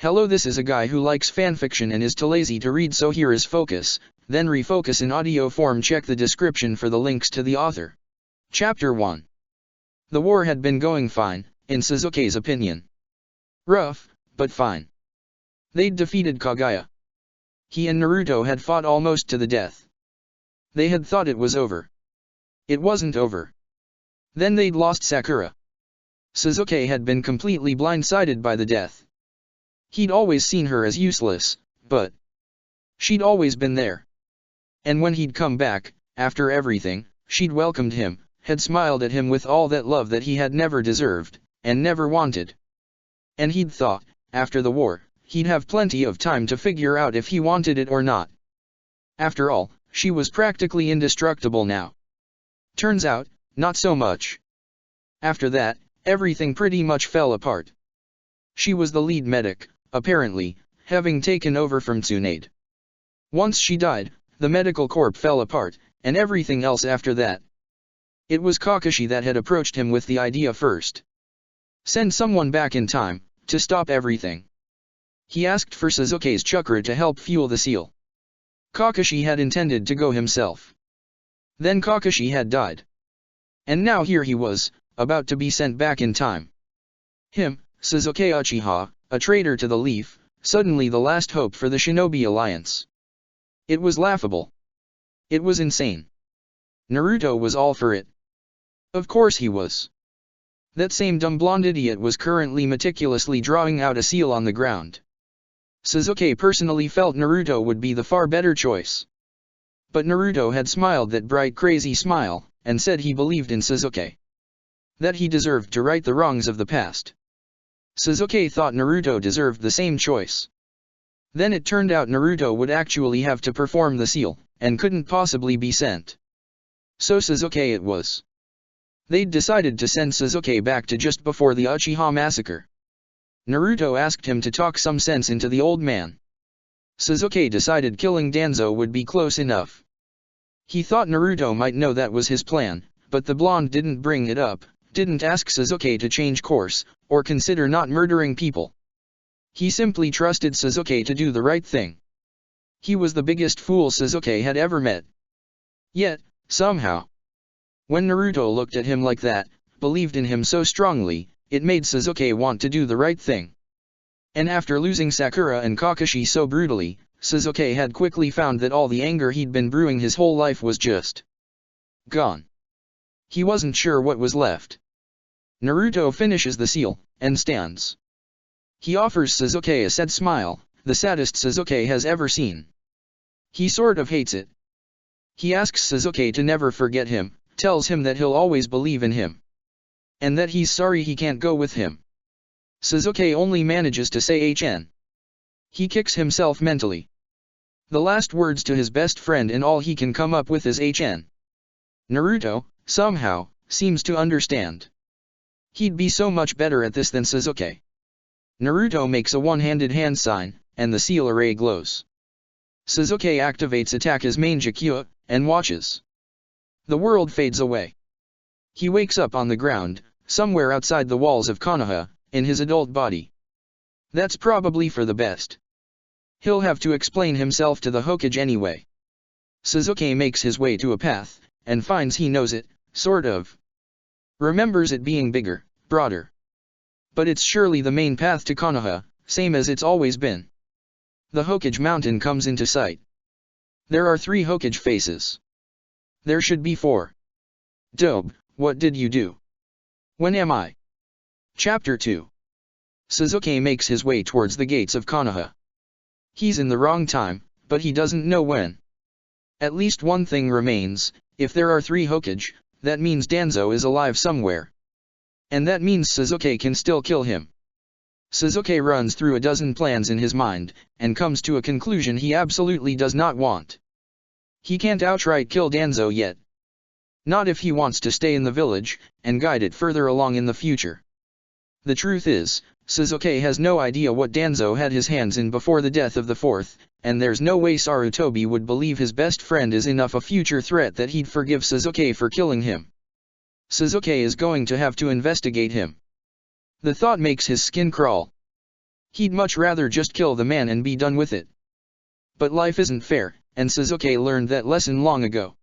Hello, this is a guy who likes fanfiction and is too lazy to read, so here is Focus, then Refocus in audio form. Check the description for the links to the author. Chapter 1. The war had been going fine, in Sasuke's opinion. Rough, but fine. They'd defeated Kaguya. He and Naruto had fought almost to the death. They had thought it was over. It wasn't over. Then they'd lost Sakura. Sasuke had been completely blindsided by the death. He'd always seen her as useless, but she'd always been there. And when he'd come back, after everything, she'd welcomed him, had smiled at him with all that love that he had never deserved, and never wanted. And he'd thought, after the war, he'd have plenty of time to figure out if he wanted it or not. After all, she was practically indestructible now. Turns out, not so much. After that, everything pretty much fell apart. She was the lead medic, apparently, having taken over from Tsunade. Once she died, the medical corps fell apart, and everything else after that. It was Kakashi that had approached him with the idea first. Send someone back in time, to stop everything. He asked for Sasuke's chakra to help fuel the seal. Kakashi had intended to go himself. Then Kakashi had died. And now here he was, about to be sent back in time. Him, Sasuke Uchiha, a traitor to the Leaf, suddenly the last hope for the Shinobi Alliance. It was laughable. It was insane. Naruto was all for it. Of course he was. That same dumb blonde idiot was currently meticulously drawing out a seal on the ground. Sasuke personally felt Naruto would be the far better choice. But Naruto had smiled that bright crazy smile, and said he believed in Sasuke. That he deserved to right the wrongs of the past. Sasuke thought Naruto deserved the same choice. Then it turned out Naruto would actually have to perform the seal, and couldn't possibly be sent. So Sasuke it was. They'd decided to send Sasuke back to just before the Uchiha massacre. Naruto asked him to talk some sense into the old man. Sasuke decided killing Danzo would be close enough. He thought Naruto might know that was his plan, but the blonde didn't bring it up, didn't ask Sasuke to change course, or consider not murdering people. He simply trusted Sasuke to do the right thing. He was the biggest fool Sasuke had ever met. Yet, somehow, when Naruto looked at him like that, believed in him so strongly, it made Sasuke want to do the right thing. And after losing Sakura and Kakashi so brutally, Sasuke had quickly found that all the anger he'd been brewing his whole life was just gone. He wasn't sure what was left. Naruto finishes the seal, and stands. He offers Sasuke a sad smile, the saddest Sasuke has ever seen. He sort of hates it. He asks Sasuke to never forget him, tells him that he'll always believe in him. And that he's sorry he can't go with him. Sasuke only manages to say HN. He kicks himself mentally. The last words to his best friend and all he can come up with is HN. Naruto, somehow, seems to understand. He'd be so much better at this than Sasuke. Naruto makes a one-handed hand sign, and the seal array glows. Sasuke activates attack as main Jakkyuha, and watches. The world fades away. He wakes up on the ground, somewhere outside the walls of Konoha, in his adult body. That's probably for the best. He'll have to explain himself to the Hokage anyway. Sasuke makes his way to a path, and finds he knows it, sort of. Remembers it being bigger, broader. But it's surely the main path to Konoha, same as it's always been. The Hokage mountain comes into sight. There are 3 Hokage faces. There should be 4. Dope, what did you do? When am I? Chapter 2. Sasuke makes his way towards the gates of Konoha. He's in the wrong time, but he doesn't know when. At least one thing remains, if there are 3 Hokage, that means Danzo is alive somewhere. And that means Sasuke can still kill him. Sasuke runs through a dozen plans in his mind, and comes to a conclusion he absolutely does not want. He can't outright kill Danzo yet. Not if he wants to stay in the village, and guide it further along in the future. The truth is, Sasuke has no idea what Danzo had his hands in before the death of the 4th, and there's no way Sarutobi would believe his best friend is enough a future threat that he'd forgive Sasuke for killing him. Sasuke is going to have to investigate him. The thought makes his skin crawl. He'd much rather just kill the man and be done with it. But life isn't fair, and Sasuke learned that lesson long ago.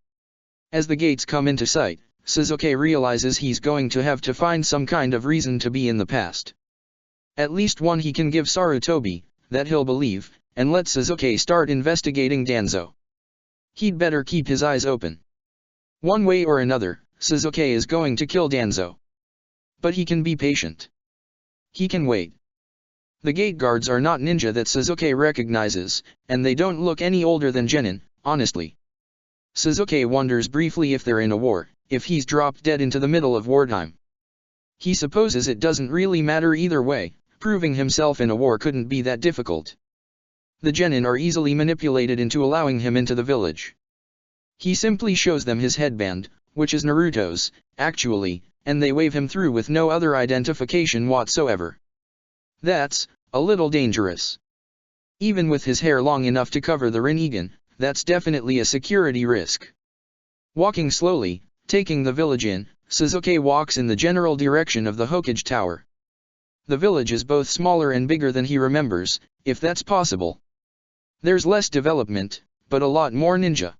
As the gates come into sight, Sasuke realizes he's going to have to find some kind of reason to be in the past. At least one he can give Sarutobi, that he'll believe, and let Sasuke start investigating Danzo. He'd better keep his eyes open. One way or another, Sasuke is going to kill Danzo. But he can be patient. He can wait. The gate guards are not ninja that Sasuke recognizes, and they don't look any older than Genin, honestly. Sasuke wonders briefly if they're in a war, if he's dropped dead into the middle of wartime. He supposes it doesn't really matter either way, proving himself in a war couldn't be that difficult. The Genin are easily manipulated into allowing him into the village. He simply shows them his headband, which is Naruto's, actually, and they wave him through with no other identification whatsoever. That's a little dangerous. Even with his hair long enough to cover the Rinnegan, that's definitely a security risk. Walking slowly, taking the village in, Sasuke walks in the general direction of the Hokage Tower. The village is both smaller and bigger than he remembers, if that's possible. There's less development, but a lot more ninja.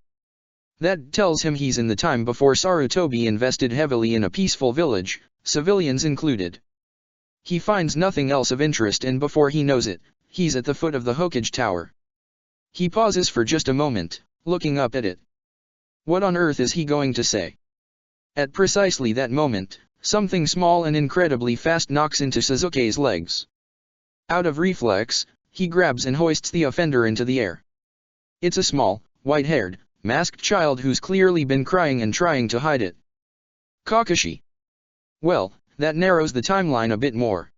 That tells him he's in the time before Sarutobi invested heavily in a peaceful village, civilians included. He finds nothing else of interest, and before he knows it, he's at the foot of the Hokage Tower. He pauses for just a moment, looking up at it. What on earth is he going to say? At precisely that moment, something small and incredibly fast knocks into Sasuke's legs. Out of reflex, he grabs and hoists the offender into the air. It's a small, white-haired, masked child who's clearly been crying and trying to hide it. Kakashi. Well, that narrows the timeline a bit more.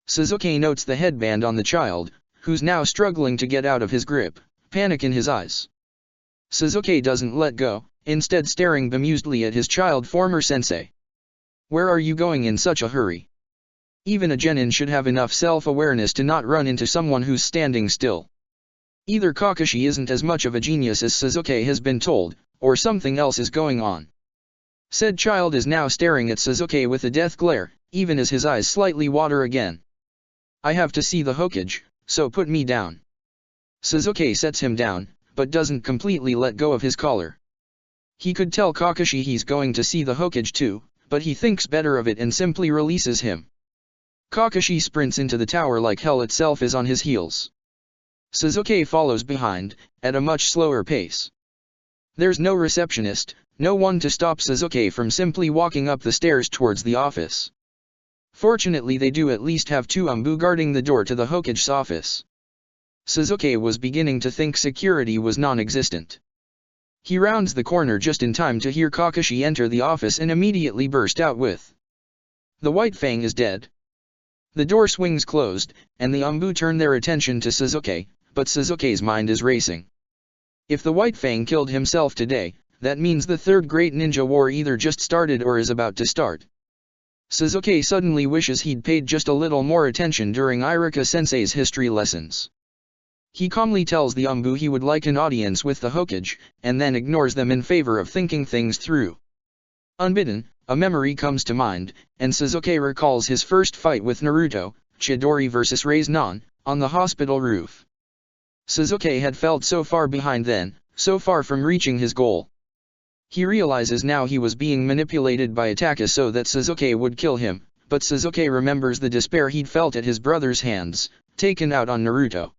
Sasuke notes the headband on the child, who's now struggling to get out of his grip, panic in his eyes. Sasuke doesn't let go, instead staring bemusedly at his child former sensei. Where are you going in such a hurry? Even a genin should have enough self-awareness to not run into someone who's standing still. Either Kakashi isn't as much of a genius as Sasuke has been told, or something else is going on. Said child is now staring at Sasuke with a death glare, even as his eyes slightly water again. I have to see the Hokage, so put me down. Sasuke sets him down, but doesn't completely let go of his collar. He could tell Kakashi he's going to see the Hokage too, but he thinks better of it and simply releases him. Kakashi sprints into the tower like hell itself is on his heels. Sasuke follows behind, at a much slower pace. There's no receptionist, no one to stop Sasuke from simply walking up the stairs towards the office. Fortunately they do at least have two Ambu guarding the door to the Hokage's office. Sasuke was beginning to think security was non-existent. He rounds the corner just in time to hear Kakashi enter the office and immediately burst out with, "The White Fang is dead." The door swings closed, and the Ambu turn their attention to Sasuke, but Sasuke's mind is racing. If the White Fang killed himself today, that means the Third Great Ninja War either just started or is about to start. Sasuke suddenly wishes he'd paid just a little more attention during Iruka-sensei's history lessons. He calmly tells the Ambu he would like an audience with the Hokage, and then ignores them in favor of thinking things through. Unbidden, a memory comes to mind, and Sasuke recalls his first fight with Naruto, Chidori vs Raiznan, on the hospital roof. Sasuke had felt so far behind then, so far from reaching his goal. He realizes now he was being manipulated by Itachi so that Sasuke would kill him, but Sasuke remembers the despair he'd felt at his brother's hands, taken out on Naruto.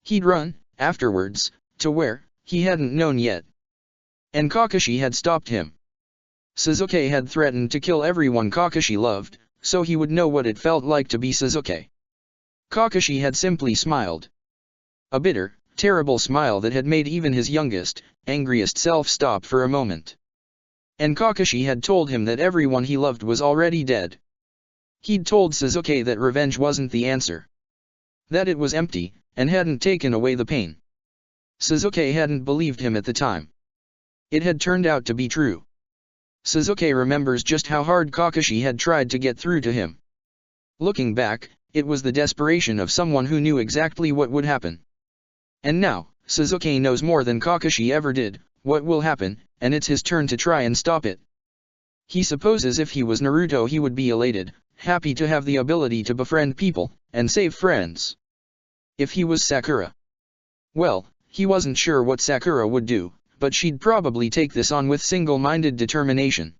He'd run, afterwards, to where, he hadn't known yet. And Kakashi had stopped him. Sasuke had threatened to kill everyone Kakashi loved, so he would know what it felt like to be Sasuke. Kakashi had simply smiled. A bitter, terrible smile that had made even his youngest, angriest self stop for a moment. And Kakashi had told him that everyone he loved was already dead. He'd told Sasuke that revenge wasn't the answer. That it was empty, and hadn't taken away the pain. Sasuke hadn't believed him at the time. It had turned out to be true. Sasuke remembers just how hard Kakashi had tried to get through to him. Looking back, it was the desperation of someone who knew exactly what would happen. And now, Sasuke knows more than Kakashi ever did, what will happen, and it's his turn to try and stop it. He supposes if he was Naruto he would be elated, happy to have the ability to befriend people, and save friends. If he was Sakura, well, he wasn't sure what Sakura would do, but she'd probably take this on with single-minded determination.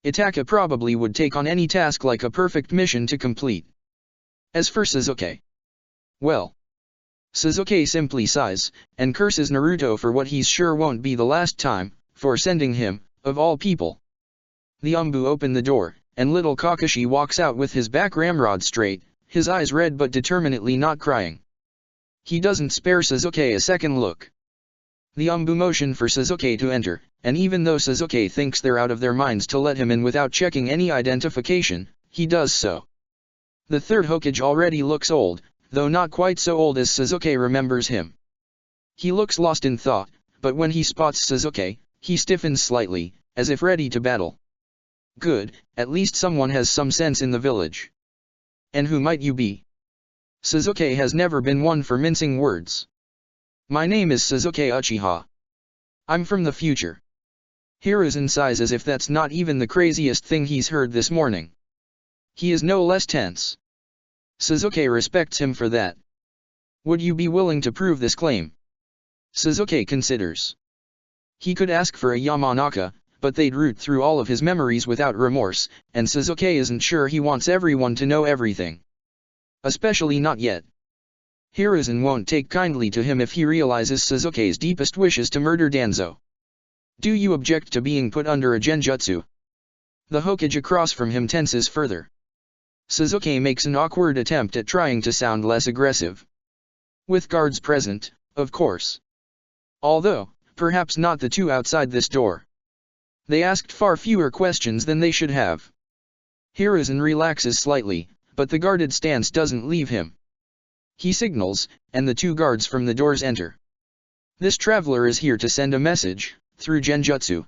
Itaka probably would take on any task like a perfect mission to complete. As for Sasuke, well, Sasuke simply sighs, and curses Naruto for what he's sure won't be the last time, for sending him, of all people. The Umbu opened the door, and little Kakashi walks out with his back ramrod straight, his eyes red but determinedly not crying. He doesn't spare Sasuke a second look. The Umbu motion for Sasuke to enter, and even though Sasuke thinks they're out of their minds to let him in without checking any identification, he does so. The third Hokage already looks old, though not quite so old as Sasuke remembers him. He looks lost in thought, but when he spots Sasuke, he stiffens slightly, as if ready to battle. Good, at least someone has some sense in the village. And who might you be? Sasuke has never been one for mincing words. My name is Sasuke Uchiha. I'm from the future. Hiruzen sighs as if that's not even the craziest thing he's heard this morning. He is no less tense. Sasuke respects him for that. Would you be willing to prove this claim? Sasuke considers. He could ask for a Yamanaka, but they'd root through all of his memories without remorse, and Sasuke isn't sure he wants everyone to know everything. Especially not yet. Hiruzen won't take kindly to him if he realizes Sasuke's deepest wish is to murder Danzo. Do you object to being put under a genjutsu? The Hokage across from him tenses further. Sasuke makes an awkward attempt at trying to sound less aggressive. With guards present, of course. Although, perhaps not the two outside this door. They asked far fewer questions than they should have. Hiruzen relaxes slightly, but the guarded stance doesn't leave him. He signals, and the two guards from the doors enter. This traveler is here to send a message, through genjutsu.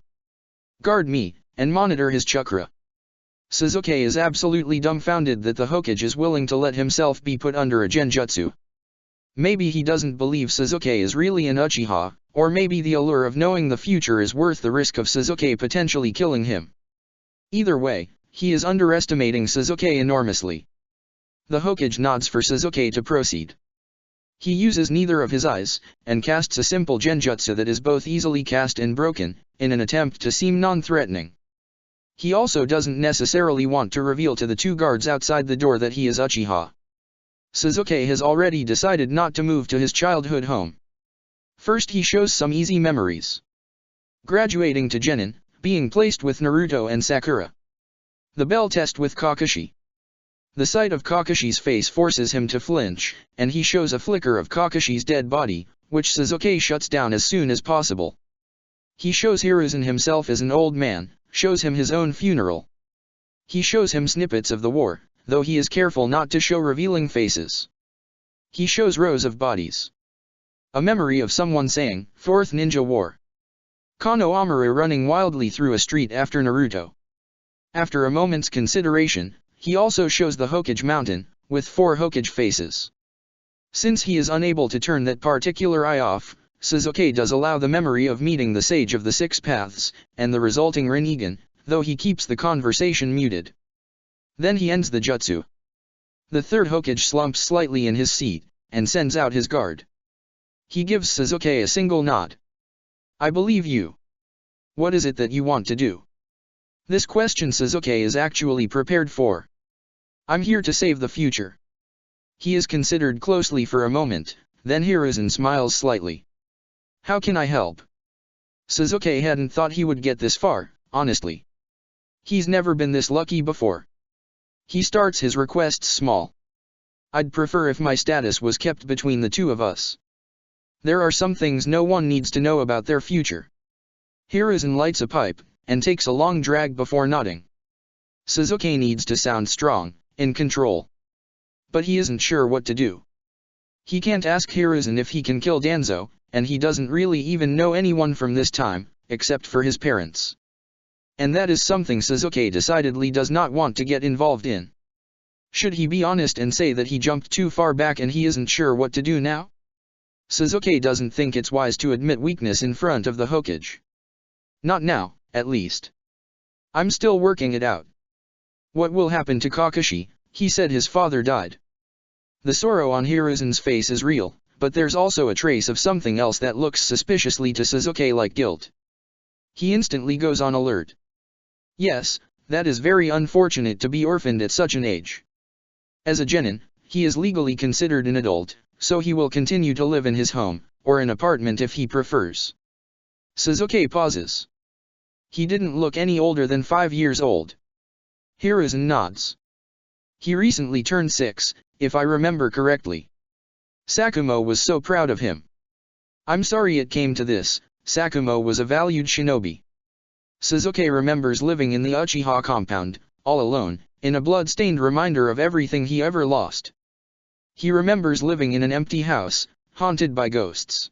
Guard me, and monitor his chakra. Sasuke is absolutely dumbfounded that the Hokage is willing to let himself be put under a genjutsu. Maybe he doesn't believe Sasuke is really an Uchiha, or maybe the allure of knowing the future is worth the risk of Sasuke potentially killing him. Either way, he is underestimating Sasuke enormously. The Hokage nods for Sasuke to proceed. He uses neither of his eyes, and casts a simple genjutsu that is both easily cast and broken, in an attempt to seem non-threatening. He also doesn't necessarily want to reveal to the two guards outside the door that he is Uchiha. Sasuke has already decided not to move to his childhood home. First he shows some easy memories. Graduating to Genin, being placed with Naruto and Sakura. The bell test with Kakashi. The sight of Kakashi's face forces him to flinch, and he shows a flicker of Kakashi's dead body, which Sasuke shuts down as soon as possible. He shows Hiruzen himself as an old man, shows him his own funeral. He shows him snippets of the war, though he is careful not to show revealing faces. He shows rows of bodies. A memory of someone saying, "Fourth Ninja War." Kano Amaru running wildly through a street after Naruto. After a moment's consideration, he also shows the Hokage Mountain, with 4 Hokage faces. Since he is unable to turn that particular eye off, Sasuke does allow the memory of meeting the Sage of the Six Paths, and the resulting Rinnegan, though he keeps the conversation muted. Then he ends the jutsu. The third Hokage slumps slightly in his seat, and sends out his guard. He gives Sasuke a single nod. I believe you. What is it that you want to do? This question Sasuke is actually prepared for. I'm here to save the future. He is considered closely for a moment, then Hiruzen smiles slightly. How can I help? Sasuke hadn't thought he would get this far, honestly. He's never been this lucky before. He starts his requests small. I'd prefer if my status was kept between the two of us. There are some things no one needs to know about their future. Hiruzen lights a pipe, and takes a long drag before nodding. Sasuke needs to sound strong, in control. But he isn't sure what to do. He can't ask Hiruzen if he can kill Danzo, and he doesn't really even know anyone from this time, except for his parents. And that is something Sasuke decidedly does not want to get involved in. Should he be honest and say that he jumped too far back and he isn't sure what to do now? Sasuke doesn't think it's wise to admit weakness in front of the Hokage. Not now, at least. I'm still working it out. What will happen to Kakashi? He said his father died. The sorrow on Hiruzen's face is real, but there's also a trace of something else that looks suspiciously to Sasuke like guilt. He instantly goes on alert. Yes, that is very unfortunate to be orphaned at such an age. As a genin, he is legally considered an adult, so he will continue to live in his home, or an apartment if he prefers. Sasuke pauses. He didn't look any older than 5 years old. Hiruzen nods. He recently turned 6, if I remember correctly. Sakumo was so proud of him. I'm sorry it came to this. Sakumo was a valued shinobi. Sasuke remembers living in the Uchiha compound, all alone, in a blood-stained reminder of everything he ever lost. He remembers living in an empty house, haunted by ghosts.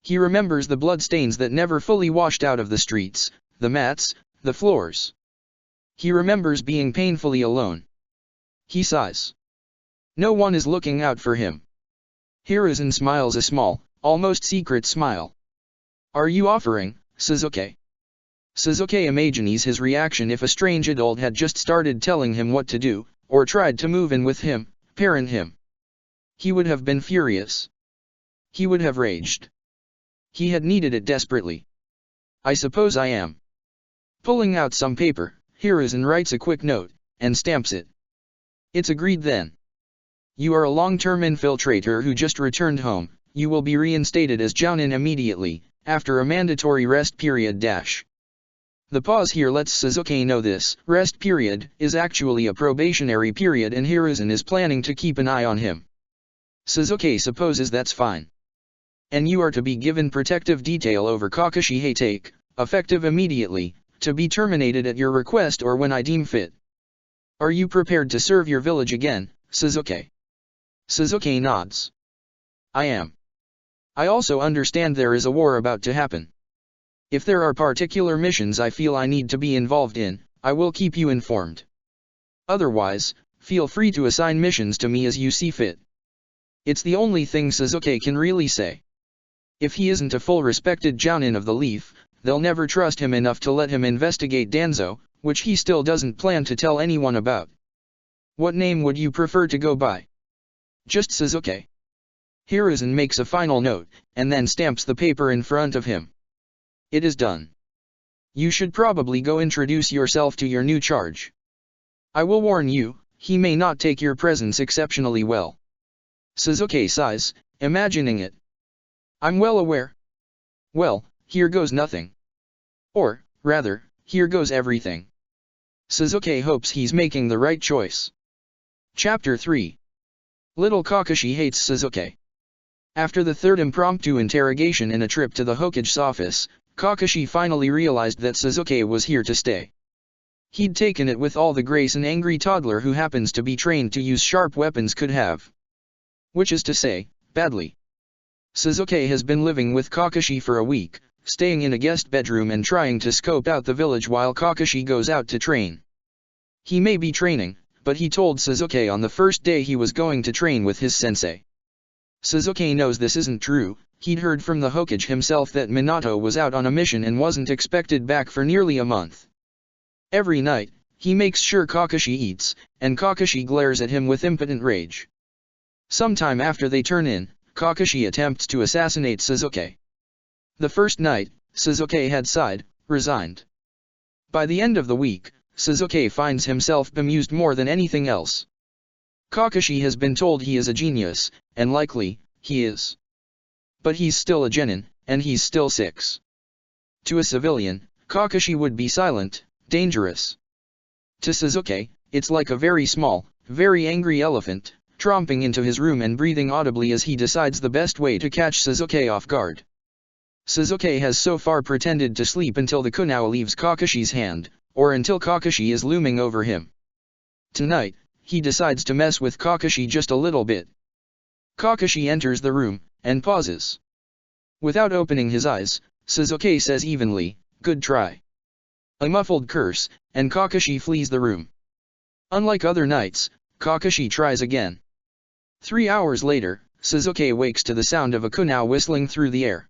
He remembers the bloodstains that never fully washed out of the streets, the mats, the floors. He remembers being painfully alone. He sighs. No one is looking out for him. Hiruzen smiles a small, almost secret smile. Are you offering, Sasuke? Sasuke imagines his reaction if a strange adult had just started telling him what to do, or tried to move in with him, parent him. He would have been furious. He would have raged. He had needed it desperately. I suppose I am. Pulling out some paper, Hiruzen writes a quick note, and stamps it. It's agreed then. You are a long-term infiltrator who just returned home. You will be reinstated as Jounin immediately, after a mandatory rest period. The pause here lets Sasuke know this rest period is actually a probationary period and Hiruzen is planning to keep an eye on him. Sasuke supposes that's fine. And you are to be given protective detail over Kakashi Hatake, effective immediately, to be terminated at your request or when I deem fit. Are you prepared to serve your village again, Sasuke? Sasuke nods. I am. I also understand there is a war about to happen. If there are particular missions I feel I need to be involved in, I will keep you informed. Otherwise, feel free to assign missions to me as you see fit. It's the only thing Sasuke can really say. If he isn't a full respected Jounin of the Leaf, they'll never trust him enough to let him investigate Danzo, which he still doesn't plan to tell anyone about. What name would you prefer to go by? Just Sasuke. Hiruzen makes a final note, and then stamps the paper in front of him. It is done. You should probably go introduce yourself to your new charge. I will warn you, he may not take your presence exceptionally well. Sasuke sighs, imagining it. I'm well aware. Well, here goes nothing. Or, rather, here goes everything. Sasuke hopes he's making the right choice. Chapter 3. Little Kakashi hates Sasuke. After the third impromptu interrogation and a trip to the Hokage's office, Kakashi finally realized that Sasuke was here to stay. He'd taken it with all the grace an angry toddler who happens to be trained to use sharp weapons could have. Which is to say, badly. Sasuke has been living with Kakashi for a week, staying in a guest bedroom and trying to scope out the village while Kakashi goes out to train. He may be training, but he told Sasuke on the first day he was going to train with his sensei. Sasuke knows this isn't true. He'd heard from the Hokage himself that Minato was out on a mission and wasn't expected back for nearly a month. Every night, he makes sure Kakashi eats, and Kakashi glares at him with impotent rage. Sometime after they turn in, Kakashi attempts to assassinate Sasuke. The first night, Sasuke had sighed, resigned. By the end of the week, Sasuke finds himself bemused more than anything else. Kakashi has been told he is a genius, and likely, he is. But he's still a genin, and he's still 6. To a civilian, Kakashi would be silent, dangerous. To Sasuke, it's like a very small, very angry elephant, tromping into his room and breathing audibly as he decides the best way to catch Sasuke off guard. Sasuke has so far pretended to sleep until the kunai leaves Kakashi's hand, or until Kakashi is looming over him. Tonight, he decides to mess with Kakashi just a little bit. Kakashi enters the room, and pauses. Without opening his eyes, Sasuke says evenly, "Good try." A muffled curse, and Kakashi flees the room. Unlike other nights, Kakashi tries again. 3 hours later, Sasuke wakes to the sound of a kunai whistling through the air.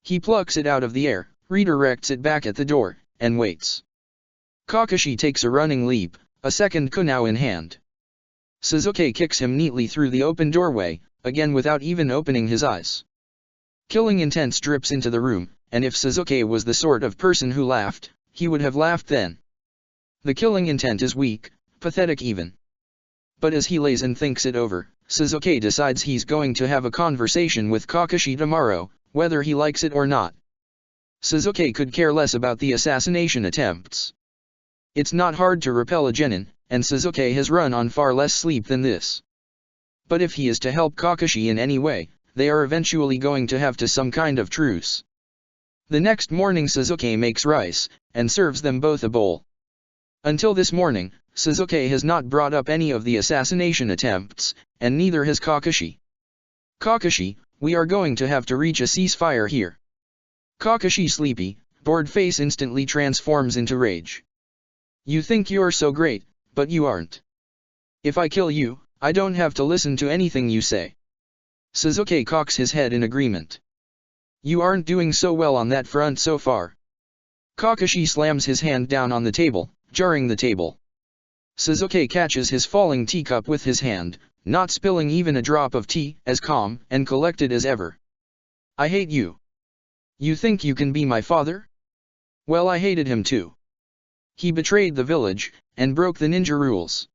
He plucks it out of the air, redirects it back at the door, and waits. Kakashi takes a running leap, a second kunao in hand. Suzuki kicks him neatly through the open doorway, again without even opening his eyes. Killing intent drips into the room, and if Suzuki was the sort of person who laughed, he would have laughed then. The killing intent is weak, pathetic even. But as he lays and thinks it over, Suzuki decides he's going to have a conversation with Kakashi tomorrow, whether he likes it or not. Suzuki could care less about the assassination attempts. It's not hard to repel a genin, and Suzuki has run on far less sleep than this. But if he is to help Kakashi in any way, they are eventually going to have to some kind of truce. The next morning Suzuki makes rice, and serves them both a bowl. Until this morning, Suzuki has not brought up any of the assassination attempts, and neither has Kakashi. Kakashi, we are going to have to reach a ceasefire here. Kakashi's sleepy, bored face instantly transforms into rage. You think you're so great, but you aren't. If I kill you, I don't have to listen to anything you say. Suzuki cocks his head in agreement. You aren't doing so well on that front so far. Kakashi slams his hand down on the table, jarring the table. Suzuki catches his falling teacup with his hand, not spilling even a drop of tea, as calm and collected as ever. I hate you. You think you can be my father? Well, I hated him too. He betrayed the village, and broke the ninja rules.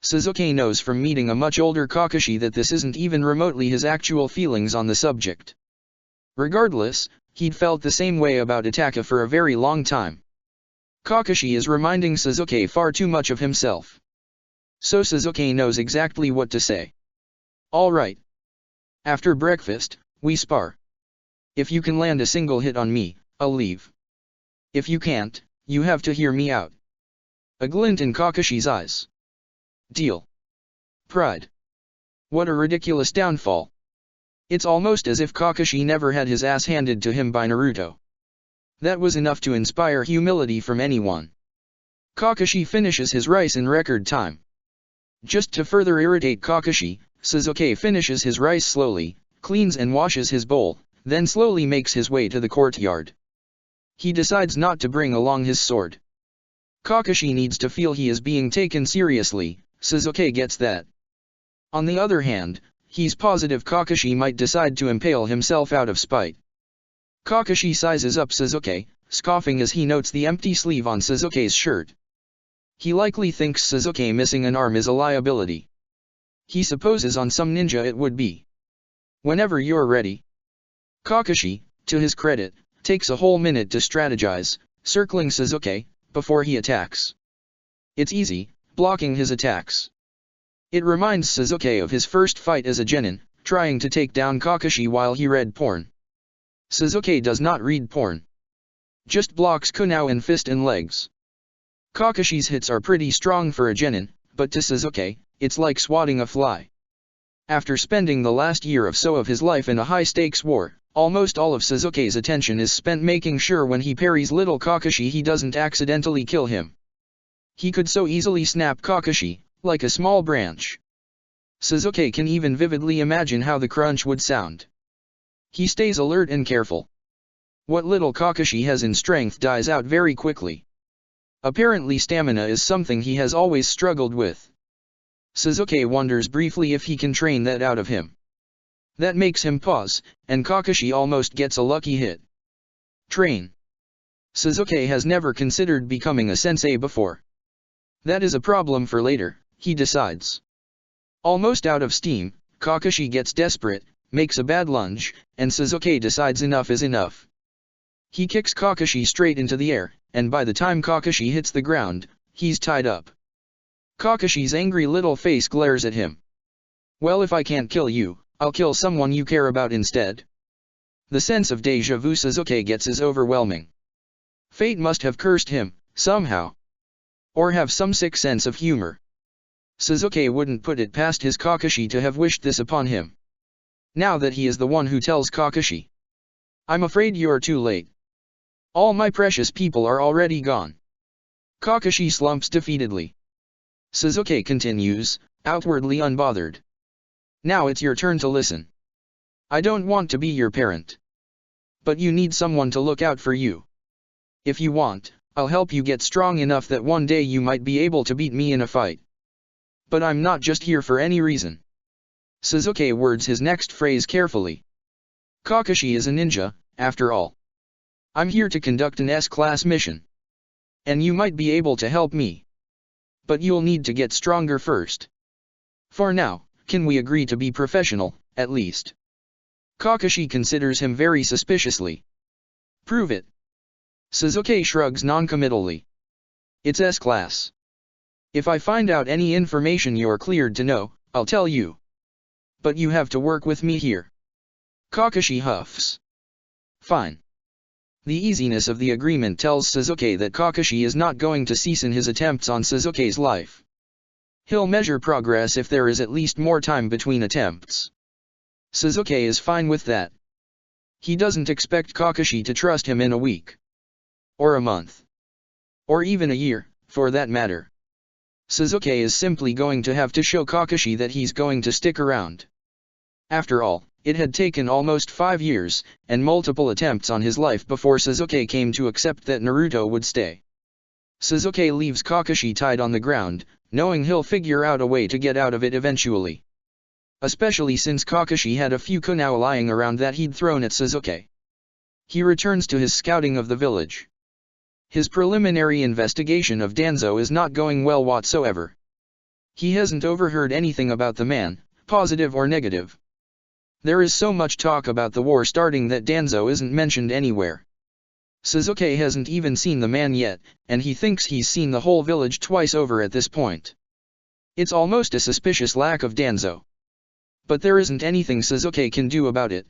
Suzuki knows from meeting a much older Kakashi that this isn't even remotely his actual feelings on the subject. Regardless, he'd felt the same way about Itaka for a very long time. Kakashi is reminding Suzuki far too much of himself. So Suzuki knows exactly what to say. All right. After breakfast, we spar. If you can land a single hit on me, I'll leave. If you can't, you have to hear me out. A glint in Kakashi's eyes. Deal. Pride. What a ridiculous downfall. It's almost as if Kakashi never had his ass handed to him by Naruto. That was enough to inspire humility from anyone. Kakashi finishes his rice in record time. Just to further irritate Kakashi, Suzuki finishes his rice slowly, cleans and washes his bowl, then slowly makes his way to the courtyard. He decides not to bring along his sword. Kakashi needs to feel he is being taken seriously, Suzuki gets that. On the other hand, he's positive Kakashi might decide to impale himself out of spite. Kakashi sizes up Suzuki, scoffing as he notes the empty sleeve on Suzuki's shirt. He likely thinks Suzuki missing an arm is a liability. He supposes on some ninja it would be. Whenever you're ready. Kakashi, to his credit, takes a whole minute to strategize, circling Suzuki, before he attacks. It's easy, blocking his attacks. It reminds Suzuki of his first fight as a genin, trying to take down Kakashi while he read porn. Suzuki does not read porn. Just blocks kunao and fist and legs. Kakashi's hits are pretty strong for a genin, but to Suzuki, it's like swatting a fly. After spending the last year or so of his life in a high-stakes war, almost all of Suzuki's attention is spent making sure when he parries little Kakashi he doesn't accidentally kill him. He could so easily snap Kakashi, like a small branch. Suzuki can even vividly imagine how the crunch would sound. He stays alert and careful. What little Kakashi has in strength dies out very quickly. Apparently stamina is something he has always struggled with. Suzuki wonders briefly if he can train that out of him. That makes him pause, and Kakashi almost gets a lucky hit. Train. Suzuki has never considered becoming a sensei before. That is a problem for later, he decides. Almost out of steam, Kakashi gets desperate, makes a bad lunge, and Suzuki decides enough is enough. He kicks Kakashi straight into the air, and by the time Kakashi hits the ground, he's tied up. Kakashi's angry little face glares at him. Well, if I can't kill you, I'll kill someone you care about instead. The sense of déjà vu Suzuki gets is overwhelming. Fate must have cursed him, somehow. Or have some sick sense of humor. Suzuki wouldn't put it past his Kakashi to have wished this upon him. Now that he is the one who tells Kakashi. I'm afraid you're too late. All my precious people are already gone. Kakashi slumps defeatedly. Suzuki continues, outwardly unbothered. Now it's your turn to listen. I don't want to be your parent. But you need someone to look out for you. If you want, I'll help you get strong enough that one day you might be able to beat me in a fight. But I'm not just here for any reason. Sasuke words his next phrase carefully. Kakashi is a ninja, after all. I'm here to conduct an S-class mission. And you might be able to help me. But you'll need to get stronger first. For now, can we agree to be professional, at least? Kakashi considers him very suspiciously. Prove it. Sasuke shrugs noncommittally. It's S-class. If I find out any information you're cleared to know, I'll tell you. But you have to work with me here. Kakashi huffs. Fine. The easiness of the agreement tells Sasuke that Kakashi is not going to cease in his attempts on Sasuke's life. He'll measure progress if there is at least more time between attempts. Sasuke is fine with that. He doesn't expect Kakashi to trust him in a week. Or a month. Or even a year, for that matter. Sasuke is simply going to have to show Kakashi that he's going to stick around. After all, it had taken almost 5 years, and multiple attempts on his life before Sasuke came to accept that Naruto would stay. Sasuke leaves Kakashi tied on the ground, knowing he'll figure out a way to get out of it eventually. Especially since Kakashi had a few kunao lying around that he'd thrown at Sasuke. He returns to his scouting of the village. His preliminary investigation of Danzo is not going well whatsoever. He hasn't overheard anything about the man, positive or negative. There is so much talk about the war starting that Danzo isn't mentioned anywhere. Sasuke hasn't even seen the man yet, and he thinks he's seen the whole village twice over at this point. It's almost a suspicious lack of Danzo. But there isn't anything Sasuke can do about it.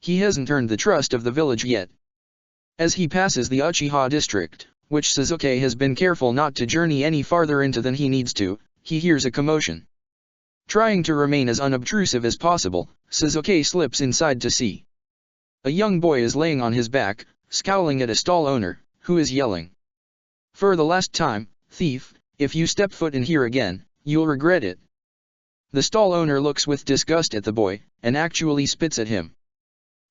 He hasn't earned the trust of the village yet. As he passes the Uchiha district, which Sasuke has been careful not to journey any farther into than he needs to, he hears a commotion. Trying to remain as unobtrusive as possible, Sasuke slips inside to see. A young boy is laying on his back, scowling at a stall owner, who is yelling. For the last time, thief, if you step foot in here again, you'll regret it. The stall owner looks with disgust at the boy, and actually spits at him.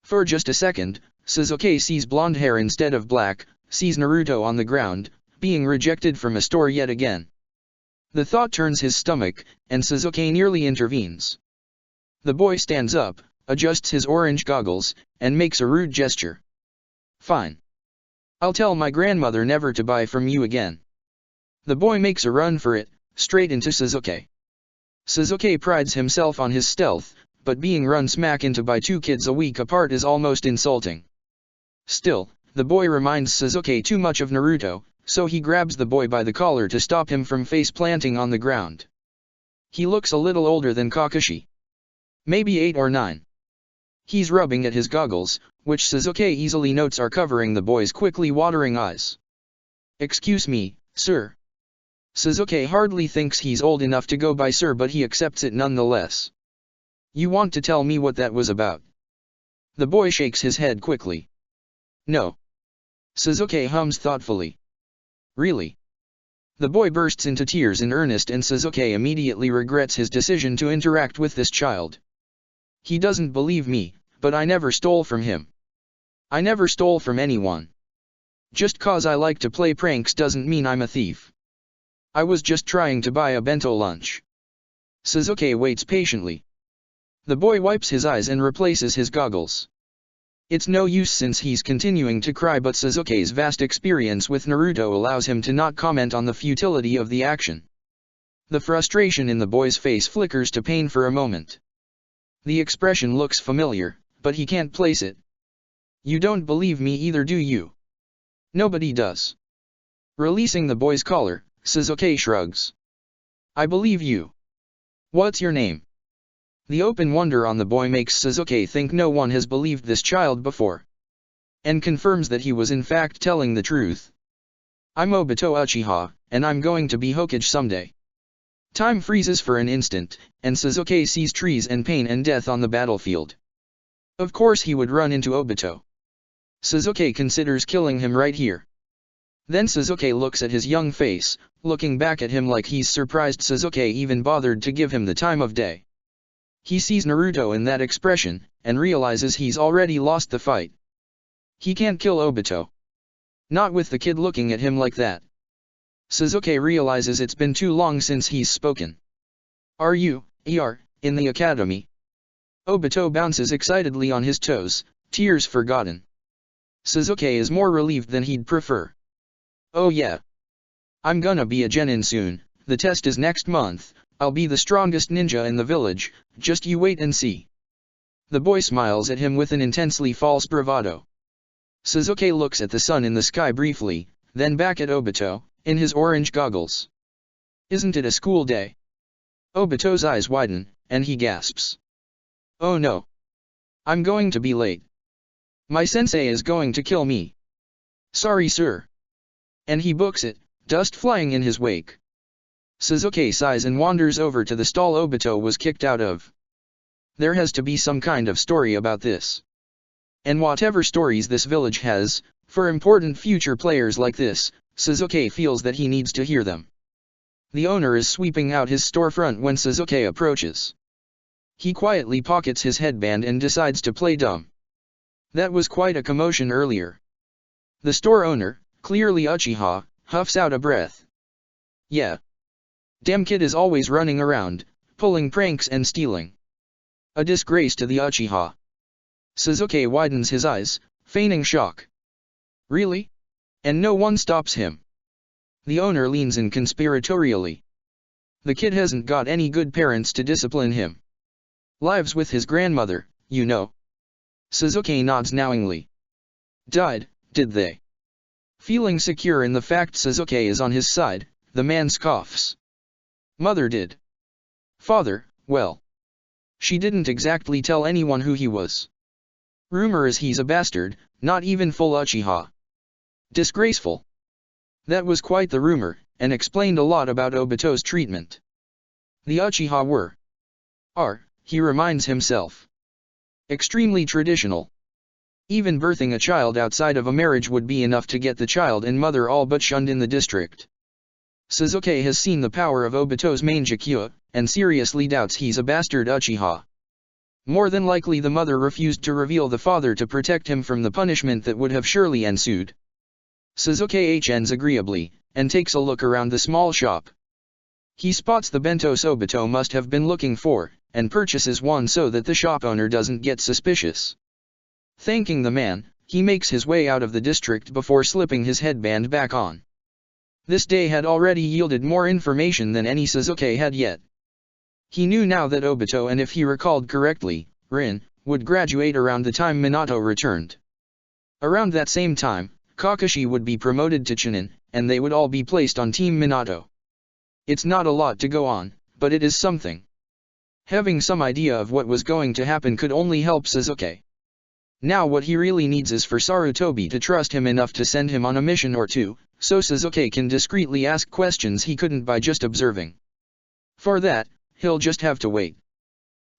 For just a second, Sasuke sees blonde hair instead of black, sees Naruto on the ground, being rejected from a store yet again. The thought turns his stomach, and Sasuke nearly intervenes. The boy stands up, adjusts his orange goggles, and makes a rude gesture. Fine. I'll tell my grandmother never to buy from you again. The boy makes a run for it, straight into Sasuke. Sasuke prides himself on his stealth, but being run smack into by 2 kids a week apart is almost insulting. Still, the boy reminds Sasuke too much of Naruto, so he grabs the boy by the collar to stop him from face-planting on the ground. He looks a little older than Kakashi. Maybe 8 or 9. He's rubbing at his goggles, which Sasuke easily notes are covering the boy's quickly watering eyes. Excuse me, sir. Sasuke hardly thinks he's old enough to go by sir, but he accepts it nonetheless. You want to tell me what that was about? The boy shakes his head quickly. No. Sasuke hums thoughtfully. Really? The boy bursts into tears in earnest, and Sasuke immediately regrets his decision to interact with this child. He doesn't believe me, but I never stole from him. I never stole from anyone. Just cause I like to play pranks doesn't mean I'm a thief. I was just trying to buy a bento lunch. Sasuke waits patiently. The boy wipes his eyes and replaces his goggles. It's no use since he's continuing to cry, but Sasuke's vast experience with Naruto allows him to not comment on the futility of the action. The frustration in the boy's face flickers to pain for a moment. The expression looks familiar, but he can't place it. You don't believe me either, do you? Nobody does. Releasing the boy's collar, Sasuke shrugs. I believe you. What's your name? The open wonder on the boy makes Sasuke think no one has believed this child before. And confirms that he was in fact telling the truth. I'm Obito Uchiha, and I'm going to be Hokage someday. Time freezes for an instant, and Sasuke sees trees and pain and death on the battlefield. Of course he would run into Obito. Sasuke considers killing him right here. Then Sasuke looks at his young face, looking back at him like he's surprised Sasuke even bothered to give him the time of day. He sees Naruto in that expression, and realizes he's already lost the fight. He can't kill Obito. Not with the kid looking at him like that. Sasuke realizes it's been too long since he's spoken. Are you, in the academy? Obito bounces excitedly on his toes, tears forgotten. Sasuke is more relieved than he'd prefer. Oh yeah. I'm gonna be a genin soon, the test is next month, I'll be the strongest ninja in the village, just you wait and see. The boy smiles at him with an intensely false bravado. Sasuke looks at the sun in the sky briefly, then back at Obito, in his orange goggles. Isn't it a school day? Obito's eyes widen, and he gasps. Oh no. I'm going to be late. My sensei is going to kill me. Sorry sir. And he books it, dust flying in his wake. Sasuke sighs and wanders over to the stall Obito was kicked out of. There has to be some kind of story about this. And whatever stories this village has, for important future players like this, Sasuke feels that he needs to hear them. The owner is sweeping out his storefront when Sasuke approaches. He quietly pockets his headband and decides to play dumb. That was quite a commotion earlier. The store owner, clearly Uchiha, huffs out a breath. Yeah. Damn kid is always running around, pulling pranks and stealing. A disgrace to the Uchiha. Sasuke widens his eyes, feigning shock. Really? And no one stops him. The owner leans in conspiratorially. The kid hasn't got any good parents to discipline him. Lives with his grandmother, you know. Sasuke nods knowingly. Died, did they? Feeling secure in the fact Sasuke is on his side, the man scoffs. Mother did. Father, well. She didn't exactly tell anyone who he was. Rumor is he's a bastard, not even full Uchiha. Disgraceful. That was quite the rumor, and explained a lot about Obito's treatment. The Uchiha were. He reminds himself. Extremely traditional. Even birthing a child outside of a marriage would be enough to get the child and mother all but shunned in the district. Sasuke has seen the power of Obito's Mangekyou, and seriously doubts he's a bastard Uchiha. More than likely the mother refused to reveal the father to protect him from the punishment that would have surely ensued. Sasuke hns agreeably, and takes a look around the small shop. He spots the bentos Obito must have been looking for, and purchases one so that the shop owner doesn't get suspicious. Thanking the man, he makes his way out of the district before slipping his headband back on. This day had already yielded more information than any Sasuke had yet. He knew now that Obito, and if he recalled correctly, Rin, would graduate around the time Minato returned. Around that same time, Kakashi would be promoted to Chunin, and they would all be placed on Team Minato. It's not a lot to go on, but it is something. Having some idea of what was going to happen could only help Sasuke. Now what he really needs is for Sarutobi to trust him enough to send him on a mission or two, so Sasuke can discreetly ask questions he couldn't by just observing. For that, he'll just have to wait.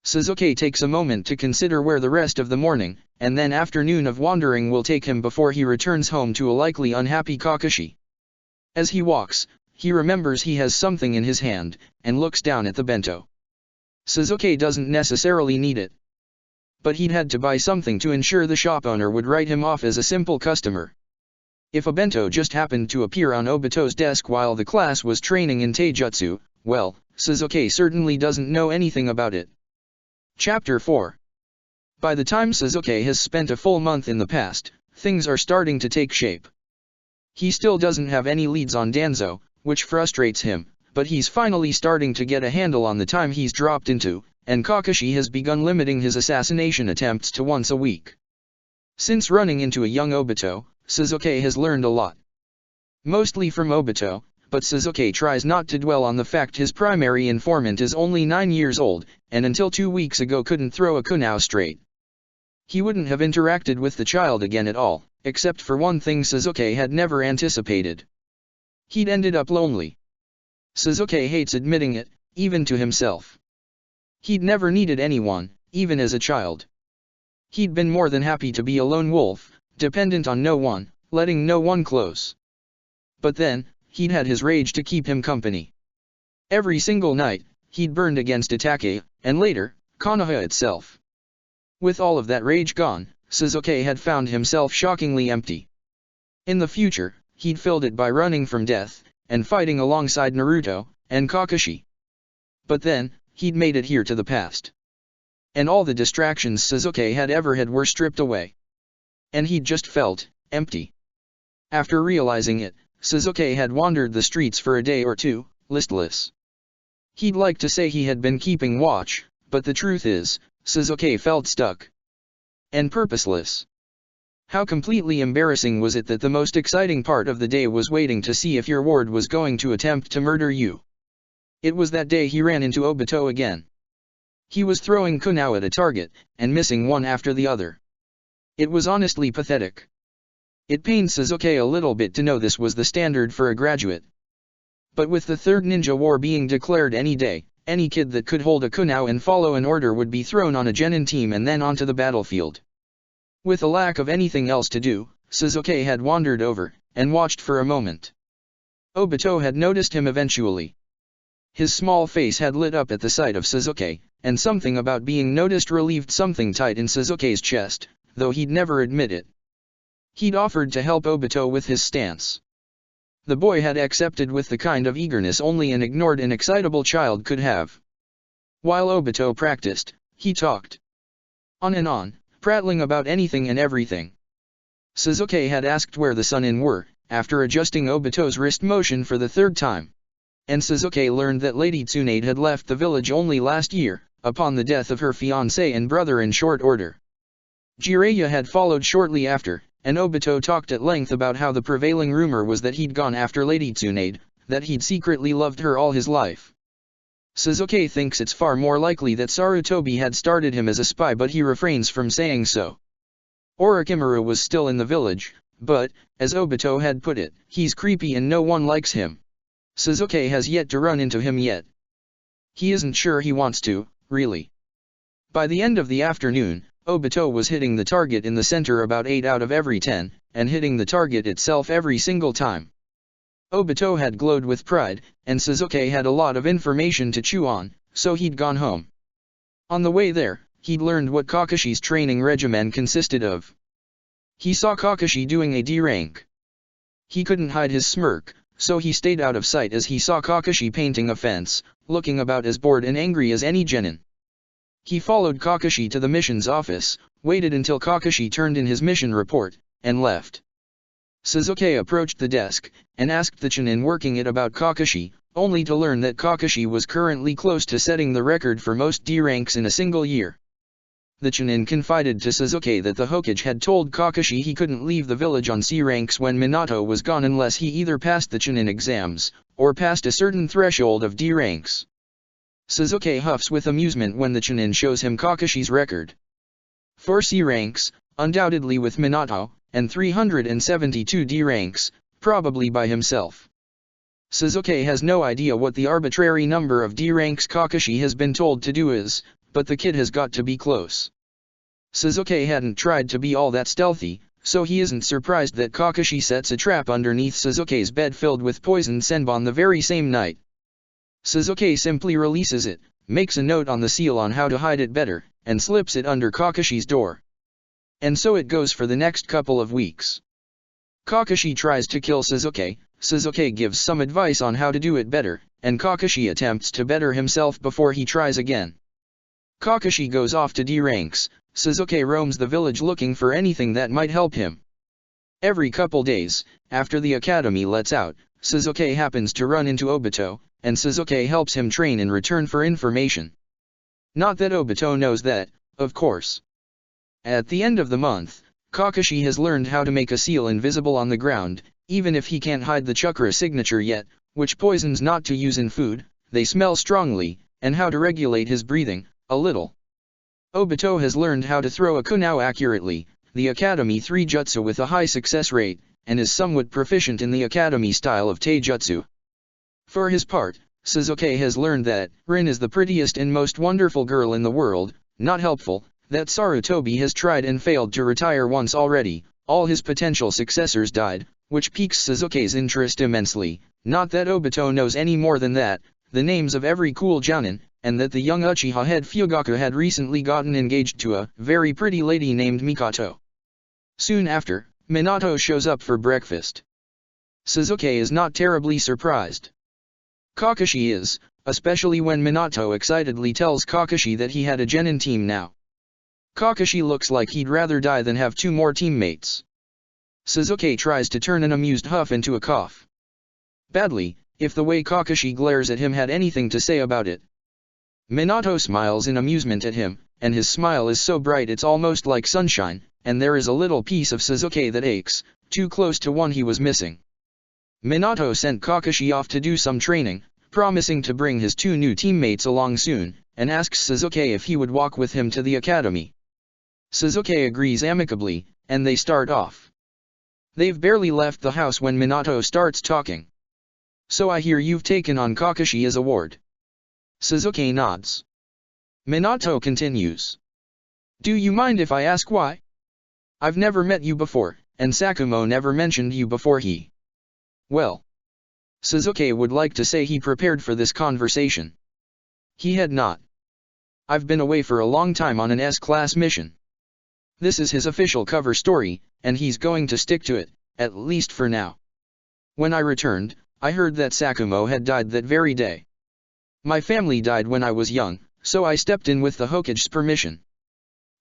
Sasuke takes a moment to consider where the rest of the morning, and then afternoon of wandering will take him before he returns home to a likely unhappy Kakashi. As he walks, he remembers he has something in his hand, and looks down at the bento. Sasuke doesn't necessarily need it. But he'd had to buy something to ensure the shop owner would write him off as a simple customer. If a bento just happened to appear on Obito's desk while the class was training in taijutsu, well, Sasuke certainly doesn't know anything about it. Chapter 4. By the time Sasuke has spent a full month in the past, things are starting to take shape. He still doesn't have any leads on Danzo, which frustrates him, but he's finally starting to get a handle on the time he's dropped into, and Kakashi has begun limiting his assassination attempts to once a week. Since running into a young Obito, Sasuke has learned a lot. Mostly from Obito, but Sasuke tries not to dwell on the fact his primary informant is only 9 years old, and until 2 weeks ago couldn't throw a kunao straight. He wouldn't have interacted with the child again at all, except for one thing Sasuke had never anticipated. He'd ended up lonely. Sasuke hates admitting it, even to himself. He'd never needed anyone, even as a child. He'd been more than happy to be a lone wolf, dependent on no one, letting no one close. But then, he'd had his rage to keep him company. Every single night, he'd burned against Itachi, and later, Konoha itself. With all of that rage gone, Sasuke had found himself shockingly empty. In the future, he'd filled it by running from death, and fighting alongside Naruto and Kakashi. But then, he'd made it here to the past. And all the distractions Sasuke had ever had were stripped away. And he'd just felt empty. After realizing it, Sasuke had wandered the streets for a day or two, listless. He'd like to say he had been keeping watch, but the truth is, Sasuke felt stuck. And purposeless. How completely embarrassing was it that the most exciting part of the day was waiting to see if your ward was going to attempt to murder you. It was that day he ran into Obito again. He was throwing kunai at a target, and missing one after the other. It was honestly pathetic. It pained Sasuke a little bit to know this was the standard for a graduate. But with the third ninja war being declared any day, any kid that could hold a kunai and follow an order would be thrown on a genin team and then onto the battlefield. With a lack of anything else to do, Sasuke had wandered over, and watched for a moment. Obito had noticed him eventually. His small face had lit up at the sight of Sasuke, and something about being noticed relieved something tight in Sasuke's chest, though he'd never admit it. He'd offered to help Obito with his stance. The boy had accepted with the kind of eagerness only an ignored and excitable child could have. While Obito practiced, he talked. On and on, prattling about anything and everything. Sasuke had asked where the Sannin were, after adjusting Obito's wrist motion for the third time. And Sasuke learned that Lady Tsunade had left the village only last year, upon the death of her fiancé and brother in short order. Jiraiya had followed shortly after, and Obito talked at length about how the prevailing rumor was that he'd gone after Lady Tsunade, that he'd secretly loved her all his life. Sasuke thinks it's far more likely that Sarutobi had started him as a spy, but he refrains from saying so. Orochimaru was still in the village, but, as Obito had put it, he's creepy and no one likes him. Sasuke has yet to run into him yet. He isn't sure he wants to, really. By the end of the afternoon, Obito was hitting the target in the center about 8 out of every 10, and hitting the target itself every single time. Obito had glowed with pride, and Sasuke had a lot of information to chew on, so he'd gone home. On the way there, he'd learned what Kakashi's training regimen consisted of. He saw Kakashi doing a D rank. He couldn't hide his smirk, so he stayed out of sight as he saw Kakashi painting a fence, looking about as bored and angry as any genin. He followed Kakashi to the mission's office, waited until Kakashi turned in his mission report, and left. Sasuke approached the desk, and asked the Chunin working it about Kakashi, only to learn that Kakashi was currently close to setting the record for most D ranks in a single year. The Chunin confided to Sasuke that the Hokage had told Kakashi he couldn't leave the village on C ranks when Minato was gone unless he either passed the Chunin exams, or passed a certain threshold of D ranks. Sasuke huffs with amusement when the Chunin shows him Kakashi's record. 4 C ranks, undoubtedly with Minato, and 372 D ranks, probably by himself. Sasuke has no idea what the arbitrary number of D ranks Kakashi has been told to do is, but the kid has got to be close. Sasuke hadn't tried to be all that stealthy, so he isn't surprised that Kakashi sets a trap underneath Sasuke's bed filled with poisoned senbon the very same night. Sasuke simply releases it, makes a note on the seal on how to hide it better, and slips it under Kakashi's door. And so it goes for the next couple of weeks. Kakashi tries to kill Sasuke, Sasuke gives some advice on how to do it better, and Kakashi attempts to better himself before he tries again. Kakashi goes off to D ranks, Sasuke roams the village looking for anything that might help him. Every couple days, after the academy lets out, Sasuke happens to run into Obito, and Sasuke helps him train in return for information. Not that Obito knows that, of course. At the end of the month, Kakashi has learned how to make a seal invisible on the ground, even if he can't hide the chakra signature yet, which poisons not to use in food, they smell strongly, and how to regulate his breathing, a little. Obito has learned how to throw a kunai accurately, the Academy 3 jutsu with a high success rate, and is somewhat proficient in the Academy style of taijutsu. For his part, Sasuke has learned that Rin is the prettiest and most wonderful girl in the world, not helpful, that Sarutobi has tried and failed to retire once already, all his potential successors died, which piques Sasuke's interest immensely, not that Obito knows any more than that, the names of every cool jounin, and that the young Uchiha head Fugaku had recently gotten engaged to a very pretty lady named Mikoto. Soon after, Minato shows up for breakfast. Sasuke is not terribly surprised. Kakashi is, especially when Minato excitedly tells Kakashi that he had a genin team now. Kakashi looks like he'd rather die than have 2 more teammates. Sasuke tries to turn an amused huff into a cough. Badly, if the way Kakashi glares at him had anything to say about it. Minato smiles in amusement at him, and his smile is so bright it's almost like sunshine, and there is a little piece of Sasuke that aches, too close to one he was missing. Minato sent Kakashi off to do some training, promising to bring his 2 new teammates along soon, and asks Sasuke if he would walk with him to the academy. Sasuke agrees amicably, and they start off. They've barely left the house when Minato starts talking. "So I hear you've taken on Kakashi as a ward." Sasuke nods. Minato continues. "Do you mind if I ask why? I've never met you before, and Sakumo never mentioned you before he." Well. Sasuke would like to say he prepared for this conversation. He had not. "I've been away for a long time on an S-class mission." This is his official cover story, and he's going to stick to it, at least for now. "When I returned, I heard that Sakumo had died that very day. My family died when I was young, so I stepped in with the Hokage's permission.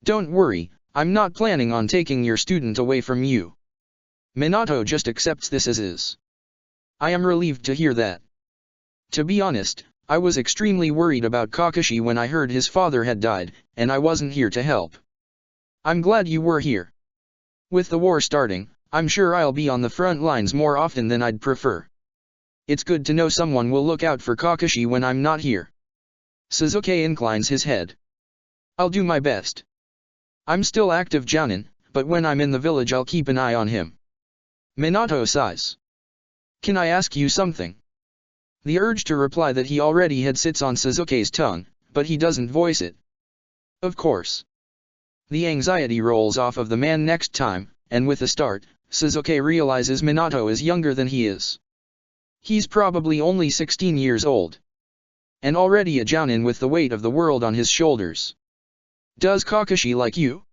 Don't worry, I'm not planning on taking your student away from you." Minato just accepts this as is. "I am relieved to hear that. To be honest, I was extremely worried about Kakashi when I heard his father had died, and I wasn't here to help. I'm glad you were here. With the war starting, I'm sure I'll be on the front lines more often than I'd prefer. It's good to know someone will look out for Kakashi when I'm not here." Sasuke inclines his head. "I'll do my best. I'm still active Jounin, but when I'm in the village I'll keep an eye on him." Minato sighs. "Can I ask you something?" The urge to reply that he already had sits on Sasuke's tongue, but he doesn't voice it. Of course. The anxiety rolls off of the man next time, and with a start, Sasuke realizes Minato is younger than he is. He's probably only 16 years old. And already a Jounin with the weight of the world on his shoulders. "Does Kakashi like you?"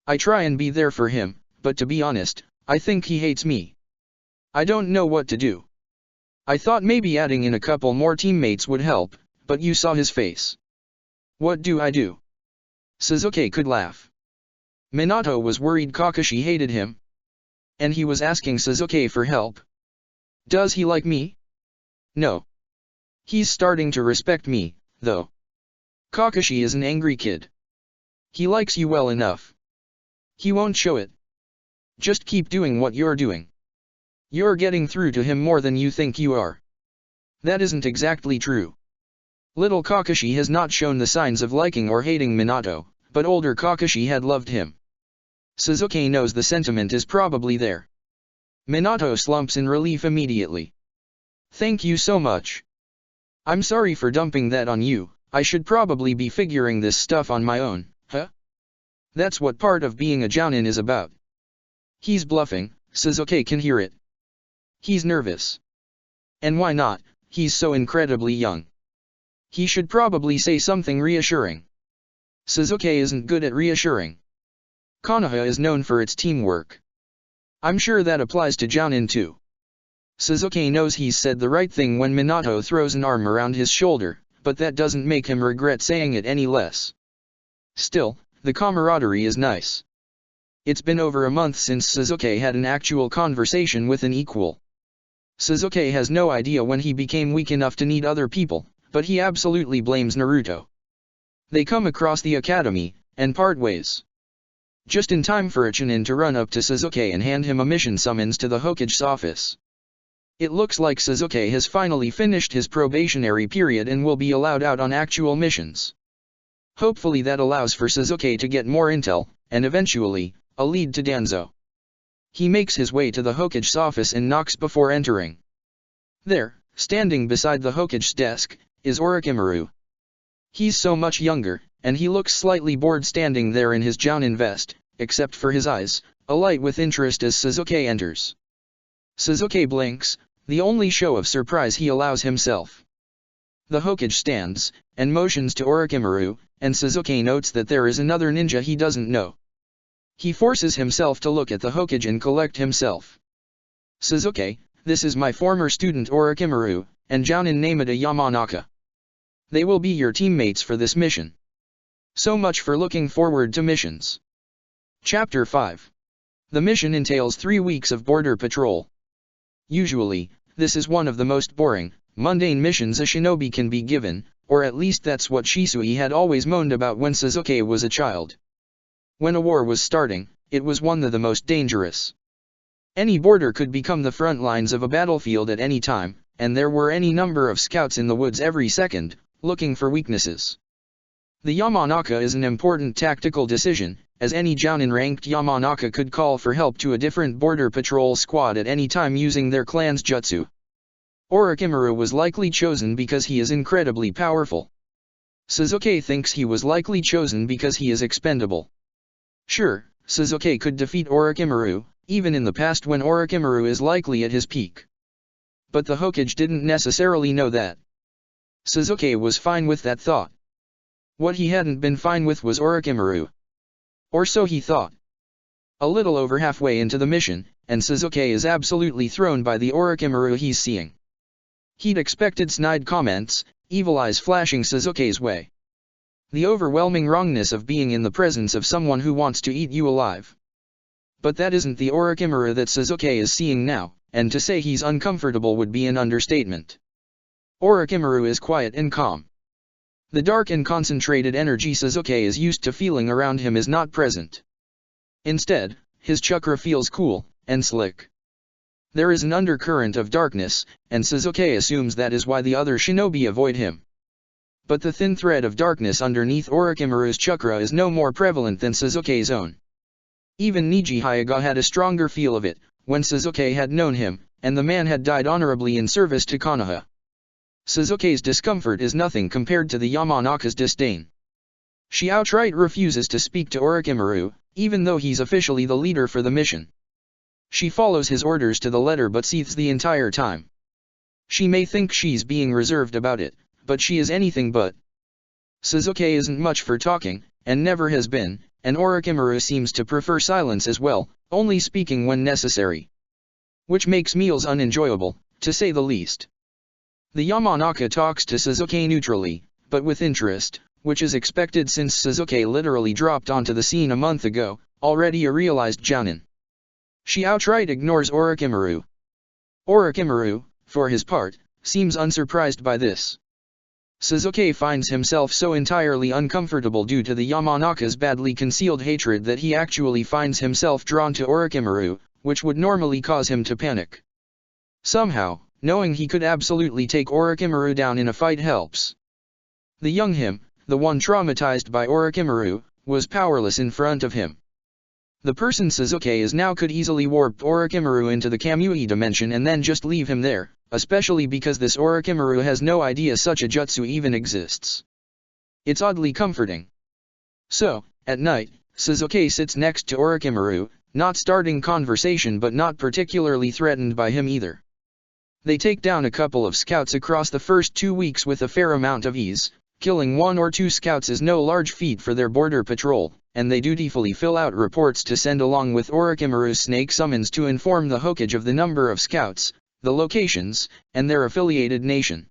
"I try and be there for him, but to be honest, I think he hates me. I don't know what to do. I thought maybe adding in a couple more teammates would help, but you saw his face. What do I do?" Sasuke could laugh. Minato was worried Kakashi hated him. And he was asking Sasuke for help. "Does he like me?" "No. He's starting to respect me, though. Kakashi is an angry kid. He likes you well enough. He won't show it. Just keep doing what you're doing. You're getting through to him more than you think you are." That isn't exactly true. Little Kakashi has not shown the signs of liking or hating Minato, but older Kakashi had loved him. Sasuke knows the sentiment is probably there. Minato slumps in relief immediately. "Thank you so much. I'm sorry for dumping that on you, I should probably be figuring this stuff on my own, huh? That's what part of being a Jounin is about." He's bluffing, Sasuke can hear it. He's nervous. And why not, he's so incredibly young. He should probably say something reassuring. Sasuke isn't good at reassuring. Konoha is known for its teamwork. I'm sure that applies to Jounin too. Sasuke knows he's said the right thing when Minato throws an arm around his shoulder, but that doesn't make him regret saying it any less. Still, the camaraderie is nice. It's been over a month since Sasuke had an actual conversation with an equal. Sasuke has no idea when he became weak enough to need other people, but he absolutely blames Naruto. They come across the academy, and part ways. Just in time for a Chunin to run up to Sasuke and hand him a mission summons to the Hokage's office. It looks like Sasuke has finally finished his probationary period and will be allowed out on actual missions. Hopefully that allows for Sasuke to get more intel, and eventually, a lead to Danzo. He makes his way to the Hokage's office and knocks before entering. There, standing beside the Hokage's desk, is Orochimaru. He's so much younger, and he looks slightly bored standing there in his Jounin vest, except for his eyes, alight with interest as Sasuke enters. Sasuke blinks, the only show of surprise he allows himself. The Hokage stands, and motions to Orochimaru, and Sasuke notes that there is another ninja he doesn't know. He forces himself to look at the Hokage and collect himself. Sasuke, this is my former student Orochimaru, and Jounin Namada Yamanaka. They will be your teammates for this mission. So much for looking forward to missions. Chapter 5. The mission entails 3 weeks of border patrol. Usually, this is one of the most boring, mundane missions a shinobi can be given, or at least that's what Shisui had always moaned about when Sasuke was a child. When a war was starting, it was one of the most dangerous. Any border could become the front lines of a battlefield at any time, and there were any number of scouts in the woods every second, looking for weaknesses. The Yamanaka is an important tactical decision, as any Jounin-ranked Yamanaka could call for help to a different border patrol squad at any time using their clan's jutsu. Orochimaru was likely chosen because he is incredibly powerful. Sasuke thinks he was likely chosen because he is expendable. Sure, Sasuke could defeat Orochimaru, even in the past when Orochimaru is likely at his peak. But the Hokage didn't necessarily know that. Sasuke was fine with that thought. What he hadn't been fine with was Orochimaru. Or so he thought. A little over halfway into the mission, and Sasuke is absolutely thrown by the Orochimaru he's seeing. He'd expected snide comments, evil eyes flashing Sasuke's way. The overwhelming wrongness of being in the presence of someone who wants to eat you alive. But that isn't the Orochimaru that Sasuke is seeing now, and to say he's uncomfortable would be an understatement. Orochimaru is quiet and calm. The dark and concentrated energy Sasuke is used to feeling around him is not present. Instead, his chakra feels cool and slick. There is an undercurrent of darkness, and Sasuke assumes that is why the other shinobi avoid him. But the thin thread of darkness underneath Orochimaru's chakra is no more prevalent than Sasuke's own. Even Niji Hyuga had a stronger feel of it, when Sasuke had known him, and the man had died honorably in service to Konoha. Sasuke's discomfort is nothing compared to the Yamanaka's disdain. She outright refuses to speak to Orochimaru, even though he's officially the leader for the mission. She follows his orders to the letter but seethes the entire time. She may think she's being reserved about it, but she is anything but. Sasuke isn't much for talking, and never has been, and Orochimaru seems to prefer silence as well, only speaking when necessary. Which makes meals unenjoyable, to say the least. The Yamanaka talks to Sasuke neutrally, but with interest, which is expected since Sasuke literally dropped onto the scene a month ago, already a realized Jounin. She outright ignores Orochimaru. Orochimaru, for his part, seems unsurprised by this. Sasuke finds himself so entirely uncomfortable due to the Yamanaka's badly concealed hatred that he actually finds himself drawn to Orochimaru, which would normally cause him to panic. Somehow, knowing he could absolutely take Orochimaru down in a fight helps. The young him, the one traumatized by Orochimaru, was powerless in front of him. The person Sasuke is now could easily warp Orochimaru into the Kamui dimension and then just leave him there, especially because this Orochimaru has no idea such a jutsu even exists. It's oddly comforting. So, at night, Sasuke sits next to Orochimaru, not starting conversation but not particularly threatened by him either. They take down a couple of scouts across the first 2 weeks with a fair amount of ease. Killing 1 or 2 scouts is no large feat for their border patrol, and they dutifully fill out reports to send along with Orochimaru's snake summons to inform the Hokage of the number of scouts, the locations, and their affiliated nation.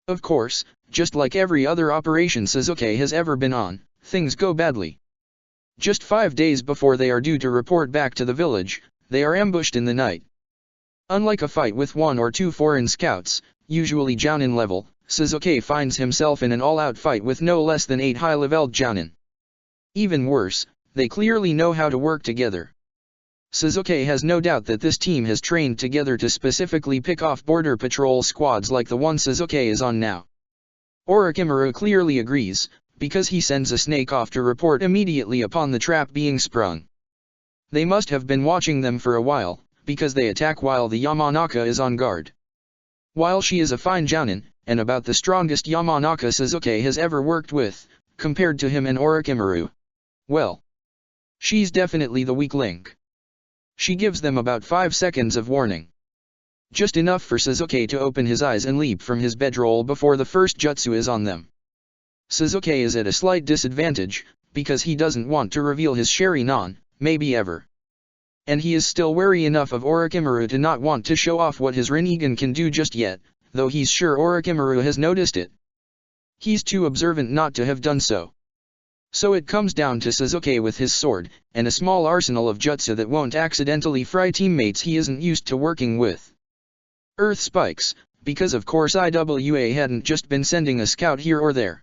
Of course, just like every other operation Sasuke has ever been on, things go badly. Just 5 days before they are due to report back to the village, they are ambushed in the night. Unlike a fight with 1 or 2 foreign scouts, usually Jounin level, Sasuke finds himself in an all-out fight with no less than 8 high-leveled Jounin. Even worse, they clearly know how to work together. Sasuke has no doubt that this team has trained together to specifically pick off border patrol squads like the one Sasuke is on now. Orochimaru clearly agrees, because he sends a snake off to report immediately upon the trap being sprung. They must have been watching them for a while, because they attack while the Yamanaka is on guard. While she is a fine Jounin, and about the strongest Yamanaka Sasuke has ever worked with, compared to him and Orochimaru. Well, she's definitely the weak link. She gives them about 5 seconds of warning. Just enough for Sasuke to open his eyes and leap from his bedroll before the first jutsu is on them. Sasuke is at a slight disadvantage, because he doesn't want to reveal his Sharingan, maybe ever. And he is still wary enough of Orochimaru to not want to show off what his Rinnegan can do just yet, though he's sure Orochimaru has noticed it. He's too observant not to have done so. So it comes down to Sasuke with his sword, and a small arsenal of jutsu that won't accidentally fry teammates he isn't used to working with. Earth spikes, because of course IWA hadn't just been sending a scout here or there.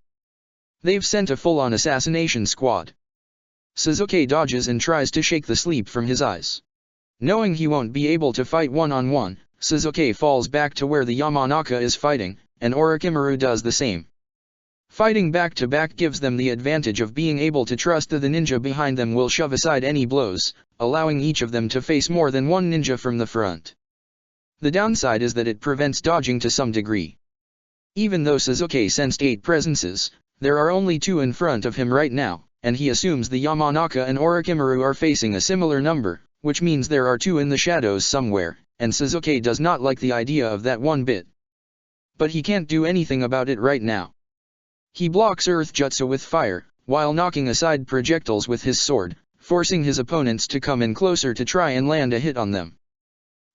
They've sent a full-on assassination squad. Sasuke dodges and tries to shake the sleep from his eyes. Knowing he won't be able to fight one-on-one, Sasuke falls back to where the Yamanaka is fighting, and Orochimaru does the same. Fighting back-to-back gives them the advantage of being able to trust that the ninja behind them will shove aside any blows, allowing each of them to face more than one ninja from the front. The downside is that it prevents dodging to some degree. Even though Sasuke sensed 8 presences, there are only 2 in front of him right now, and he assumes the Yamanaka and Orochimaru are facing a similar number, which means there are 2 in the shadows somewhere, and Sasuke does not like the idea of that one bit. But he can't do anything about it right now. He blocks Earth Jutsu with fire, while knocking aside projectiles with his sword, forcing his opponents to come in closer to try and land a hit on them.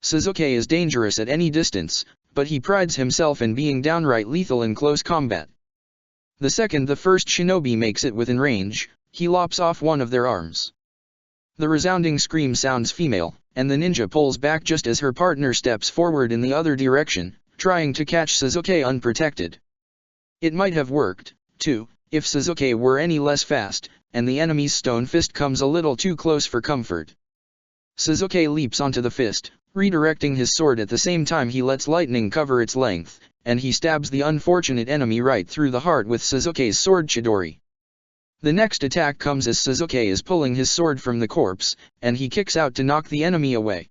Sasuke is dangerous at any distance, but he prides himself in being downright lethal in close combat. The second the first shinobi makes it within range, he lops off one of their arms. The resounding scream sounds female, and the ninja pulls back just as her partner steps forward in the other direction, trying to catch Sasuke unprotected. It might have worked, too, if Sasuke were any less fast, and the enemy's stone fist comes a little too close for comfort. Sasuke leaps onto the fist, redirecting his sword at the same time he lets lightning cover its length, and he stabs the unfortunate enemy right through the heart with Sasuke's sword Chidori. The next attack comes as Sasuke is pulling his sword from the corpse, and he kicks out to knock the enemy away.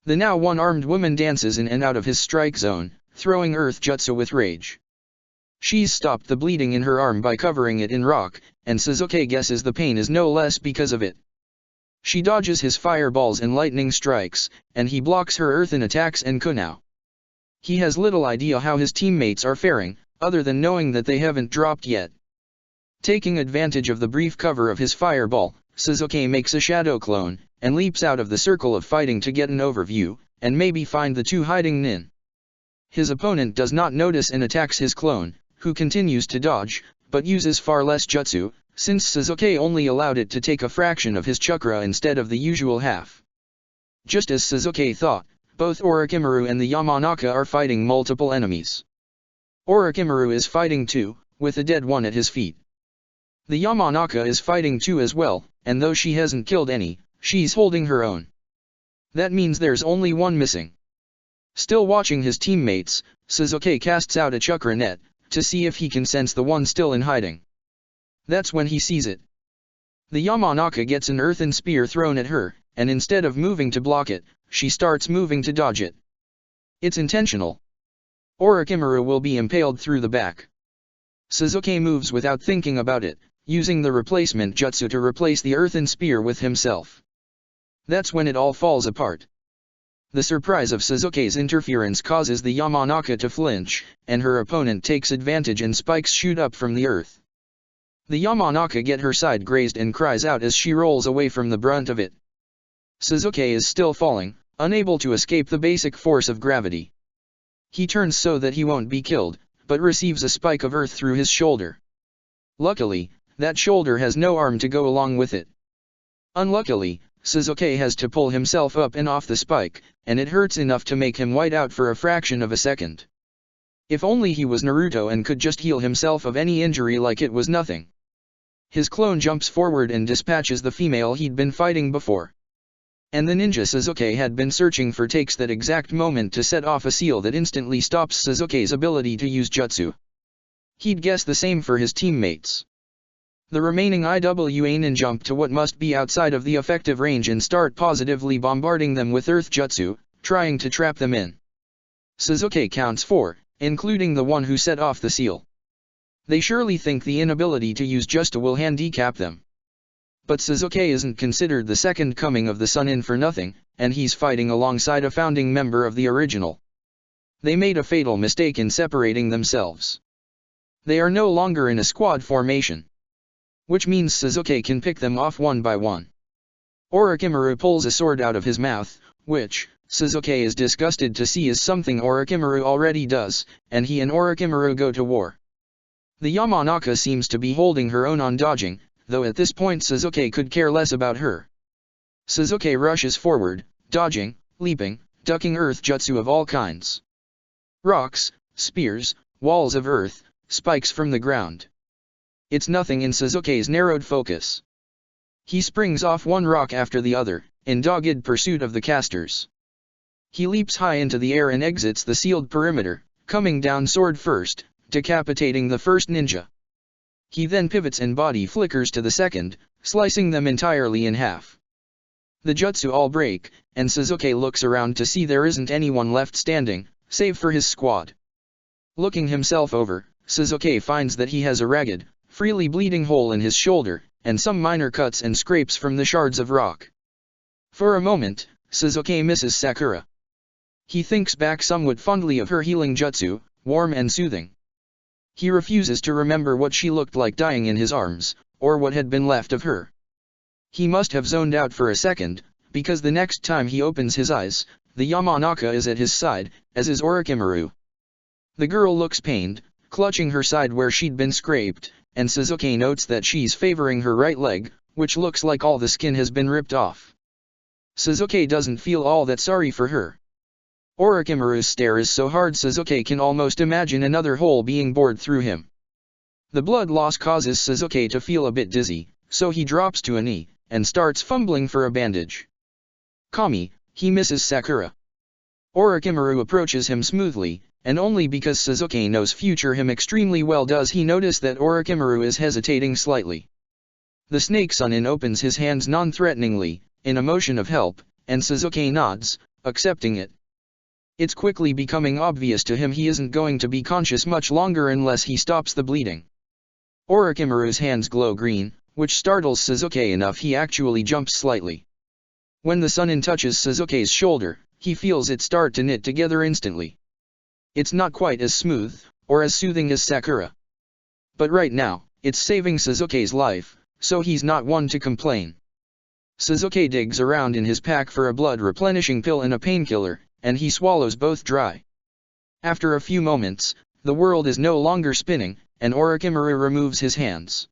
The now one-armed woman dances in and out of his strike zone, throwing earth jutsu with rage. She's stopped the bleeding in her arm by covering it in rock, and Sasuke guesses the pain is no less because of it. She dodges his fireballs and lightning strikes, and he blocks her earthen attacks and kunao. He has little idea how his teammates are faring, other than knowing that they haven't dropped yet. Taking advantage of the brief cover of his fireball, Sasuke makes a shadow clone, and leaps out of the circle of fighting to get an overview, and maybe find the 2 hiding nin. His opponent does not notice and attacks his clone, who continues to dodge, but uses far less jutsu, since Sasuke only allowed it to take a fraction of his chakra instead of the usual half. Just as Sasuke thought, both Orochimaru and the Yamanaka are fighting multiple enemies. Orochimaru is fighting too, with a dead one at his feet. The Yamanaka is fighting too as well, and though she hasn't killed any, she's holding her own. That means there's only one missing. Still watching his teammates, Sasuke casts out a chakra net, to see if he can sense the one still in hiding. That's when he sees it. The Yamanaka gets an earthen spear thrown at her, and instead of moving to block it, she starts moving to dodge it. It's intentional. Orochimaru will be impaled through the back. Sasuke moves without thinking about it, using the replacement jutsu to replace the earthen spear with himself. That's when it all falls apart. The surprise of Sasuke's interference causes the Yamanaka to flinch, and her opponent takes advantage and spikes shoot up from the earth. The Yamanaka gets her side grazed and cries out as she rolls away from the brunt of it. Sasuke is still falling, unable to escape the basic force of gravity. He turns so that he won't be killed, but receives a spike of earth through his shoulder. Luckily, that shoulder has no arm to go along with it. Unluckily, Sasuke has to pull himself up and off the spike, and it hurts enough to make him white out for a fraction of a second. If only he was Naruto and could just heal himself of any injury like it was nothing. His clone jumps forward and dispatches the female he'd been fighting before. And the ninja Sasuke had been searching for takes that exact moment to set off a seal that instantly stops Sasuke's ability to use jutsu. He'd guess the same for his teammates. The remaining IWA nin jump to what must be outside of the effective range and start positively bombarding them with earth jutsu, trying to trap them in. Sasuke counts 4, including the one who set off the seal. They surely think the inability to use jutsu will handicap them. But Sasuke isn't considered the second coming of the Sun for nothing, and he's fighting alongside a founding member of the original. They made a fatal mistake in separating themselves. They are no longer in a squad formation. Which means Sasuke can pick them off one by one. Orochimaru pulls a sword out of his mouth, which, Sasuke is disgusted to see is something Orochimaru already does, and he and Orochimaru go to war. The Yamanaka seems to be holding her own on dodging, though at this point Sasuke could care less about her. Sasuke rushes forward, dodging, leaping, ducking earth jutsu of all kinds. Rocks, spears, walls of earth, spikes from the ground. It's nothing in Sasuke's narrowed focus. He springs off one rock after the other, in dogged pursuit of the casters. He leaps high into the air and exits the sealed perimeter, coming down sword first, decapitating the first ninja. He then pivots and body flickers to the second, slicing them entirely in half. The jutsu all break, and Sasuke looks around to see there isn't anyone left standing, save for his squad. Looking himself over, Sasuke finds that he has a ragged, freely bleeding hole in his shoulder, and some minor cuts and scrapes from the shards of rock. For a moment, Sasuke misses Sakura. He thinks back somewhat fondly of her healing jutsu, warm and soothing. He refuses to remember what she looked like dying in his arms, or what had been left of her. He must have zoned out for a second, because the next time he opens his eyes, the Yamanaka is at his side, as is Orochimaru. The girl looks pained, clutching her side where she'd been scraped, and Sasuke notes that she's favoring her right leg, which looks like all the skin has been ripped off. Sasuke doesn't feel all that sorry for her. Orochimaru's stare is so hard Sasuke can almost imagine another hole being bored through him. The blood loss causes Sasuke to feel a bit dizzy, so he drops to a knee, and starts fumbling for a bandage. Kami, he misses Sakura. Orochimaru approaches him smoothly, and only because Sasuke knows future him extremely well does he notice that Orochimaru is hesitating slightly. The Snake Sunin opens his hands non-threateningly, in a motion of help, and Sasuke nods, accepting it. It's quickly becoming obvious to him he isn't going to be conscious much longer unless he stops the bleeding. Orochimaru's hands glow green, which startles Sasuke enough he actually jumps slightly. When the Sunin touches Sasuke's shoulder, he feels it start to knit together instantly. It's not quite as smooth, or as soothing as Sakura. But right now, it's saving Sasuke's life, so he's not one to complain. Sasuke digs around in his pack for a blood-replenishing pill and a painkiller, and he swallows both dry. After a few moments, the world is no longer spinning, and Orochimaru removes his hands.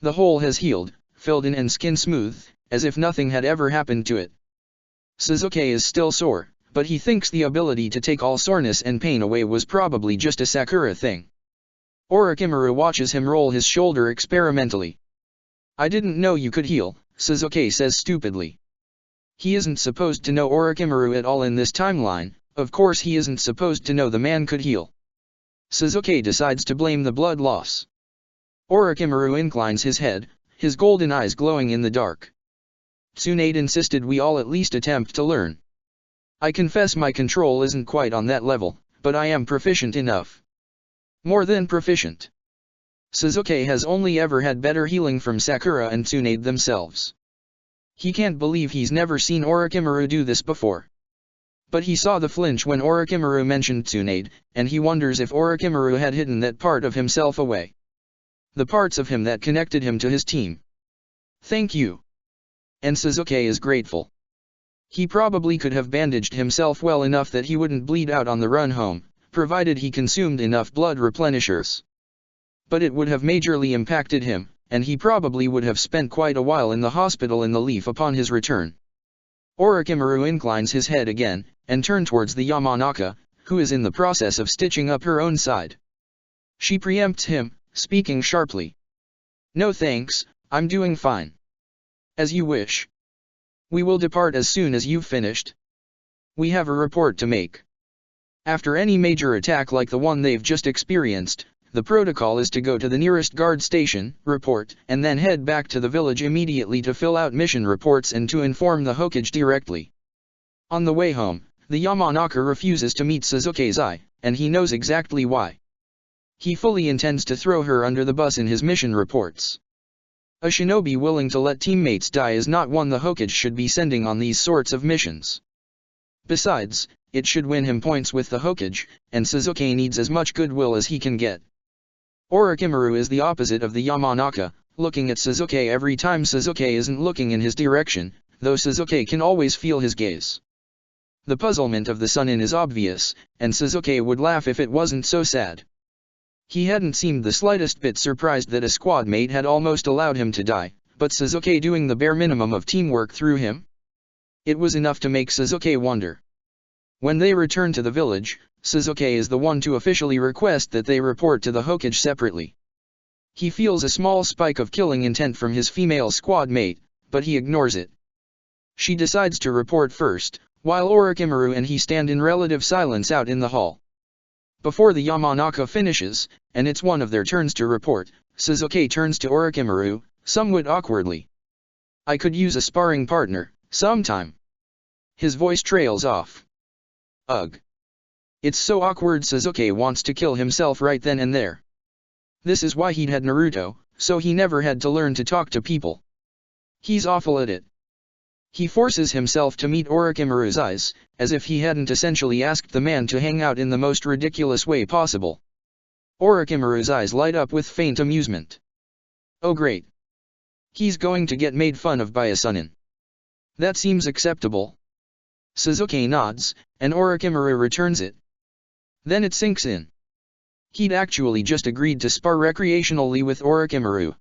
The hole has healed, filled in and skin smooth, as if nothing had ever happened to it. Sasuke is still sore, but he thinks the ability to take all soreness and pain away was probably just a Sakura thing. Orochimaru watches him roll his shoulder experimentally. "I didn't know you could heal," Sasuke says stupidly. He isn't supposed to know Orochimaru at all in this timeline, of course he isn't supposed to know the man could heal. Sasuke decides to blame the blood loss. Orochimaru inclines his head, his golden eyes glowing in the dark. "Tsunade insisted we all at least attempt to learn. I confess my control isn't quite on that level, but I am proficient enough. More than proficient." Sasuke has only ever had better healing from Sakura and Tsunade themselves. He can't believe he's never seen Orochimaru do this before. But he saw the flinch when Orochimaru mentioned Tsunade, and he wonders if Orochimaru had hidden that part of himself away. The parts of him that connected him to his team. "Thank you." And Sasuke is grateful. He probably could have bandaged himself well enough that he wouldn't bleed out on the run home, provided he consumed enough blood replenishers. But it would have majorly impacted him, and he probably would have spent quite a while in the hospital in the leaf upon his return. Orochimaru inclines his head again, and turns towards the Yamanaka, who is in the process of stitching up her own side. She preempts him, speaking sharply. "No thanks, I'm doing fine." "As you wish. We will depart as soon as you've finished. We have a report to make." After any major attack like the one they've just experienced, the protocol is to go to the nearest guard station, report, and then head back to the village immediately to fill out mission reports and to inform the Hokage directly. On the way home, the Yamanaka refuses to meet Sasuke's eye, and he knows exactly why. He fully intends to throw her under the bus in his mission reports. A shinobi willing to let teammates die is not one the Hokage should be sending on these sorts of missions. Besides, it should win him points with the Hokage, and Sasuke needs as much goodwill as he can get. Orochimaru is the opposite of the Yamanaka, looking at Sasuke every time Sasuke isn't looking in his direction, though Suzuki can always feel his gaze. The puzzlement of the Sunin is obvious, and Suzuki would laugh if it wasn't so sad. He hadn't seemed the slightest bit surprised that a squad mate had almost allowed him to die, but Suzuki doing the bare minimum of teamwork through him? It was enough to make Suzuki wonder. When they return to the village, Suzuki is the one to officially request that they report to the Hokage separately. He feels a small spike of killing intent from his female squad mate, but he ignores it. She decides to report first, while Orochimaru and he stand in relative silence out in the hall. Before the Yamanaka finishes, and it's one of their turns to report, Suzuki turns to Orochimaru, somewhat awkwardly. "I could use a sparring partner, sometime." His voice trails off. Ugh. It's so awkward. Suzuki wants to kill himself right then and there. This is why he'd had Naruto, so he never had to learn to talk to people. He's awful at it. He forces himself to meet Orochimaru's eyes, as if he hadn't essentially asked the man to hang out in the most ridiculous way possible. Orochimaru's eyes light up with faint amusement. Oh great. He's going to get made fun of by a Sunin. That seems acceptable. Suzuki nods, and Orochimaru returns it. Then it sinks in. He'd actually just agreed to spar recreationally with Orochimaru.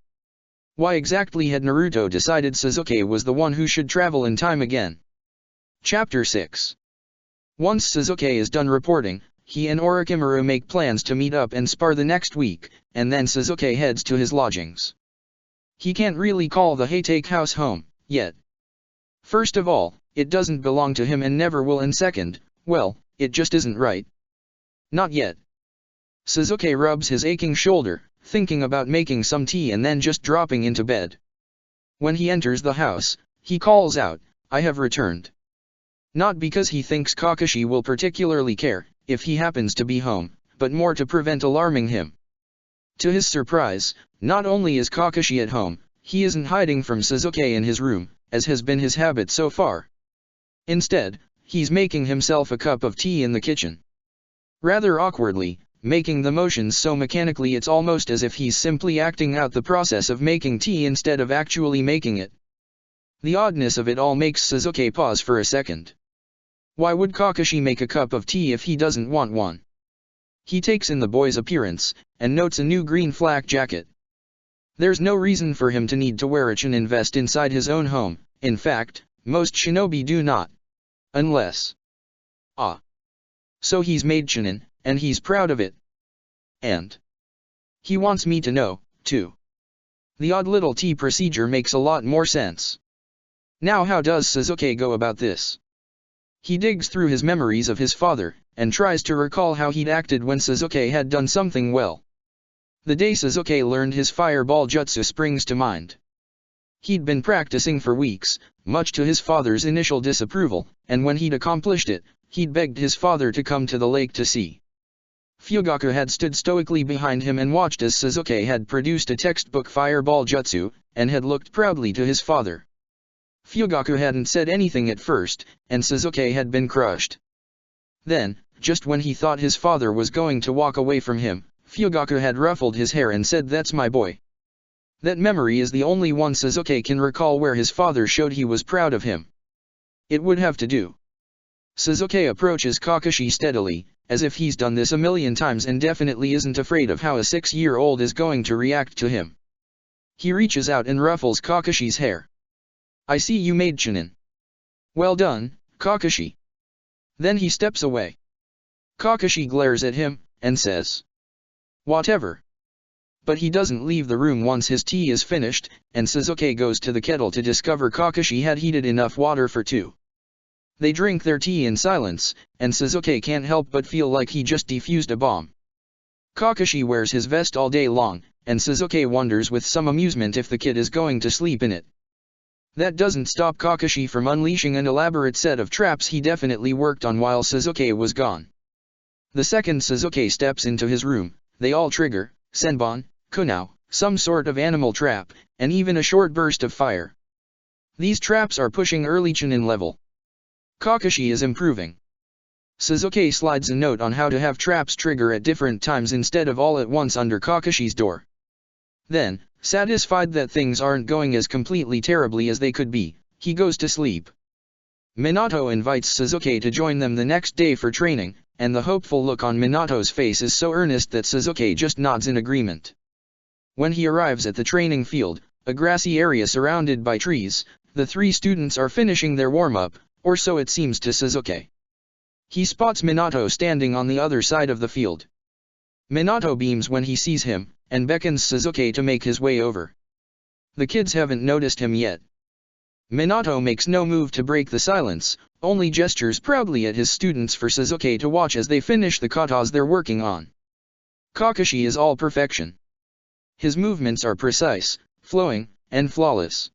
Why exactly had Naruto decided Suzuki was the one who should travel in time again? Chapter 6. Once Suzuki is done reporting, he and Orochimaru make plans to meet up and spar the next week, and then Suzuki heads to his lodgings. He can't really call the Haytake house home, yet. First of all, it doesn't belong to him and never will, and second, well, it just isn't right. Not yet. Suzuki rubs his aching shoulder, thinking about making some tea and then just dropping into bed. When he enters the house, he calls out, "I have returned." Not because he thinks Kakashi will particularly care, if he happens to be home, but more to prevent alarming him. To his surprise, not only is Kakashi at home, he isn't hiding from Suzuki in his room, as has been his habit so far. Instead, he's making himself a cup of tea in the kitchen. Rather awkwardly, making the motions so mechanically it's almost as if he's simply acting out the process of making tea instead of actually making it. The oddness of it all makes Suzuki pause for a second. Why would Kakashi make a cup of tea if he doesn't want one? He takes in the boy's appearance, and notes a new green flak jacket. There's no reason for him to need to wear a Chunin vest inside his own home. In fact, most shinobi do not. Unless... So he's made Chunin, and he's proud of it. And he wants me to know, too. The odd little tea procedure makes a lot more sense. Now how does Suzuki go about this? He digs through his memories of his father, and tries to recall how he'd acted when Suzuki had done something well. The day Suzuki learned his fireball jutsu springs to mind. He'd been practicing for weeks, much to his father's initial disapproval, and when he'd accomplished it, he'd begged his father to come to the lake to see. Fugaku had stood stoically behind him and watched as Suzuki had produced a textbook fireball jutsu, and had looked proudly to his father. Fugaku hadn't said anything at first, and Suzuki had been crushed. Then, just when he thought his father was going to walk away from him, Fugaku had ruffled his hair and said, "That's my boy." That memory is the only one Suzuki can recall where his father showed he was proud of him. It would have to do. Suzuki approaches Kakashi steadily, as if he's done this a million times and definitely isn't afraid of how a 6-year-old is going to react to him. He reaches out and ruffles Kakashi's hair. "I see you made Chunin. Well done, Kakashi." Then he steps away. Kakashi glares at him, and says, "Whatever." But he doesn't leave the room once his tea is finished, and Suzuki goes to the kettle to discover Kakashi had heated enough water for two. They drink their tea in silence, and Suzuki can't help but feel like he just defused a bomb. Kakashi wears his vest all day long, and Suzuki wonders with some amusement if the kid is going to sleep in it. That doesn't stop Kakashi from unleashing an elaborate set of traps he definitely worked on while Suzuki was gone. The second Suzuki steps into his room, they all trigger, senbon, kunao, some sort of animal trap, and even a short burst of fire. These traps are pushing early Chunin level. Kakashi is improving. Suzuki slides a note on how to have traps trigger at different times instead of all at once under Kakashi's door. Then, satisfied that things aren't going as completely terribly as they could be, he goes to sleep. Minato invites Sasuke to join them the next day for training, and the hopeful look on Minato's face is so earnest that Sasuke just nods in agreement. When he arrives at the training field, a grassy area surrounded by trees, the three students are finishing their warm-up, or so it seems to Sasuke. He spots Minato standing on the other side of the field. Minato beams when he sees him, and beckons Sasuke to make his way over. The kids haven't noticed him yet. Minato makes no move to break the silence, only gestures proudly at his students for Sasuke to watch as they finish the katas they're working on. Kakashi is all perfection. His movements are precise, flowing, and flawless.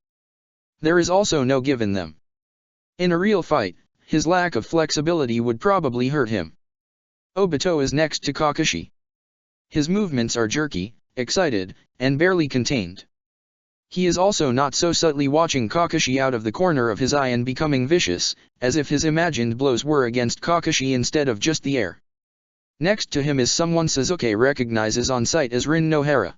There is also no give in them. In a real fight, his lack of flexibility would probably hurt him. Obito is next to Kakashi. His movements are jerky, excited, and barely contained. He is also not so subtly watching Kakashi out of the corner of his eye and becoming vicious, as if his imagined blows were against Kakashi instead of just the air. Next to him is someone Sasuke recognizes on sight as Rin Nohara.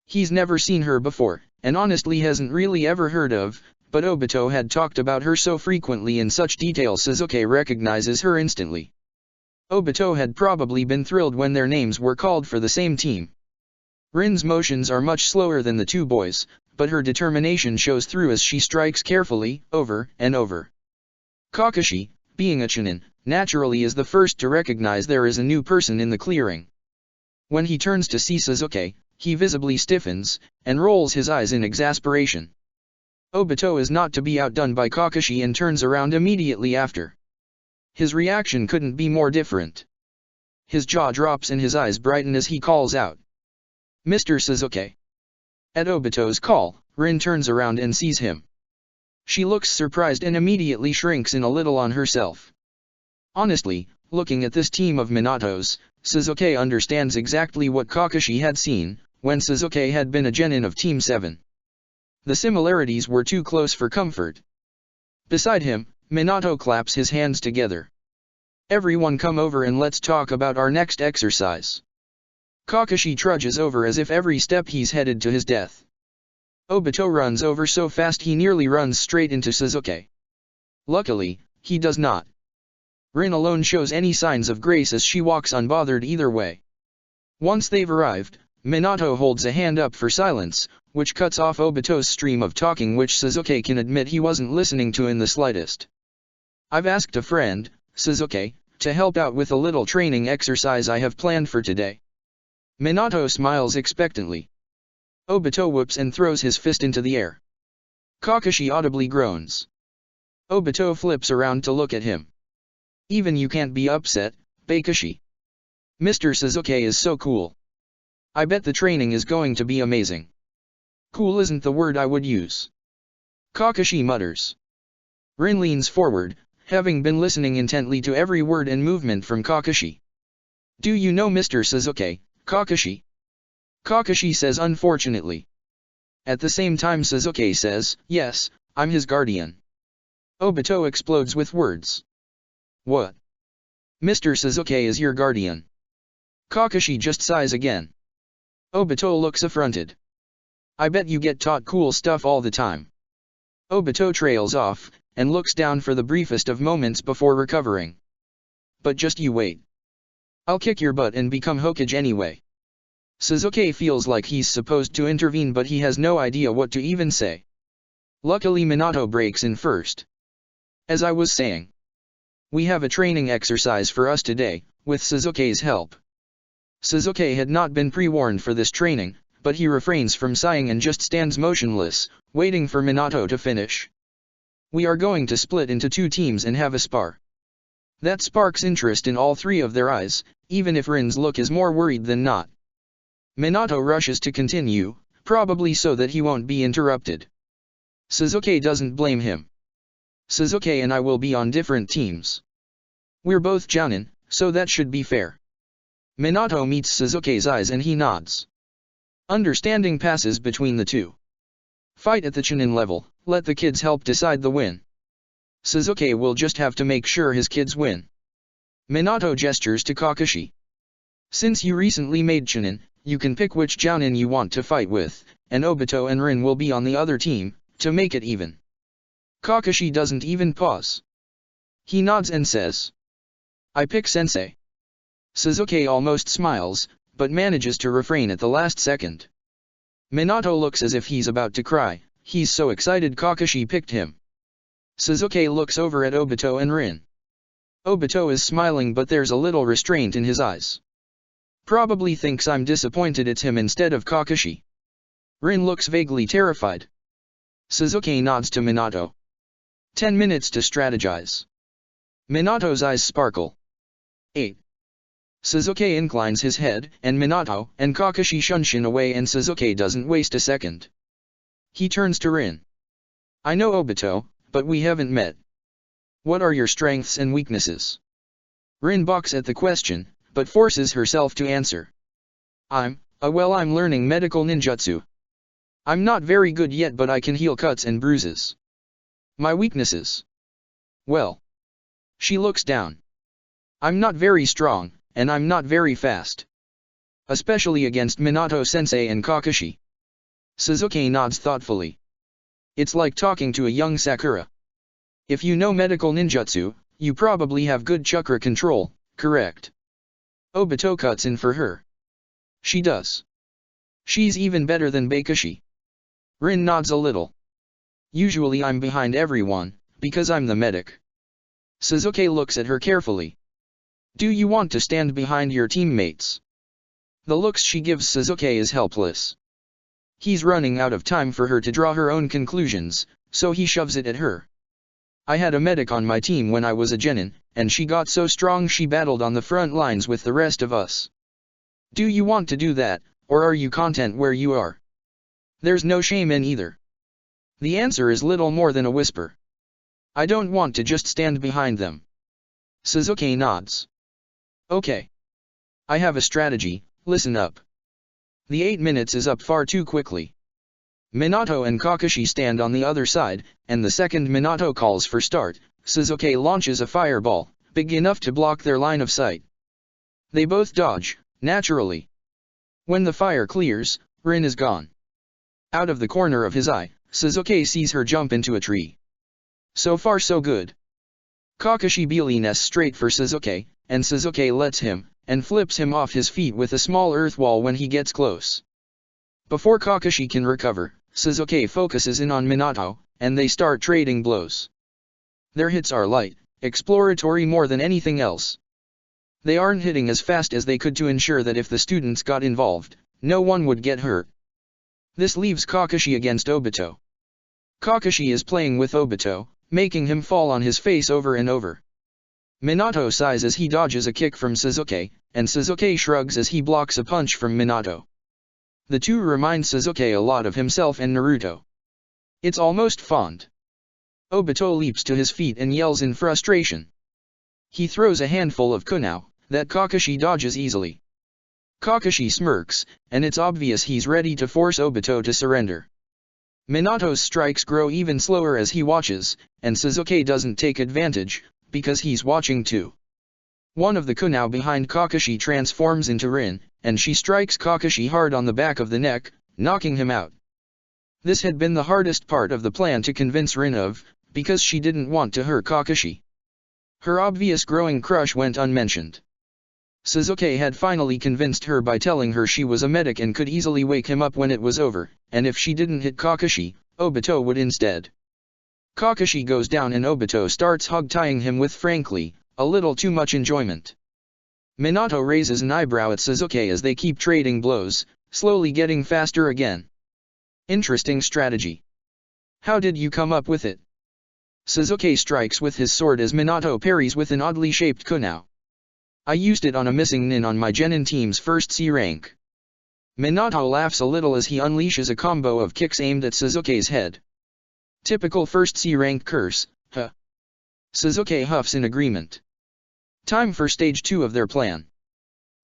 He's never seen her before, and honestly hasn't really ever heard of, but Obito had talked about her so frequently in such detail Sasuke recognizes her instantly. Obito had probably been thrilled when their names were called for the same team. Rin's motions are much slower than the two boys, but her determination shows through as she strikes carefully, over and over. Kakashi, being a Chunin, naturally is the first to recognize there is a new person in the clearing. When he turns to see Sasuke, he visibly stiffens, and rolls his eyes in exasperation. Obito is not to be outdone by Kakashi and turns around immediately after. His reaction couldn't be more different. His jaw drops and his eyes brighten as he calls out, "Mr. Sasuke." At Obito's call, Rin turns around and sees him. She looks surprised and immediately shrinks in a little on herself. Honestly, looking at this team of Minatos, Sasuke understands exactly what Kakashi had seen, when Sasuke had been a genin of Team 7. The similarities were too close for comfort. Beside him, Minato claps his hands together. "Everyone come over and let's talk about our next exercise." Kakashi trudges over as if every step he's headed to his death. Obito runs over so fast he nearly runs straight into Sasuke. Luckily, he does not. Rin alone shows any signs of grace as she walks unbothered either way. Once they've arrived, Minato holds a hand up for silence, which cuts off Obito's stream of talking which Sasuke can admit he wasn't listening to in the slightest. "I've asked a friend, Sasuke, to help out with a little training exercise I have planned for today." Minato smiles expectantly. Obito whoops and throws his fist into the air. Kakashi audibly groans. Obito flips around to look at him. "Even you can't be upset, Kakashi. Mr. Sasuke is so cool. I bet the training is going to be amazing." "Cool isn't the word I would use," Kakashi mutters. Rin leans forward, having been listening intently to every word and movement from Kakashi. "Do you know Mr. Sasuke, Kakashi?" Kakashi says unfortunately. At the same time Sasuke says, "Yes, I'm his guardian." Obito explodes with words. "What? Mr. Sasuke is your guardian?" Kakashi just sighs again. Obito looks affronted. "I bet you get taught cool stuff all the time." Obito trails off, and looks down for the briefest of moments before recovering. "But just you wait. I'll kick your butt and become Hokage anyway." Sasuke feels like he's supposed to intervene but he has no idea what to even say. Luckily Minato breaks in first. "As I was saying, we have a training exercise for us today, with Sasuke's help." Sasuke had not been pre-warned for this training, but he refrains from sighing and just stands motionless, waiting for Minato to finish. "We are going to split into two teams and have a spar." That sparks interest in all three of their eyes, even if Rin's look is more worried than not. Minato rushes to continue, probably so that he won't be interrupted. Sasuke doesn't blame him. "Sasuke and I will be on different teams. We're both Jounin, so that should be fair." Minato meets Sasuke's eyes and he nods. Understanding passes between the two. Fight at the Chunin level, let the kids help decide the win. Sasuke will just have to make sure his kids win. Minato gestures to Kakashi. "Since you recently made Chunin, you can pick which Jounin you want to fight with, and Obito and Rin will be on the other team, to make it even." Kakashi doesn't even pause. He nods and says, "I pick sensei." Sasuke almost smiles, but manages to refrain at the last second. Minato looks as if he's about to cry, he's so excited Kakashi picked him. Sasuke looks over at Obito and Rin. Obito is smiling but there's a little restraint in his eyes. Probably thinks I'm disappointed it's him instead of Kakashi. Rin looks vaguely terrified. Sasuke nods to Minato. 10 minutes to strategize. Minato's eyes sparkle. 8. Sasuke inclines his head, and Minato and Kakashi shunshin away and Sasuke doesn't waste a second. He turns to Rin. "I know Obito, but we haven't met. What are your strengths and weaknesses?" Rin balks at the question, but forces herself to answer. I'm learning medical ninjutsu. I'm not very good yet but I can heal cuts and bruises." "My weaknesses?" "Well." She looks down. "I'm not very strong, and I'm not very fast. Especially against Minato-sensei and Kakashi." Sasuke nods thoughtfully. It's like talking to a young Sakura. "If you know medical ninjutsu, you probably have good chakra control, correct?" Obito cuts in for her. "She does. She's even better than Bakushi." Rin nods a little. "Usually I'm behind everyone, because I'm the medic." Sasuke looks at her carefully. "Do you want to stand behind your teammates?" The looks she gives Sasuke is helpless. He's running out of time for her to draw her own conclusions, so he shoves it at her. "I had a medic on my team when I was a genin, and she got so strong she battled on the front lines with the rest of us. Do you want to do that, or are you content where you are?" There's no shame in either. The answer is little more than a whisper. "I don't want to just stand behind them." Sasuke nods. "Okay. I have a strategy, listen up." The 8 minutes is up far too quickly. Minato and Kakashi stand on the other side, and the second Minato calls for start, Sasuke launches a fireball, big enough to block their line of sight. They both dodge, naturally. When the fire clears, Rin is gone. Out of the corner of his eye, Sasuke sees her jump into a tree. So far so good. Kakashi beelines straight for Sasuke, and Sasuke lets him, and flips him off his feet with a small earth wall when he gets close. Before Kakashi can recover, Sasuke focuses in on Minato, and they start trading blows. Their hits are light, exploratory more than anything else. They aren't hitting as fast as they could to ensure that if the students got involved, no one would get hurt. This leaves Kakashi against Obito. Kakashi is playing with Obito, making him fall on his face over and over. Minato sighs as he dodges a kick from Sasuke, and Sasuke shrugs as he blocks a punch from Minato. The two remind Sasuke a lot of himself and Naruto. It's almost fond. Obito leaps to his feet and yells in frustration. He throws a handful of kunai, that Kakashi dodges easily. Kakashi smirks, and it's obvious he's ready to force Obito to surrender. Minato's strikes grow even slower as he watches, and Sasuke doesn't take advantage, because he's watching too. One of the kunai behind Kakashi transforms into Rin, and she strikes Kakashi hard on the back of the neck, knocking him out. This had been the hardest part of the plan to convince Rin of, because she didn't want to hurt Kakashi. Her obvious growing crush went unmentioned. Sasuke had finally convinced her by telling her she was a medic and could easily wake him up when it was over, and if she didn't hit Kakashi, Obito would instead. Kakashi goes down and Obito starts hog-tying him with frankly, a little too much enjoyment. Minato raises an eyebrow at Sasuke as they keep trading blows, slowly getting faster again. Interesting strategy. How did you come up with it? Sasuke strikes with his sword as Minato parries with an oddly shaped kunai. I used it on a missing nin on my genin team's first C rank. Minato laughs a little as he unleashes a combo of kicks aimed at Sasuke's head. Typical first C rank curse, huh? Sasuke huffs in agreement. Time for stage 2 of their plan.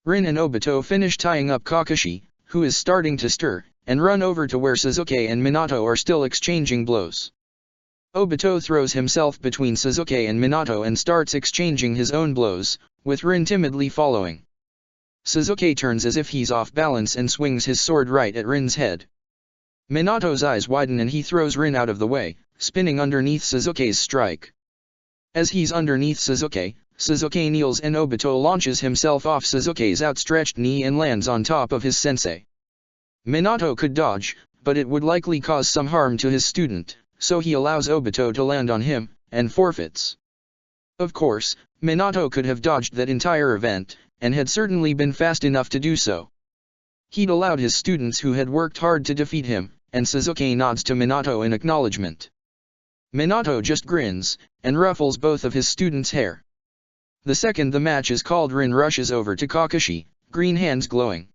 Rin and Obito finish tying up Kakashi, who is starting to stir, and run over to where Sasuke and Minato are still exchanging blows. Obito throws himself between Sasuke and Minato and starts exchanging his own blows, with Rin timidly following. Sasuke turns as if he's off balance and swings his sword right at Rin's head. Minato's eyes widen and he throws Rin out of the way, spinning underneath Suzuki's strike. As he's underneath Suzuki, Suzuki kneels and Obito launches himself off Suzuki's outstretched knee and lands on top of his sensei. Minato could dodge, but it would likely cause some harm to his student, so he allows Obito to land on him, and forfeits. Of course, Minato could have dodged that entire event, and had certainly been fast enough to do so. He'd allowed his students who had worked hard to defeat him, and Suzuki nods to Minato in acknowledgement. Minato just grins, and ruffles both of his students' hair. The second the match is called, Rin rushes over to Kakashi, green hands glowing.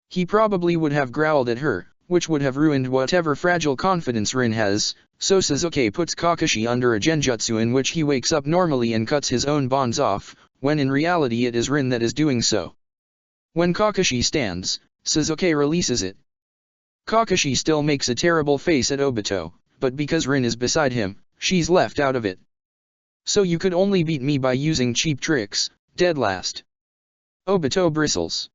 He probably would have growled at her, which would have ruined whatever fragile confidence Rin has, so Suzuki puts Kakashi under a genjutsu in which he wakes up normally and cuts his own bonds off, when in reality it is Rin that is doing so. When Kakashi stands, Suzuki releases it. Kakashi still makes a terrible face at Obito, but because Rin is beside him, she's left out of it. So you could only beat me by using cheap tricks, dead last. Obito bristles.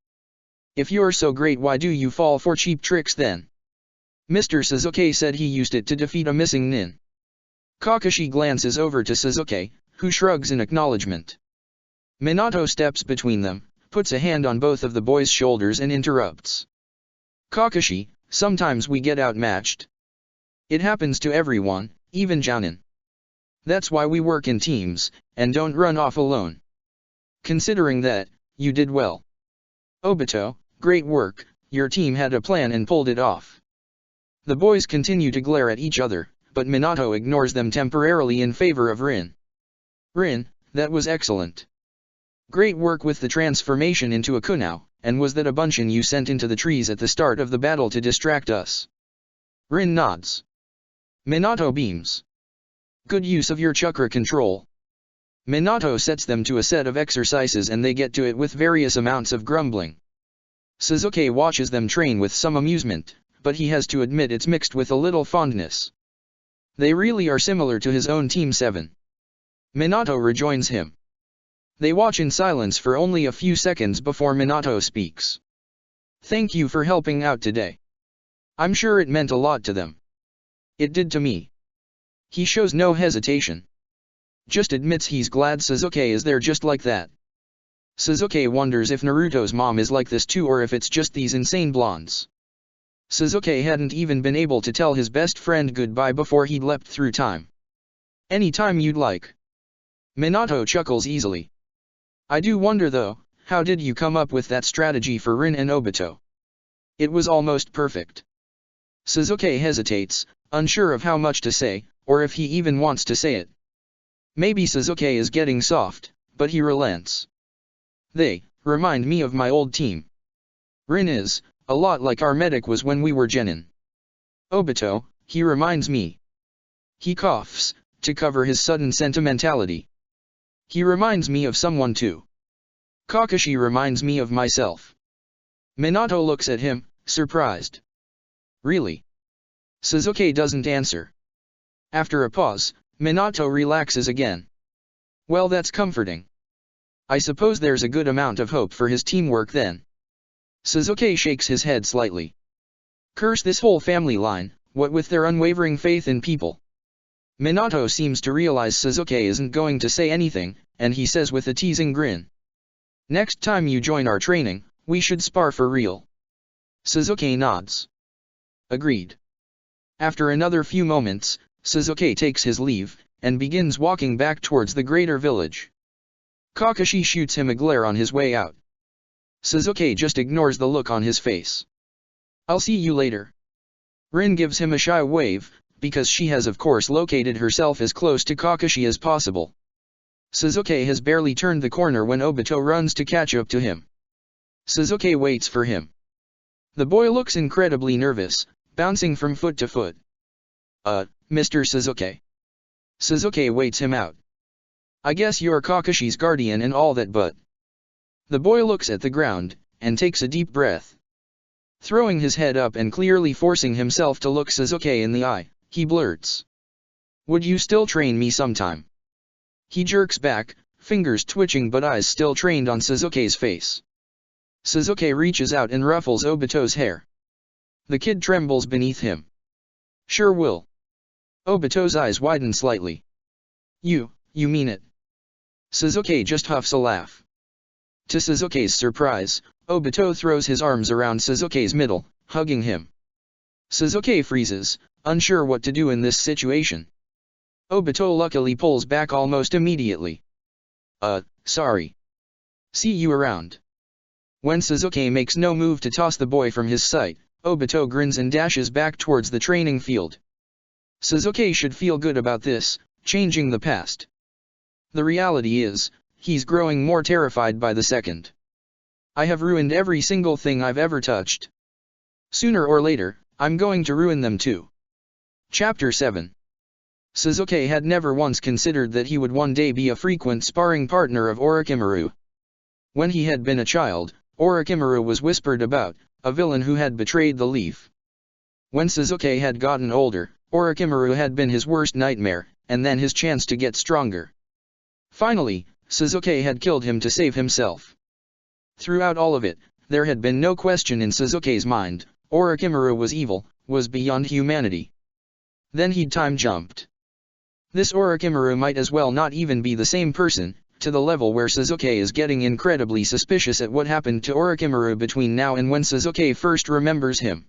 If you're so great, why do you fall for cheap tricks then? Mr. Suzuki said he used it to defeat a missing nin. Kakashi glances over to Suzuki, who shrugs in acknowledgement. Minato steps between them, puts a hand on both of the boys' shoulders and interrupts. Kakashi, sometimes we get outmatched. It happens to everyone, even Jounin. That's why we work in teams, and don't run off alone. Considering that, you did well. Obito, great work, your team had a plan and pulled it off. The boys continue to glare at each other, but Minato ignores them temporarily in favor of Rin. Rin, that was excellent. Great work with the transformation into a kunao, and was that a bunshin you sent into the trees at the start of the battle to distract us? Rin nods. Minato beams. Good use of your chakra control. Minato sets them to a set of exercises and they get to it with various amounts of grumbling. Suzuki watches them train with some amusement, but he has to admit it's mixed with a little fondness. They really are similar to his own Team 7. Minato rejoins him. They watch in silence for only a few seconds before Minato speaks. Thank you for helping out today. I'm sure it meant a lot to them. It did to me. He shows no hesitation. Just admits he's glad Suzuki is there just like that. Suzuki wonders if Naruto's mom is like this too or if it's just these insane blondes. Suzuki hadn't even been able to tell his best friend goodbye before he'd leapt through time. Anytime you'd like. Minato chuckles easily. I do wonder though, how did you come up with that strategy for Rin and Obito? It was almost perfect. Suzuki hesitates, unsure of how much to say, or if he even wants to say it. Maybe Suzuki is getting soft, but he relents. They remind me of my old team. Rin is a lot like our medic was when we were genin. Obito, he reminds me. He coughs, to cover his sudden sentimentality. He reminds me of someone too. Kakashi reminds me of myself. Minato looks at him, surprised. Really? Suzuki doesn't answer. After a pause, Minato relaxes again. Well, that's comforting. I suppose there's a good amount of hope for his teamwork then. Suzuki shakes his head slightly. Curse this whole family line, what with their unwavering faith in people. Minato seems to realize Suzuki isn't going to say anything, and he says with a teasing grin. Next time you join our training, we should spar for real. Suzuki nods. Agreed. After another few moments, Suzuki takes his leave, and begins walking back towards the greater village. Kakashi shoots him a glare on his way out. Suzuki just ignores the look on his face. I'll see you later. Rin gives him a shy wave, because she has of course located herself as close to Kakashi as possible. Suzuki has barely turned the corner when Obito runs to catch up to him. Suzuki waits for him. The boy looks incredibly nervous, bouncing from foot to foot. Mr. Suzuki. Suzuki waits him out. I guess you're Kakashi's guardian and all that, but... The boy looks at the ground, and takes a deep breath. Throwing his head up and clearly forcing himself to look Suzuki in the eye, he blurts. Would you still train me sometime? He jerks back, fingers twitching but eyes still trained on Suzuki's face. Suzuki reaches out and ruffles Obito's hair. The kid trembles beneath him. Sure will. Obito's eyes widen slightly. You mean it? Sasuke just huffs a laugh. To Sasuke's surprise, Obito throws his arms around Sasuke's middle, hugging him. Sasuke freezes, unsure what to do in this situation. Obito luckily pulls back almost immediately. Sorry. See you around. When Sasuke makes no move to toss the boy from his sight, Obito grins and dashes back towards the training field. Sasuke should feel good about this, changing the past. The reality is, he's growing more terrified by the second. I have ruined every single thing I've ever touched. Sooner or later, I'm going to ruin them too. Chapter 7. Sasuke had never once considered that he would one day be a frequent sparring partner of Orochimaru. When he had been a child, Orochimaru was whispered about, a villain who had betrayed the leaf. When Sasuke had gotten older, Orochimaru had been his worst nightmare, and then his chance to get stronger. Finally, Sasuke had killed him to save himself. Throughout all of it, there had been no question in Sasuke's mind, Orochimaru was evil, was beyond humanity. Then he'd time jumped. This Orochimaru might as well not even be the same person, to the level where Sasuke is getting incredibly suspicious at what happened to Orochimaru between now and when Sasuke first remembers him.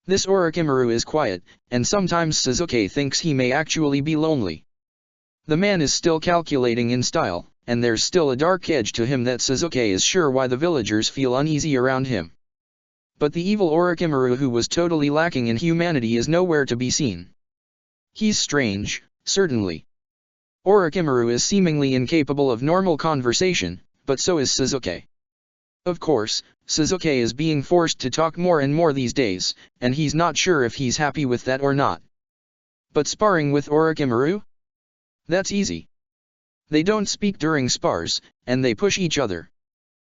This Orochimaru is quiet, and sometimes Sasuke thinks he may actually be lonely. The man is still calculating in style, and there's still a dark edge to him that Sasuke is sure why the villagers feel uneasy around him. But the evil Orochimaru who was totally lacking in humanity is nowhere to be seen. He's strange, certainly. Orochimaru is seemingly incapable of normal conversation, but so is Sasuke. Of course, Sasuke is being forced to talk more and more these days, and he's not sure if he's happy with that or not. But sparring with Orochimaru? That's easy. They don't speak during spars, and they push each other.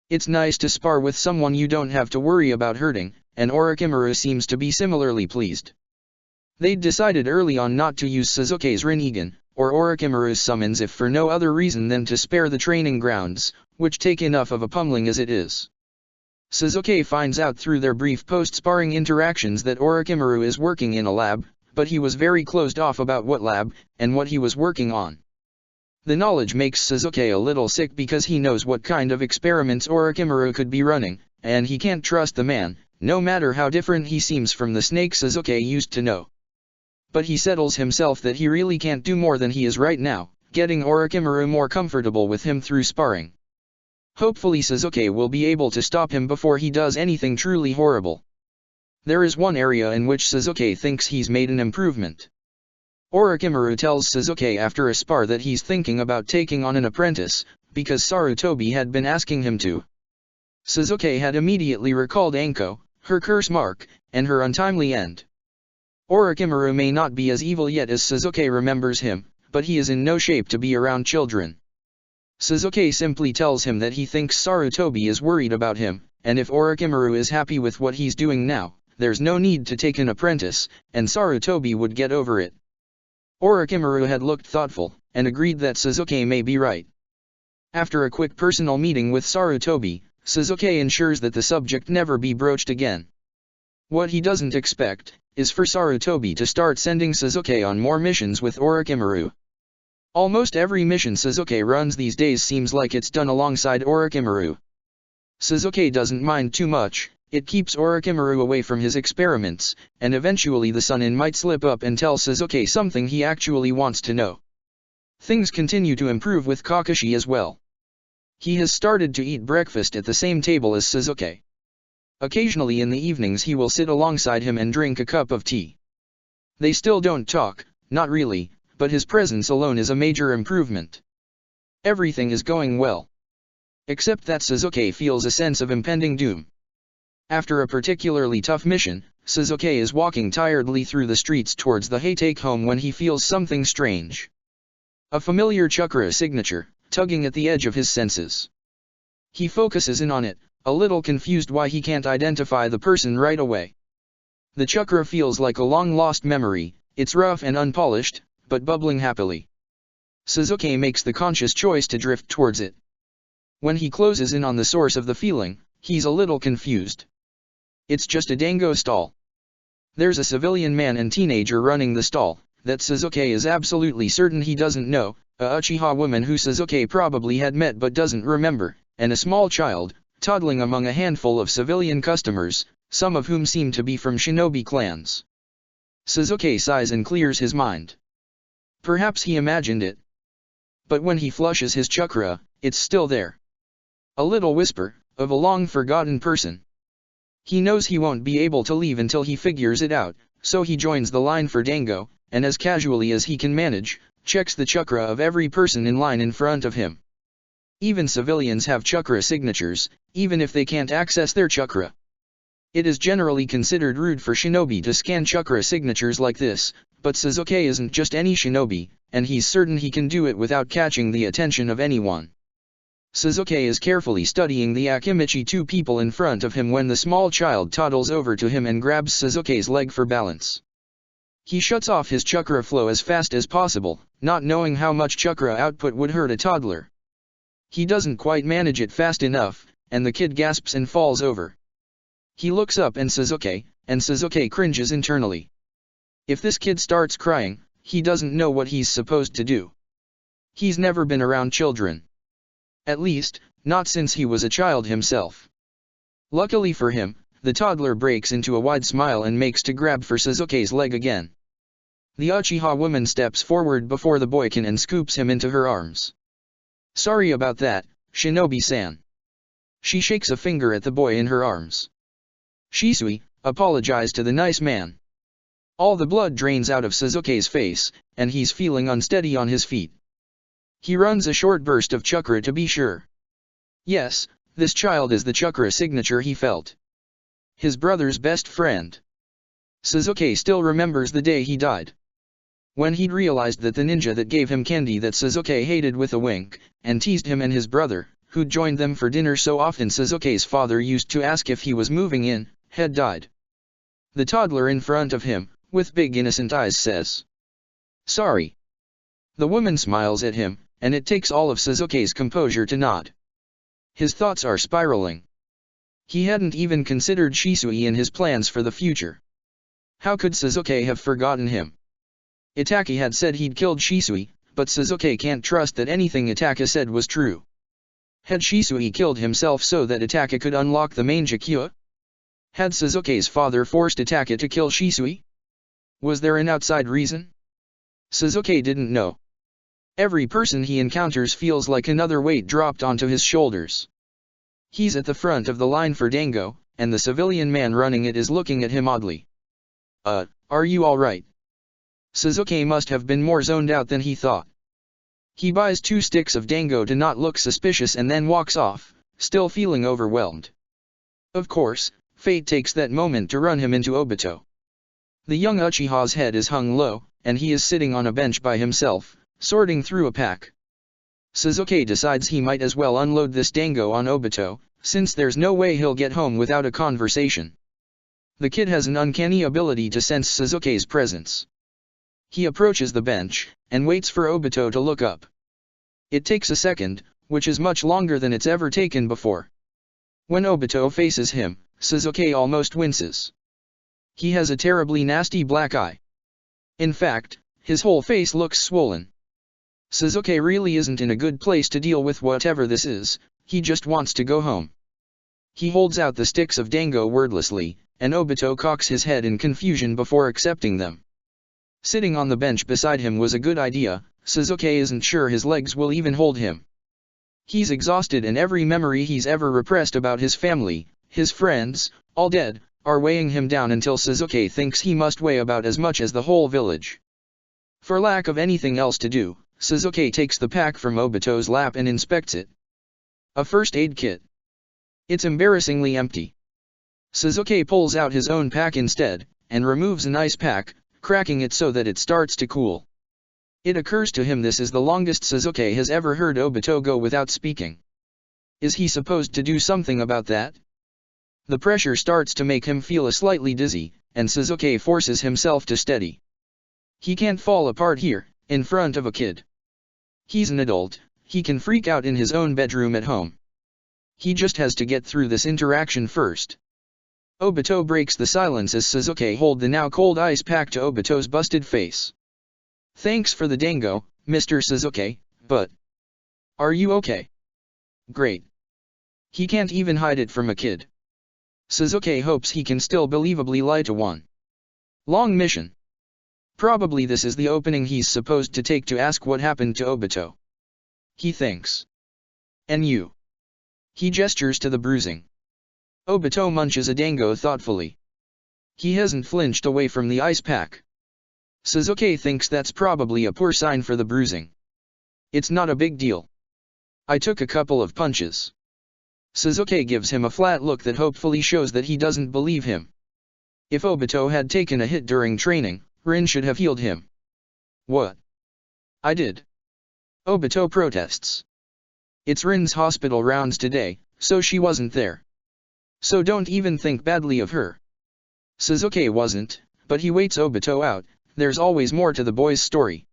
It's nice to spar with someone you don't have to worry about hurting, and Orochimaru seems to be similarly pleased. They'd decided early on not to use Sasuke's Rinnegan, or Orochimaru's summons if for no other reason than to spare the training grounds, which take enough of a pummeling as it is. Sasuke finds out through their brief post-sparring interactions that Orochimaru is working in a lab, but he was very closed off about what lab, and what he was working on. The knowledge makes Sasuke a little sick because he knows what kind of experiments Orochimaru could be running, and he can't trust the man, no matter how different he seems from the snake Sasuke used to know. But he settles himself that he really can't do more than he is right now, getting Orochimaru more comfortable with him through sparring. Hopefully Sasuke will be able to stop him before he does anything truly horrible. There is one area in which Sasuke thinks he's made an improvement. Orochimaru tells Sasuke after a spar that he's thinking about taking on an apprentice, because Sarutobi had been asking him to. Sasuke had immediately recalled Anko, her curse mark, and her untimely end. Orochimaru may not be as evil yet as Sasuke remembers him, but he is in no shape to be around children. Sasuke simply tells him that he thinks Sarutobi is worried about him, and if Orochimaru is happy with what he's doing now, there's no need to take an apprentice, and Sarutobi would get over it. Orochimaru had looked thoughtful, and agreed that Sasuke may be right. After a quick personal meeting with Sarutobi, Sasuke ensures that the subject never be broached again. What he doesn't expect, is for Sarutobi to start sending Sasuke on more missions with Orochimaru. Almost every mission Sasuke runs these days seems like it's done alongside Orochimaru. Sasuke doesn't mind too much, it keeps Orochimaru away from his experiments, and eventually the Sannin might slip up and tell Sasuke something he actually wants to know. Things continue to improve with Kakashi as well. He has started to eat breakfast at the same table as Sasuke. Occasionally in the evenings he will sit alongside him and drink a cup of tea. They still don't talk, not really, but his presence alone is a major improvement. Everything is going well. Except that Sasuke feels a sense of impending doom. After a particularly tough mission, Sasuke is walking tiredly through the streets towards the Haytake home when he feels something strange. A familiar chakra signature, tugging at the edge of his senses. He focuses in on it, a little confused why he can't identify the person right away. The chakra feels like a long-lost memory, it's rough and unpolished, but bubbling happily. Sasuke makes the conscious choice to drift towards it. When he closes in on the source of the feeling, he's a little confused. It's just a dango stall. There's a civilian man and teenager running the stall, that Suzuki is absolutely certain he doesn't know, a Uchiha woman who Suzuki probably had met but doesn't remember, and a small child, toddling among a handful of civilian customers, some of whom seem to be from shinobi clans. Suzuki sighs and clears his mind. Perhaps he imagined it. But when he flushes his chakra, it's still there. A little whisper, of a long-forgotten person. He knows he won't be able to leave until he figures it out, so he joins the line for Dango, and as casually as he can manage, checks the chakra of every person in line in front of him. Even civilians have chakra signatures, even if they can't access their chakra. It is generally considered rude for shinobi to scan chakra signatures like this, but Suzuki isn't just any shinobi, and he's certain he can do it without catching the attention of anyone. Suzuki is carefully studying the Akimichi two people in front of him when the small child toddles over to him and grabs Suzuki's leg for balance. He shuts off his chakra flow as fast as possible, not knowing how much chakra output would hurt a toddler. He doesn't quite manage it fast enough, and the kid gasps and falls over. He looks up and Suzuki cringes internally. If this kid starts crying, he doesn't know what he's supposed to do. He's never been around children. At least, not since he was a child himself. Luckily for him, the toddler breaks into a wide smile and makes to grab for Suzuki's leg again. The Uchiha woman steps forward before the boy can and scoops him into her arms. Sorry about that, Shinobi-san. She shakes a finger at the boy in her arms. Shisui, apologize to the nice man. All the blood drains out of Suzuki's face, and he's feeling unsteady on his feet. He runs a short burst of chakra to be sure. Yes, this child is the chakra signature he felt. His brother's best friend. Suzuki still remembers the day he died. When he'd realized that the ninja that gave him candy that Suzuki hated with a wink, and teased him and his brother, who'd joined them for dinner so often Suzuki's father used to ask if he was moving in, had died. The toddler in front of him, with big innocent eyes says, "Sorry." The woman smiles at him, and it takes all of Suzuki's composure to nod. His thoughts are spiraling. He hadn't even considered Shisui in his plans for the future. How could Suzuki have forgotten him? Itaki had said he'd killed Shisui, but Suzuki can't trust that anything Itaka said was true. Had Shisui killed himself so that Itaka could unlock the main Jakkyuha? Had Suzuki's father forced Itaka to kill Shisui? Was there an outside reason? Suzuki didn't know. Every person he encounters feels like another weight dropped onto his shoulders. He's at the front of the line for Dango, and the civilian man running it is looking at him oddly. Are you alright? Suzuki must have been more zoned out than he thought. He buys 2 sticks of Dango to not look suspicious and then walks off, still feeling overwhelmed. Of course, fate takes that moment to run him into Obito. The young Uchiha's head is hung low, and he is sitting on a bench by himself, sorting through a pack. Suzuki decides he might as well unload this Dango on Obito, since there's no way he'll get home without a conversation. The kid has an uncanny ability to sense Suzuki's presence. He approaches the bench, and waits for Obito to look up. It takes a second, which is much longer than it's ever taken before. When Obito faces him, Suzuki almost winces. He has a terribly nasty black eye. In fact, his whole face looks swollen. Suzuki really isn't in a good place to deal with whatever this is, he just wants to go home. He holds out the sticks of Dango wordlessly, and Obito cocks his head in confusion before accepting them. Sitting on the bench beside him was a good idea, Suzuki isn't sure his legs will even hold him. He's exhausted and every memory he's ever repressed about his family, his friends, all dead, are weighing him down until Suzuki thinks he must weigh about as much as the whole village. For lack of anything else to do, Suzuki takes the pack from Obito's lap and inspects it. A first aid kit. It's embarrassingly empty. Suzuki pulls out his own pack instead, and removes an ice pack, cracking it so that it starts to cool. It occurs to him this is the longest Suzuki has ever heard Obito go without speaking. Is he supposed to do something about that? The pressure starts to make him feel slightly dizzy, and Suzuki forces himself to steady. He can't fall apart here, in front of a kid. He's an adult, he can freak out in his own bedroom at home. He just has to get through this interaction first. Obito breaks the silence as Suzuki holds the now cold ice pack to Obito's busted face. Thanks for the dango, Mr. Suzuki, but... Are you okay? Great. He can't even hide it from a kid. Suzuki hopes he can still believably lie to one. Long mission. Probably this is the opening he's supposed to take to ask what happened to Obito. He thinks. And you? He gestures to the bruising. Obito munches a dango thoughtfully. He hasn't flinched away from the ice pack. Suzuki thinks that's probably a poor sign for the bruising. It's not a big deal. I took a couple of punches. Suzuki gives him a flat look that hopefully shows that he doesn't believe him. If Obito had taken a hit during training, Rin should have healed him. What? I did. Obito protests. It's Rin's hospital rounds today, so she wasn't there. So don't even think badly of her. Suzuki wasn't, but he waits Obito out. There's always more to the boy's story.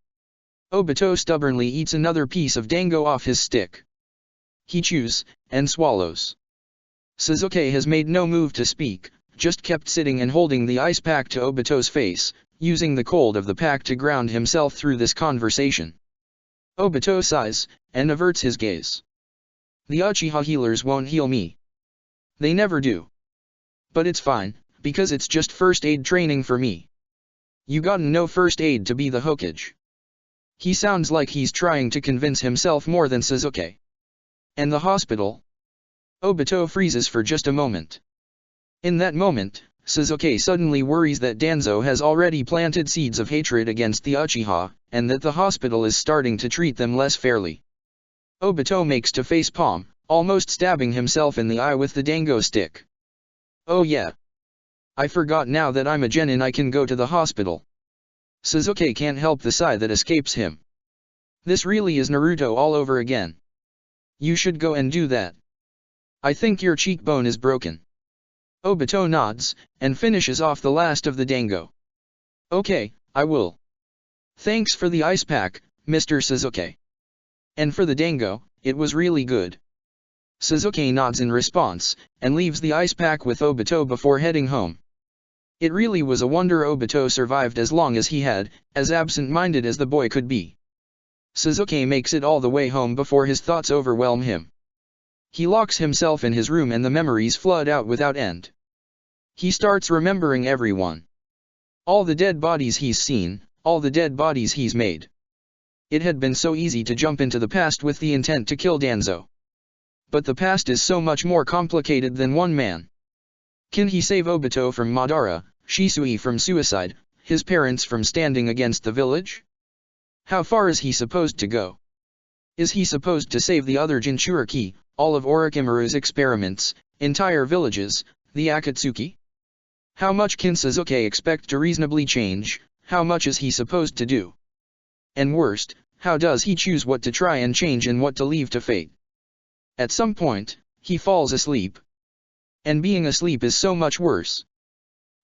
Obito stubbornly eats another piece of dango off his stick. He chews, and swallows. Suzuki has made no move to speak, just kept sitting and holding the ice pack to Obito's face, using the cold of the pack to ground himself through this conversation. Obito sighs, and averts his gaze. The Uchiha healers won't heal me. They never do. But it's fine, because it's just first aid training for me. You gotten no first aid to be the Hokage. He sounds like he's trying to convince himself more than Suzuki. And the hospital? Obito freezes for just a moment. In that moment, Suzuki suddenly worries that Danzo has already planted seeds of hatred against the Uchiha, and that the hospital is starting to treat them less fairly. Obito makes to face palm, almost stabbing himself in the eye with the dango stick. Oh yeah. I forgot now that I'm a genin I can go to the hospital. Suzuki can't help the sigh that escapes him. This really is Naruto all over again. You should go and do that. I think your cheekbone is broken. Obito nods, and finishes off the last of the dango. Okay, I will. Thanks for the ice pack, Mr. Suzuki. And for the dango, it was really good. Suzuki nods in response, and leaves the ice pack with Obito before heading home. It really was a wonder Obito survived as long as he had, as absent-minded as the boy could be. Suzuki makes it all the way home before his thoughts overwhelm him. He locks himself in his room and the memories flood out without end. He starts remembering everyone. All the dead bodies he's seen, all the dead bodies he's made. It had been so easy to jump into the past with the intent to kill Danzo. But the past is so much more complicated than one man. Can he save Obito from Madara, Shisui from suicide, his parents from standing against the village? How far is he supposed to go? Is he supposed to save the other Jinchuriki, all of Orochimaru's experiments, entire villages, the Akatsuki? How much can Suzuki expect to reasonably change? How much is he supposed to do? And worst, how does he choose what to try and change and what to leave to fate? At some point, he falls asleep. And being asleep is so much worse.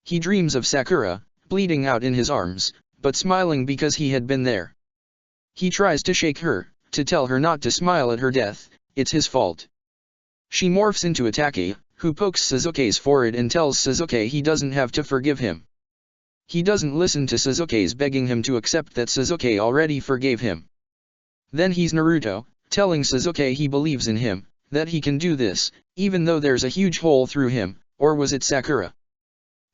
He dreams of Sakura, bleeding out in his arms, but smiling because he had been there. He tries to shake her, to tell her not to smile at her death, it's his fault. She morphs into Atake, who pokes Suzuki's forehead and tells Suzuki he doesn't have to forgive him. He doesn't listen to Suzuki's begging him to accept that Suzuki already forgave him. Then he's Naruto, telling Suzuki he believes in him, that he can do this, even though there's a huge hole through him, or was it Sakura?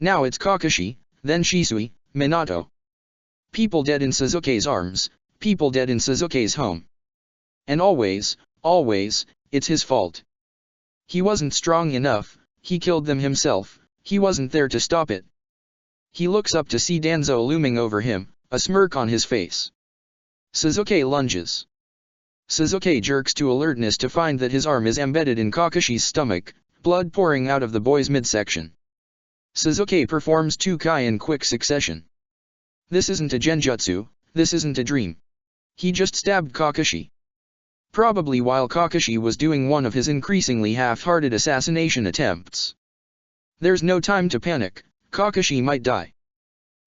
Now it's Kakashi, then Shisui, Minato. People dead in Suzuki's arms, people dead in Suzuki's home. And always, it's his fault. He wasn't strong enough, he killed them himself, he wasn't there to stop it. He looks up to see Danzo looming over him, a smirk on his face. Suzuki lunges. Suzuki jerks to alertness to find that his arm is embedded in Kakashi's stomach, blood pouring out of the boy's midsection. Suzuki performs 2 Kai in quick succession. This isn't a genjutsu, this isn't a dream. He just stabbed Kakashi. Probably while Kakashi was doing one of his increasingly half-hearted assassination attempts. There's no time to panic, Kakashi might die.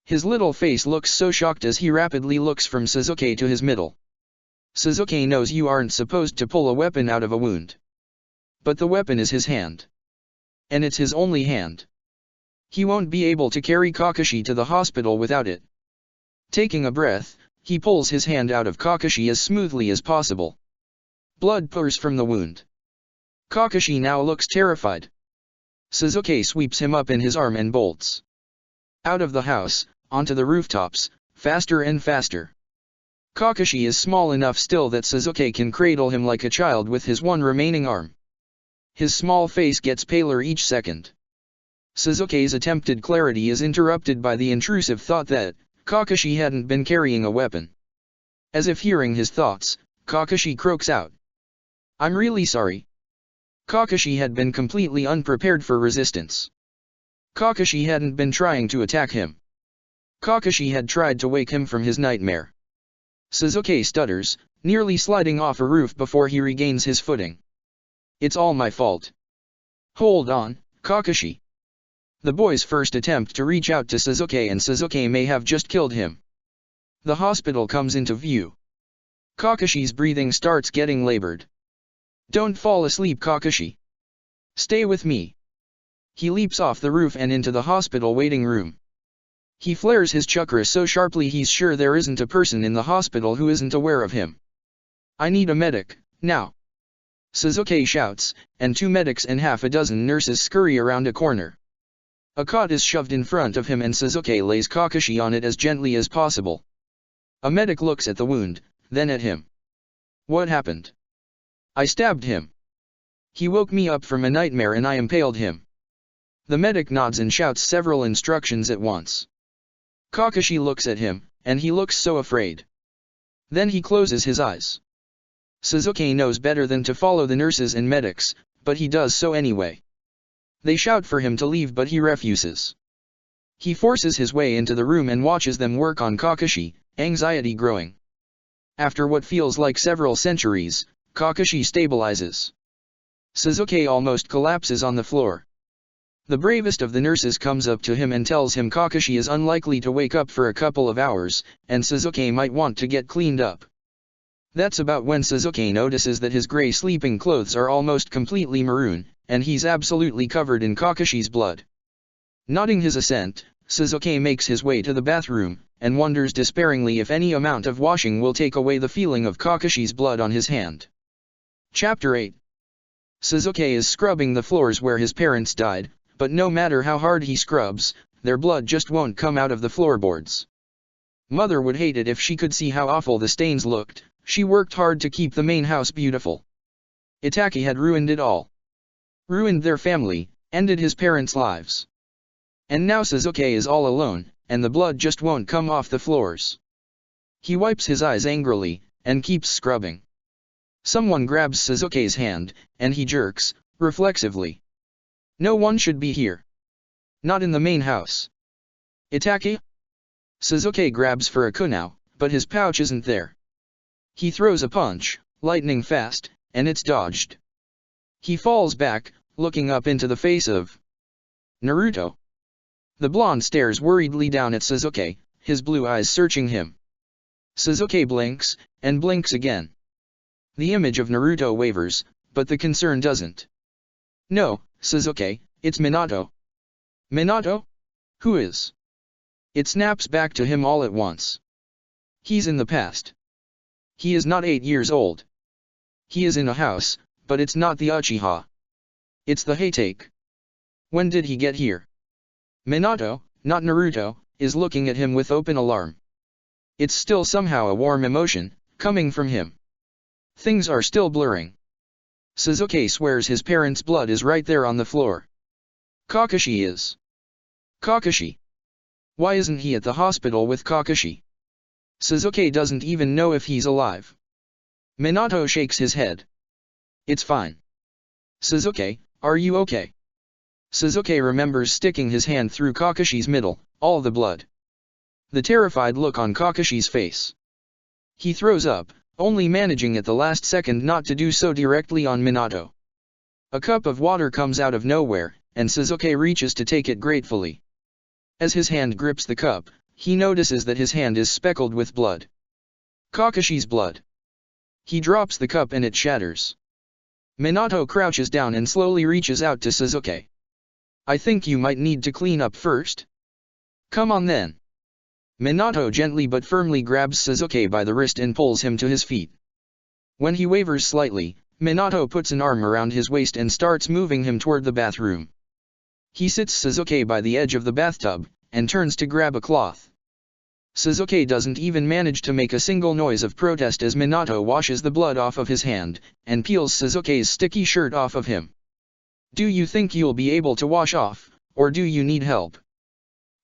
His little face looks so shocked as he rapidly looks from Suzuki to his middle. Suzuki knows you aren't supposed to pull a weapon out of a wound. But the weapon is his hand. And it's his only hand. He won't be able to carry Kakashi to the hospital without it. Taking a breath, He pulls his hand out of Kakashi as smoothly as possible. Blood pours from the wound. Kakashi now looks terrified. Sasuke sweeps him up in his arm and bolts out of the house, onto the rooftops, faster and faster. Kakashi is small enough still that Sasuke can cradle him like a child with his one remaining arm. His small face gets paler each second. Sasuke's attempted clarity is interrupted by the intrusive thought that Kakashi hadn't been carrying a weapon. As if hearing his thoughts, Kakashi croaks out, "I'm really sorry." Kakashi had been completely unprepared for resistance. Kakashi hadn't been trying to attack him. Kakashi had tried to wake him from his nightmare. Sasuke stutters, nearly sliding off a roof before he regains his footing. "It's all my fault." "Hold on, Kakashi." The boy's first attempt to reach out to Sasuke, and Sasuke may have just killed him. The hospital comes into view. Kakashi's breathing starts getting labored. "Don't fall asleep, Kakashi. Stay with me." He leaps off the roof and into the hospital waiting room. He flares his chakra so sharply he's sure there isn't a person in the hospital who isn't aware of him. "I need a medic, now," Sasuke shouts, and 2 medics and half a dozen nurses scurry around a corner. A cot is shoved in front of him and Sasuke lays Kakashi on it as gently as possible. A medic looks at the wound, then at him. "What happened?" "I stabbed him. He woke me up from a nightmare and I impaled him." The medic nods and shouts several instructions at once. Kakashi looks at him, and he looks so afraid. Then he closes his eyes. Sasuke knows better than to follow the nurses and medics, but he does so anyway. They shout for him to leave but he refuses. He forces his way into the room and watches them work on Kakashi, anxiety growing. After what feels like several centuries, Kakashi stabilizes. Sasuke almost collapses on the floor. The bravest of the nurses comes up to him and tells him Kakashi is unlikely to wake up for a couple of hours, and Sasuke might want to get cleaned up. That's about when Sasuke notices that his gray sleeping clothes are almost completely maroon, and he's absolutely covered in Kakashi's blood. Nodding his assent, Sasuke makes his way to the bathroom, and wonders despairingly if any amount of washing will take away the feeling of Kakashi's blood on his hand. Chapter 8. Sasuke is scrubbing the floors where his parents died, but no matter how hard he scrubs, their blood just won't come out of the floorboards. Mother would hate it if she could see how awful the stains looked. She worked hard to keep the main house beautiful. Itachi had ruined it all. Ruined their family, ended his parents' lives. And now Sasuke is all alone, and the blood just won't come off the floors. He wipes his eyes angrily, and keeps scrubbing. Someone grabs Sasuke's hand, and he jerks, reflexively. No one should be here. Not in the main house. "Itachi?" Sasuke grabs for a kunai, but his pouch isn't there. He throws a punch, lightning fast, and it's dodged. He falls back, looking up into the face of Naruto. The blonde stares worriedly down at Sasuke, his blue eyes searching him. Sasuke blinks, and blinks again. The image of Naruto wavers, but the concern doesn't. "No, Sasuke, it's Minato." "Minato? Who is?" It snaps back to him all at once. He's in the past. He is not 8 years old. He is in a house, but it's not the Uchiha. It's the Hatake. When did he get here? Minato, not Naruto, is looking at him with open alarm. It's still somehow a warm emotion, coming from him. Things are still blurring. Sasuke swears his parents' blood is right there on the floor. Kakashi is. Kakashi. Why isn't he at the hospital with Kakashi? Sasuke doesn't even know if he's alive. Minato shakes his head. "It's fine." "Sasuke, are you okay?" Sasuke remembers sticking his hand through Kakashi's middle, all the blood. The terrified look on Kakashi's face. He throws up, only managing at the last second not to do so directly on Minato. A cup of water comes out of nowhere, and Sasuke reaches to take it gratefully. As his hand grips the cup, he notices that his hand is speckled with blood. Kakashi's blood. He drops the cup and it shatters. Minato crouches down and slowly reaches out to Sasuke. "I think you might need to clean up first." "Come on then." Minato gently but firmly grabs Sasuke by the wrist and pulls him to his feet. When he wavers slightly, Minato puts an arm around his waist and starts moving him toward the bathroom. He sits Sasuke by the edge of the bathtub, and turns to grab a cloth. Sasuke doesn't even manage to make a single noise of protest as Minato washes the blood off of his hand, and peels Sasuke's sticky shirt off of him. "Do you think you'll be able to wash off, or do you need help?"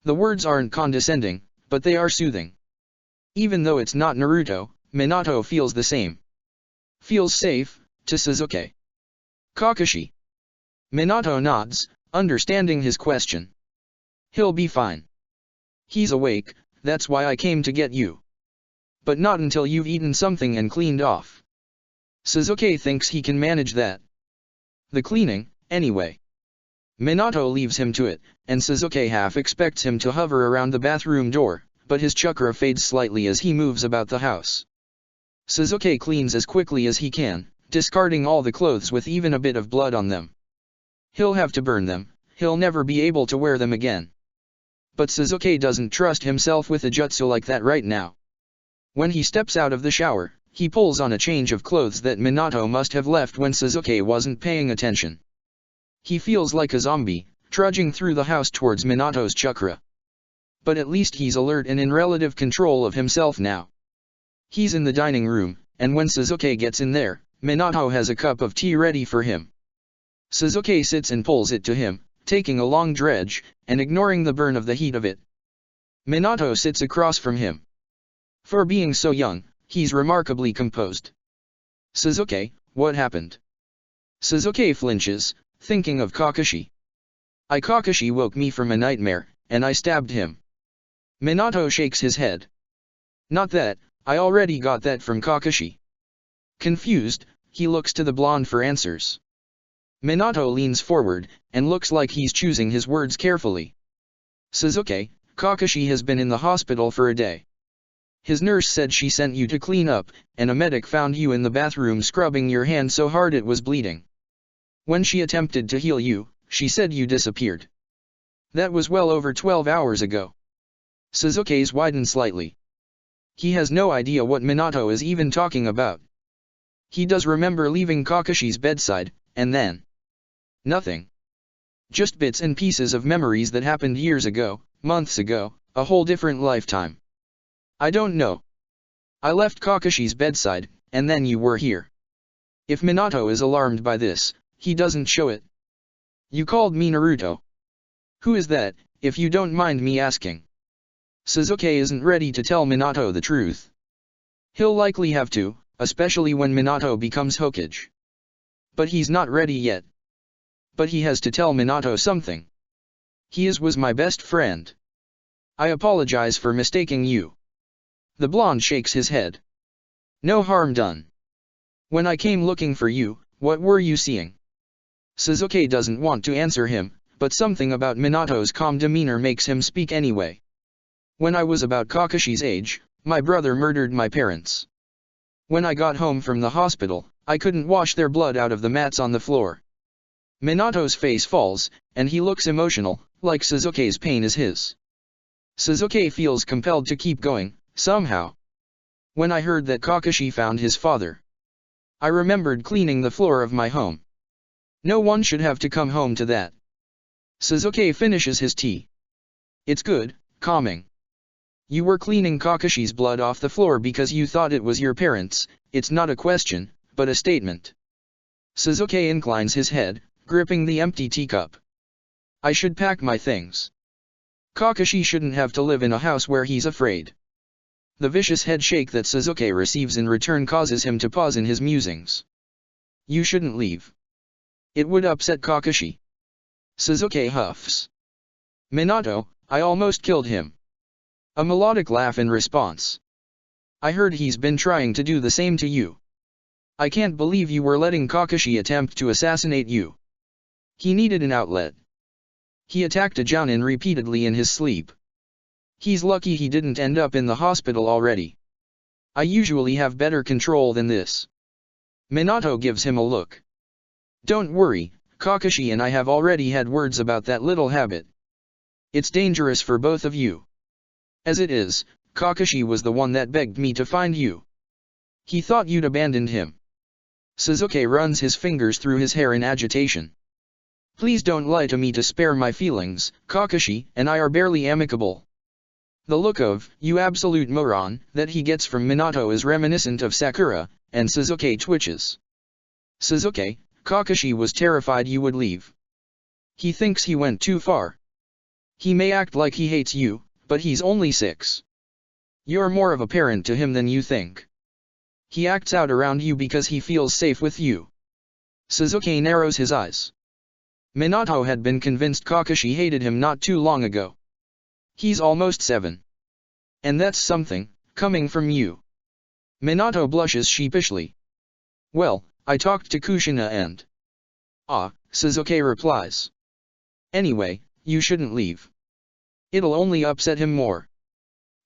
The words aren't condescending, but they are soothing. Even though it's not Naruto, Minato feels the same. Feels safe, to Sasuke. "Kakashi." Minato nods, understanding his question. "He'll be fine. He's awake, that's why I came to get you. But not until you've eaten something and cleaned off." Sasuke thinks he can manage that. The cleaning, anyway. Minato leaves him to it, and Sasuke half expects him to hover around the bathroom door, but his chakra fades slightly as he moves about the house. Sasuke cleans as quickly as he can, discarding all the clothes with even a bit of blood on them. He'll have to burn them, he'll never be able to wear them again. But Sasuke doesn't trust himself with a jutsu like that right now. When he steps out of the shower, he pulls on a change of clothes that Minato must have left when Sasuke wasn't paying attention. He feels like a zombie, trudging through the house towards Minato's chakra. But at least he's alert and in relative control of himself now. He's in the dining room, and when Sasuke gets in there, Minato has a cup of tea ready for him. Sasuke sits and pulls it to him, taking a long dredge, and ignoring the burn of the heat of it. Minato sits across from him. For being so young, he's remarkably composed. "Sasuke, what happened?" Sasuke flinches, thinking of Kakashi. Kakashi woke me from a nightmare, and I stabbed him." Minato shakes his head. "Not that, I already got that from Kakashi." Confused, he looks to the blonde for answers. Minato leans forward, and looks like he's choosing his words carefully. "Sasuke, Kakashi has been in the hospital for a day. His nurse said she sent you to clean up, and a medic found you in the bathroom scrubbing your hand so hard it was bleeding. When she attempted to heal you, she said you disappeared. That was well over 12 hours ago." Sasuke's widen slightly. He has no idea what Minato is even talking about. He does remember leaving Kakashi's bedside, and then nothing. Just bits and pieces of memories that happened years ago, months ago, a whole different lifetime. "I don't know. I left Kakashi's bedside, and then you were here." If Minato is alarmed by this, he doesn't show it. "You called me Naruto. Who is that, if you don't mind me asking?" Sasuke isn't ready to tell Minato the truth. He'll likely have to, especially when Minato becomes Hokage. But he's not ready yet. But he has to tell Minato something. "He was my best friend. I apologize for mistaking you." The blonde shakes his head. "No harm done. When I came looking for you, what were you seeing?" Sasuke doesn't want to answer him, but something about Minato's calm demeanor makes him speak anyway. "When I was about Kakashi's age, my brother murdered my parents. When I got home from the hospital, I couldn't wash their blood out of the mats on the floor." Minato's face falls, and he looks emotional, like Sasuke's pain is his. Sasuke feels compelled to keep going, somehow. "When I heard that Kakashi found his father, I remembered cleaning the floor of my home. No one should have to come home to that." Sasuke finishes his tea. "It's good, calming. You were cleaning Kakashi's blood off the floor because you thought it was your parents'. It's not a question, but a statement." Sasuke inclines his head, gripping the empty teacup. "I should pack my things. Kakashi shouldn't have to live in a house where he's afraid." The vicious head shake that Sasuke receives in return causes him to pause in his musings. "You shouldn't leave. It would upset Kakashi." Sasuke huffs. "Minato, I almost killed him." A melodic laugh in response. "I heard he's been trying to do the same to you. I can't believe you were letting Kakashi attempt to assassinate you. He needed an outlet. He attacked a Jounin repeatedly in his sleep. He's lucky he didn't end up in the hospital already. I usually have better control than this." Minato gives him a look. "Don't worry, Kakashi and I have already had words about that little habit. It's dangerous for both of you." As it is, Kakashi was the one that begged me to find you. He thought you'd abandoned him. Sasuke runs his fingers through his hair in agitation. Please don't lie to me to spare my feelings, Kakashi and I are barely amicable. The look of, you absolute moron, that he gets from Minato is reminiscent of Sakura, and Sasuke twitches. Sasuke, Kakashi was terrified you would leave. He thinks he went too far. He may act like he hates you, but he's only 6. You're more of a parent to him than you think. He acts out around you because he feels safe with you. Sasuke narrows his eyes. Minato had been convinced Kakashi hated him not too long ago. He's almost 7. And that's something, coming from you. Minato blushes sheepishly. Well, I talked to Kushina and... Ah, Sasuke replies. Anyway, you shouldn't leave. It'll only upset him more.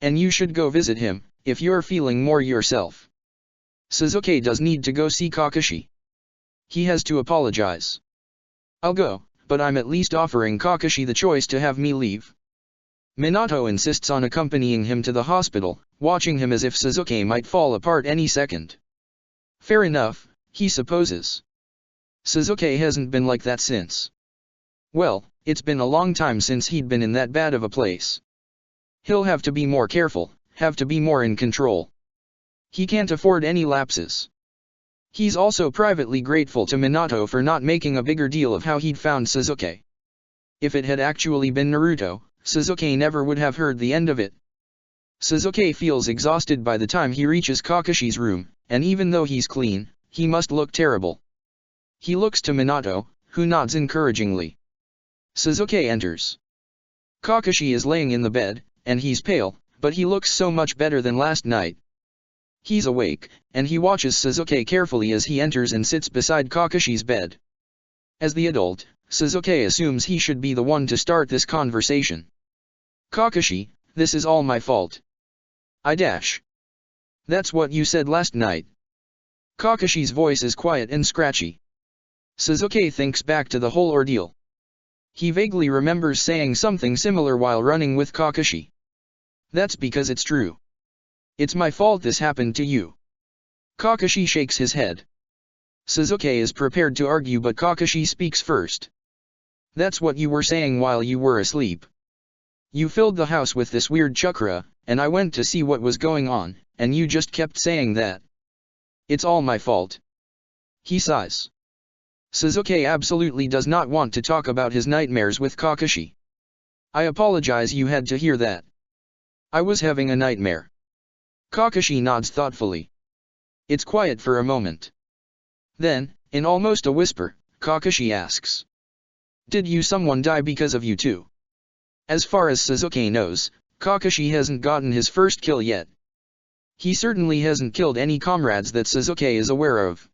And you should go visit him, if you're feeling more yourself. Sasuke does need to go see Kakashi. He has to apologize. I'll go, but I'm at least offering Kakashi the choice to have me leave. Minato insists on accompanying him to the hospital, watching him as if Sasuke might fall apart any second. Fair enough, he supposes. Sasuke hasn't been like that since. Well, it's been a long time since he'd been in that bad of a place. He'll have to be more careful, have to be more in control. He can't afford any lapses. He's also privately grateful to Minato for not making a bigger deal of how he'd found Sasuke. If it had actually been Naruto, Sasuke never would have heard the end of it. Sasuke feels exhausted by the time he reaches Kakashi's room, and even though he's clean, he must look terrible. He looks to Minato, who nods encouragingly. Sasuke enters. Kakashi is laying in the bed, and he's pale, but he looks so much better than last night. He's awake, and he watches Sasuke carefully as he enters and sits beside Kakashi's bed. As the adult, Sasuke assumes he should be the one to start this conversation. Kakashi, this is all my fault. That's what you said last night. Kakashi's voice is quiet and scratchy. Sasuke thinks back to the whole ordeal. He vaguely remembers saying something similar while running with Kakashi. That's because it's true. It's my fault this happened to you. Kakashi shakes his head. Sasuke is prepared to argue, but Kakashi speaks first. That's what you were saying while you were asleep. You filled the house with this weird chakra, and I went to see what was going on, and you just kept saying that. It's all my fault. He sighs. Sasuke absolutely does not want to talk about his nightmares with Kakashi. I apologize you had to hear that. I was having a nightmare. Kakashi nods thoughtfully. It's quiet for a moment. Then, in almost a whisper, Kakashi asks. Did someone die because of you too? As far as Sasuke knows, Kakashi hasn't gotten his first kill yet. He certainly hasn't killed any comrades that Sasuke is aware of.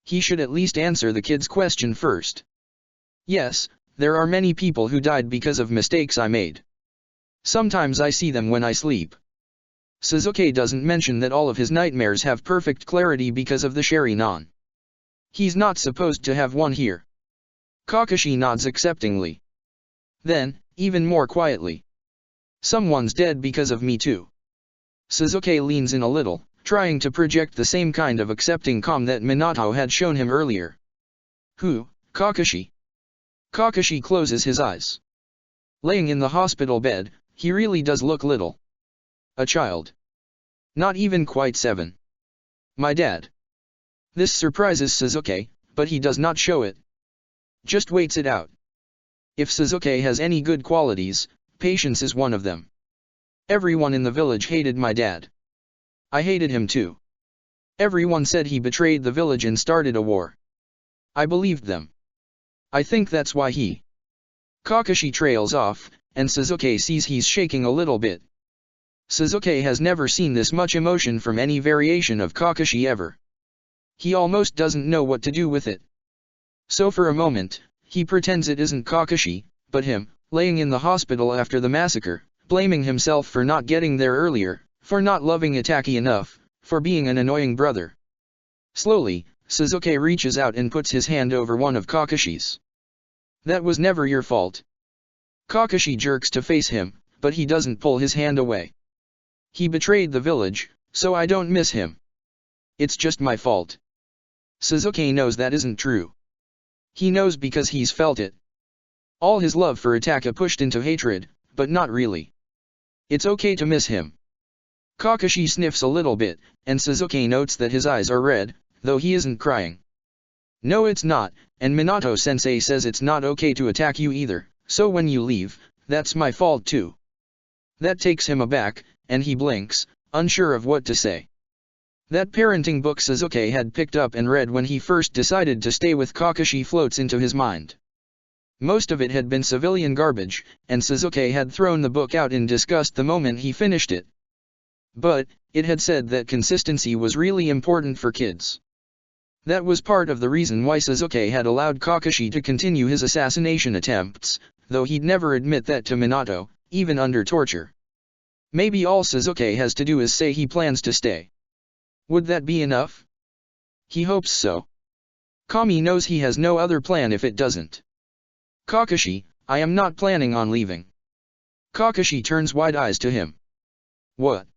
He should at least answer the kid's question first. Yes, there are many people who died because of mistakes I made. Sometimes I see them when I sleep. Sasuke doesn't mention that all of his nightmares have perfect clarity because of the Sharingan. He's not supposed to have one here. Kakashi nods acceptingly. Then, even more quietly. Someone's dead because of me too. Sasuke leans in a little, trying to project the same kind of accepting calm that Minato had shown him earlier. Who, Kakashi? Kakashi closes his eyes. Laying in the hospital bed, he really does look little. A child. Not even quite 7. My dad. This surprises Sasuke, but he does not show it. Just waits it out. If Sasuke has any good qualities, patience is one of them. Everyone in the village hated my dad. I hated him too. Everyone said he betrayed the village and started a war. I believed them. I think that's why he... Kakashi trails off, and Sasuke sees he's shaking a little bit. Sasuke has never seen this much emotion from any variation of Kakashi ever. He almost doesn't know what to do with it. So for a moment, he pretends it isn't Kakashi, but him, laying in the hospital after the massacre, blaming himself for not getting there earlier, for not loving Itachi enough, for being an annoying brother. Slowly, Sasuke reaches out and puts his hand over one of Kakashi's. That was never your fault. Kakashi jerks to face him, but he doesn't pull his hand away. He betrayed the village, so I don't miss him. It's just my fault. Sasuke knows that isn't true. He knows because he's felt it. All his love for Itachi pushed into hatred, but not really. It's okay to miss him. Kakashi sniffs a little bit, and Sasuke notes that his eyes are red, though he isn't crying. No, it's not, and Minato-sensei says it's not okay to attack you either, so when you leave, that's my fault too. That takes him aback, and he blinks, unsure of what to say. That parenting book Sasuke had picked up and read when he first decided to stay with Kakashi floats into his mind. Most of it had been civilian garbage, and Sasuke had thrown the book out in disgust the moment he finished it. But, it had said that consistency was really important for kids. That was part of the reason why Sasuke had allowed Kakashi to continue his assassination attempts, though he'd never admit that to Minato, even under torture. Maybe all Sasuke has to do is say he plans to stay. Would that be enough? He hopes so. Kami knows he has no other plan if it doesn't. Kakashi, I am not planning on leaving. Kakashi turns wide eyes to him. What?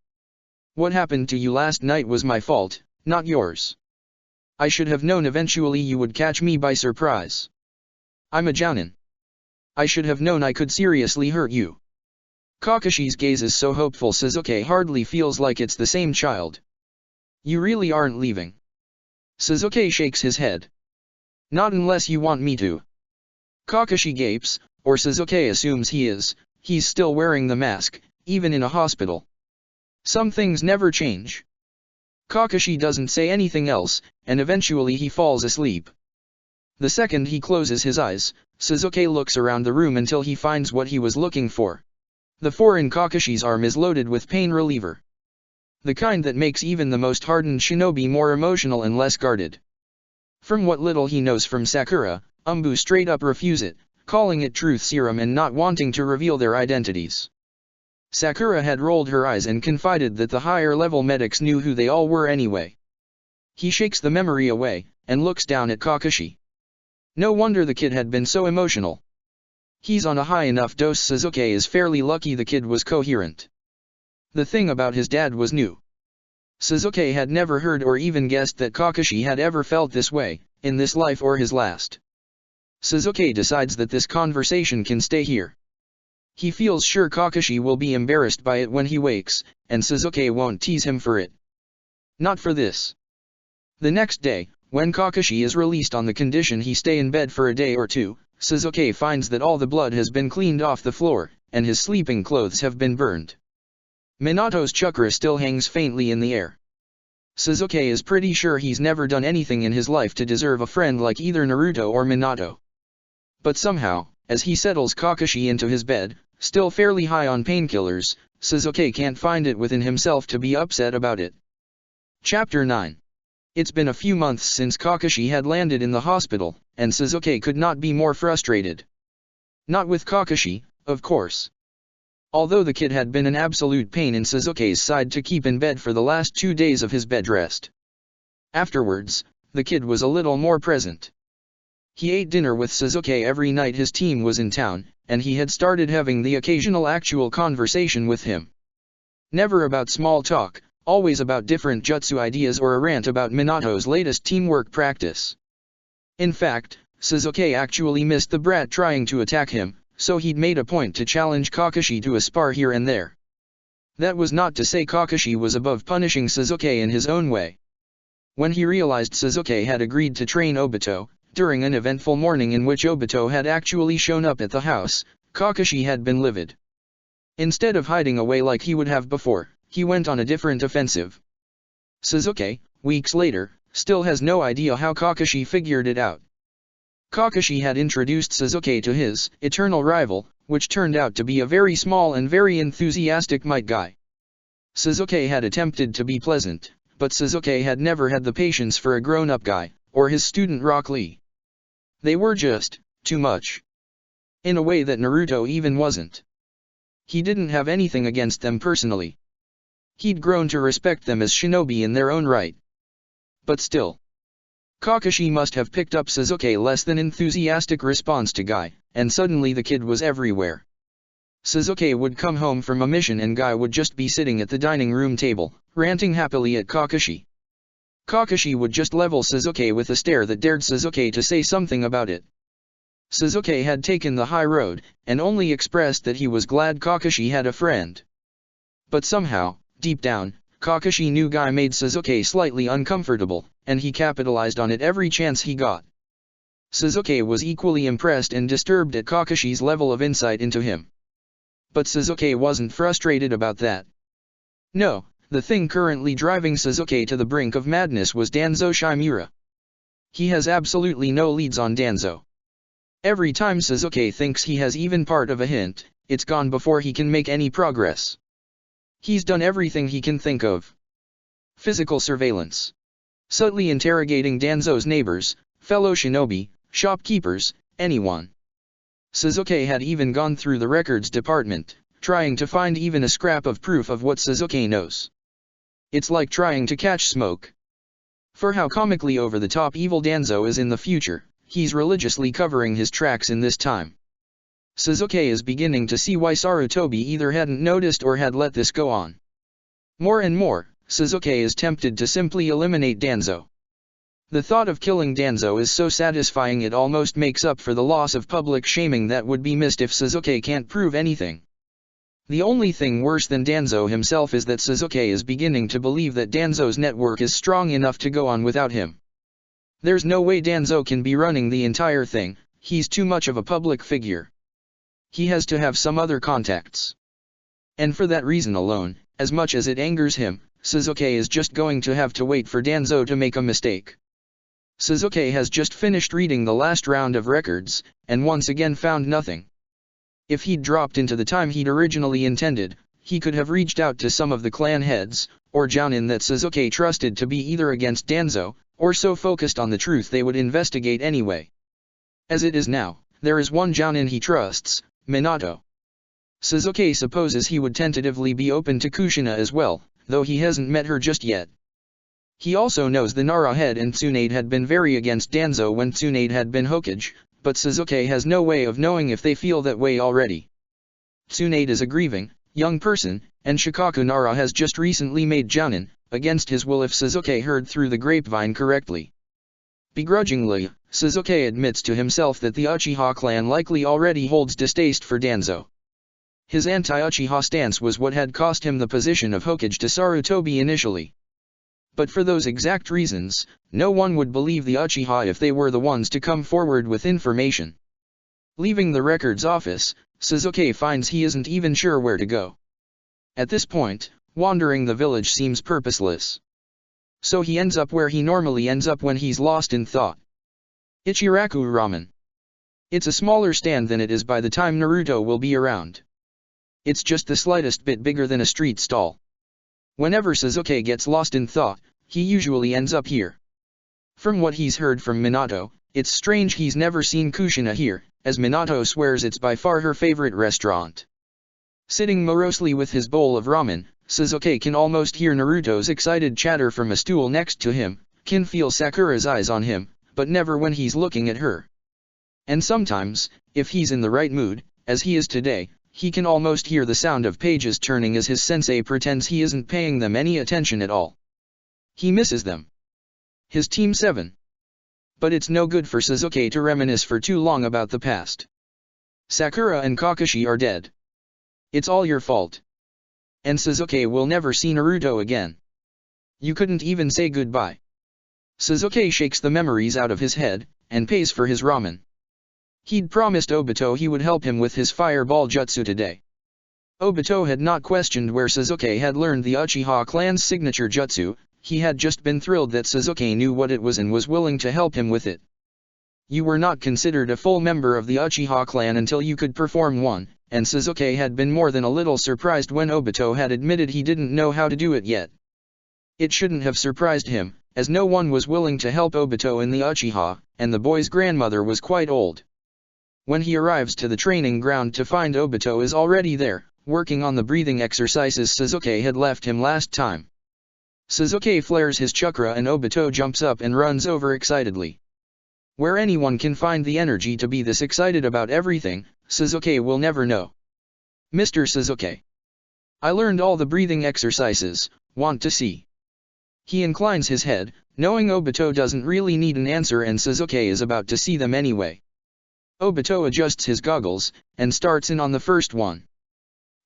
What happened to you last night was my fault, not yours. I should have known eventually you would catch me by surprise. I'm a jounin. I should have known I could seriously hurt you. Kakashi's gaze is so hopeful Sasuke hardly feels like it's the same child. You really aren't leaving. Sasuke shakes his head. Not unless you want me to. Kakashi gapes, or Sasuke assumes he is, he's still wearing the mask, even in a hospital. Some things never change. Kakashi doesn't say anything else, and eventually he falls asleep. The second he closes his eyes, Sasuke looks around the room until he finds what he was looking for. The 4 in Kakashi's arm is loaded with pain reliever. The kind that makes even the most hardened shinobi more emotional and less guarded. From what little he knows from Sakura, Umbu straight up refuse it, calling it truth serum and not wanting to reveal their identities. Sakura had rolled her eyes and confided that the higher-level medics knew who they all were anyway. He shakes the memory away, and looks down at Kakashi. No wonder the kid had been so emotional. He's on a high enough dose. Sasuke is fairly lucky the kid was coherent. The thing about his dad was new. Sasuke had never heard or even guessed that Kakashi had ever felt this way, in this life or his last. Sasuke decides that this conversation can stay here. He feels sure Kakashi will be embarrassed by it when he wakes, and Sasuke won't tease him for it. Not for this. The next day, when Kakashi is released on the condition he stay in bed for a day or two, Sasuke finds that all the blood has been cleaned off the floor, and his sleeping clothes have been burned. Minato's chakra still hangs faintly in the air. Sasuke is pretty sure he's never done anything in his life to deserve a friend like either Naruto or Minato. But somehow, as he settles Kakashi into his bed, still fairly high on painkillers, Sasuke can't find it within himself to be upset about it. Chapter 9. It's been a few months since Kakashi had landed in the hospital, and Sasuke could not be more frustrated. Not with Kakashi, of course. Although the kid had been an absolute pain in Sasuke's side to keep in bed for the last 2 days of his bed rest. Afterwards, the kid was a little more present. He ate dinner with Sasuke every night his team was in town, and he had started having the occasional actual conversation with him. Never about small talk, always about different jutsu ideas or a rant about Minato's latest teamwork practice. In fact, Sasuke actually missed the brat trying to attack him, so he'd made a point to challenge Kakashi to a spar here and there. That was not to say Kakashi was above punishing Sasuke in his own way. When he realized Sasuke had agreed to train Obito, during an eventful morning in which Obito had actually shown up at the house, Kakashi had been livid. Instead of hiding away like he would have before, he went on a different offensive. Sasuke, weeks later, still has no idea how Kakashi figured it out. Kakashi had introduced Sasuke to his eternal rival, which turned out to be a very small and very enthusiastic might guy. Sasuke had attempted to be pleasant, but Sasuke had never had the patience for a grown-up guy, or his student Rock Lee. They were just too much. In a way that Naruto even wasn't. He didn't have anything against them personally. He'd grown to respect them as shinobi in their own right. But still. Kakashi must have picked up Sasuke's less than enthusiastic response to Guy, and suddenly the kid was everywhere. Sasuke would come home from a mission and Guy would just be sitting at the dining room table, ranting happily at Kakashi. Kakashi would just level Sasuke with a stare that dared Sasuke to say something about it. Sasuke had taken the high road, and only expressed that he was glad Kakashi had a friend. But somehow, deep down, Kakashi knew Guy made Sasuke slightly uncomfortable, and he capitalized on it every chance he got. Sasuke was equally impressed and disturbed at Kakashi's level of insight into him. But Sasuke wasn't frustrated about that. No, the thing currently driving Sasuke to the brink of madness was Danzo Shimura. He has absolutely no leads on Danzo. Every time Sasuke thinks he has even part of a hint, it's gone before he can make any progress. He's done everything he can think of. Physical surveillance. Subtly interrogating Danzo's neighbors, fellow shinobi, shopkeepers, anyone. Sasuke had even gone through the records department, trying to find even a scrap of proof of what Sasuke knows. It's like trying to catch smoke. For how comically over-the-top evil Danzo is in the future, he's religiously covering his tracks in this time. Sasuke is beginning to see why Sarutobi either hadn't noticed or had let this go on. More and more, Sasuke is tempted to simply eliminate Danzo. The thought of killing Danzo is so satisfying it almost makes up for the loss of public shaming that would be missed if Sasuke can't prove anything. The only thing worse than Danzo himself is that Sasuke is beginning to believe that Danzo's network is strong enough to go on without him. There's no way Danzo can be running the entire thing, he's too much of a public figure. He has to have some other contacts. And for that reason alone, as much as it angers him, Sasuke is just going to have to wait for Danzo to make a mistake. Sasuke has just finished reading the last round of records, and once again found nothing. If he'd dropped into the time he'd originally intended, he could have reached out to some of the clan heads, or Jounin that Sasuke trusted to be either against Danzo, or so focused on the truth they would investigate anyway. As it is now, there is one Jounin he trusts, Minato. Sasuke supposes he would tentatively be open to Kushina as well, though he hasn't met her just yet. He also knows the Nara head and Tsunade had been very against Danzo when Tsunade had been Hokage, but Sasuke has no way of knowing if they feel that way already. Tsunade is a grieving, young person, and Shikaku Nara has just recently made Jounin, against his will if Sasuke heard through the grapevine correctly. Begrudgingly, Sasuke admits to himself that the Uchiha clan likely already holds distaste for Danzo. His anti-Uchiha stance was what had cost him the position of Hokage to Sarutobi initially. But for those exact reasons, no one would believe the Uchiha if they were the ones to come forward with information. Leaving the records office, Sasuke finds he isn't even sure where to go. At this point, wandering the village seems purposeless. So he ends up where he normally ends up when he's lost in thought. Ichiraku Ramen. It's a smaller stand than it is by the time Naruto will be around. It's just the slightest bit bigger than a street stall. Whenever Sasuke gets lost in thought, he usually ends up here. From what he's heard from Minato, it's strange he's never seen Kushina here, as Minato swears it's by far her favorite restaurant. Sitting morosely with his bowl of ramen, Sasuke can almost hear Naruto's excited chatter from a stool next to him, can feel Sakura's eyes on him, but never when he's looking at her. And sometimes, if he's in the right mood, as he is today, he can almost hear the sound of pages turning as his sensei pretends he isn't paying them any attention at all. He misses them. His Team 7. But it's no good for Sasuke to reminisce for too long about the past. Sakura and Kakashi are dead. It's all your fault. And Sasuke will never see Naruto again. You couldn't even say goodbye. Sasuke shakes the memories out of his head, and pays for his ramen. He'd promised Obito he would help him with his fireball jutsu today. Obito had not questioned where Sasuke had learned the Uchiha clan's signature jutsu, he had just been thrilled that Sasuke knew what it was and was willing to help him with it. You were not considered a full member of the Uchiha clan until you could perform one, and Sasuke had been more than a little surprised when Obito had admitted he didn't know how to do it yet. It shouldn't have surprised him, as no one was willing to help Obito in the Uchiha, and the boy's grandmother was quite old. When he arrives to the training ground to find Obito is already there, working on the breathing exercises Sasuke had left him last time. Sasuke flares his chakra and Obito jumps up and runs over excitedly. Where anyone can find the energy to be this excited about everything, Sasuke will never know. Mr. Suzuki. I learned all the breathing exercises, want to see? He inclines his head, knowing Obito doesn't really need an answer and Suzuki is about to see them anyway. Obito adjusts his goggles, and starts in on the first one.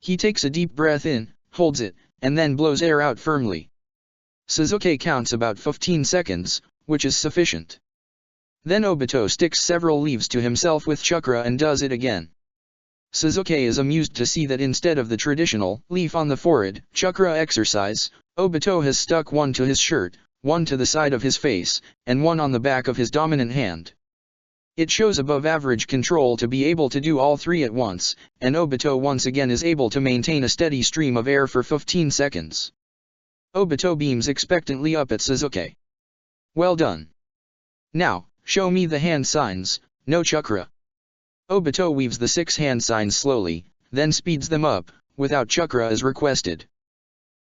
He takes a deep breath in, holds it, and then blows air out firmly. Suzuki counts about 15 seconds, which is sufficient. Then Obito sticks several leaves to himself with chakra and does it again. Suzuki is amused to see that instead of the traditional leaf on the forehead chakra exercise, Obito has stuck one to his shirt, one to the side of his face, and one on the back of his dominant hand. It shows above average control to be able to do all three at once, and Obito once again is able to maintain a steady stream of air for 15 seconds. Obito beams expectantly up at Suzuki. Well done. Now, show me the hand signs, no chakra. Obito weaves the 6 hand signs slowly, then speeds them up, without chakra as requested.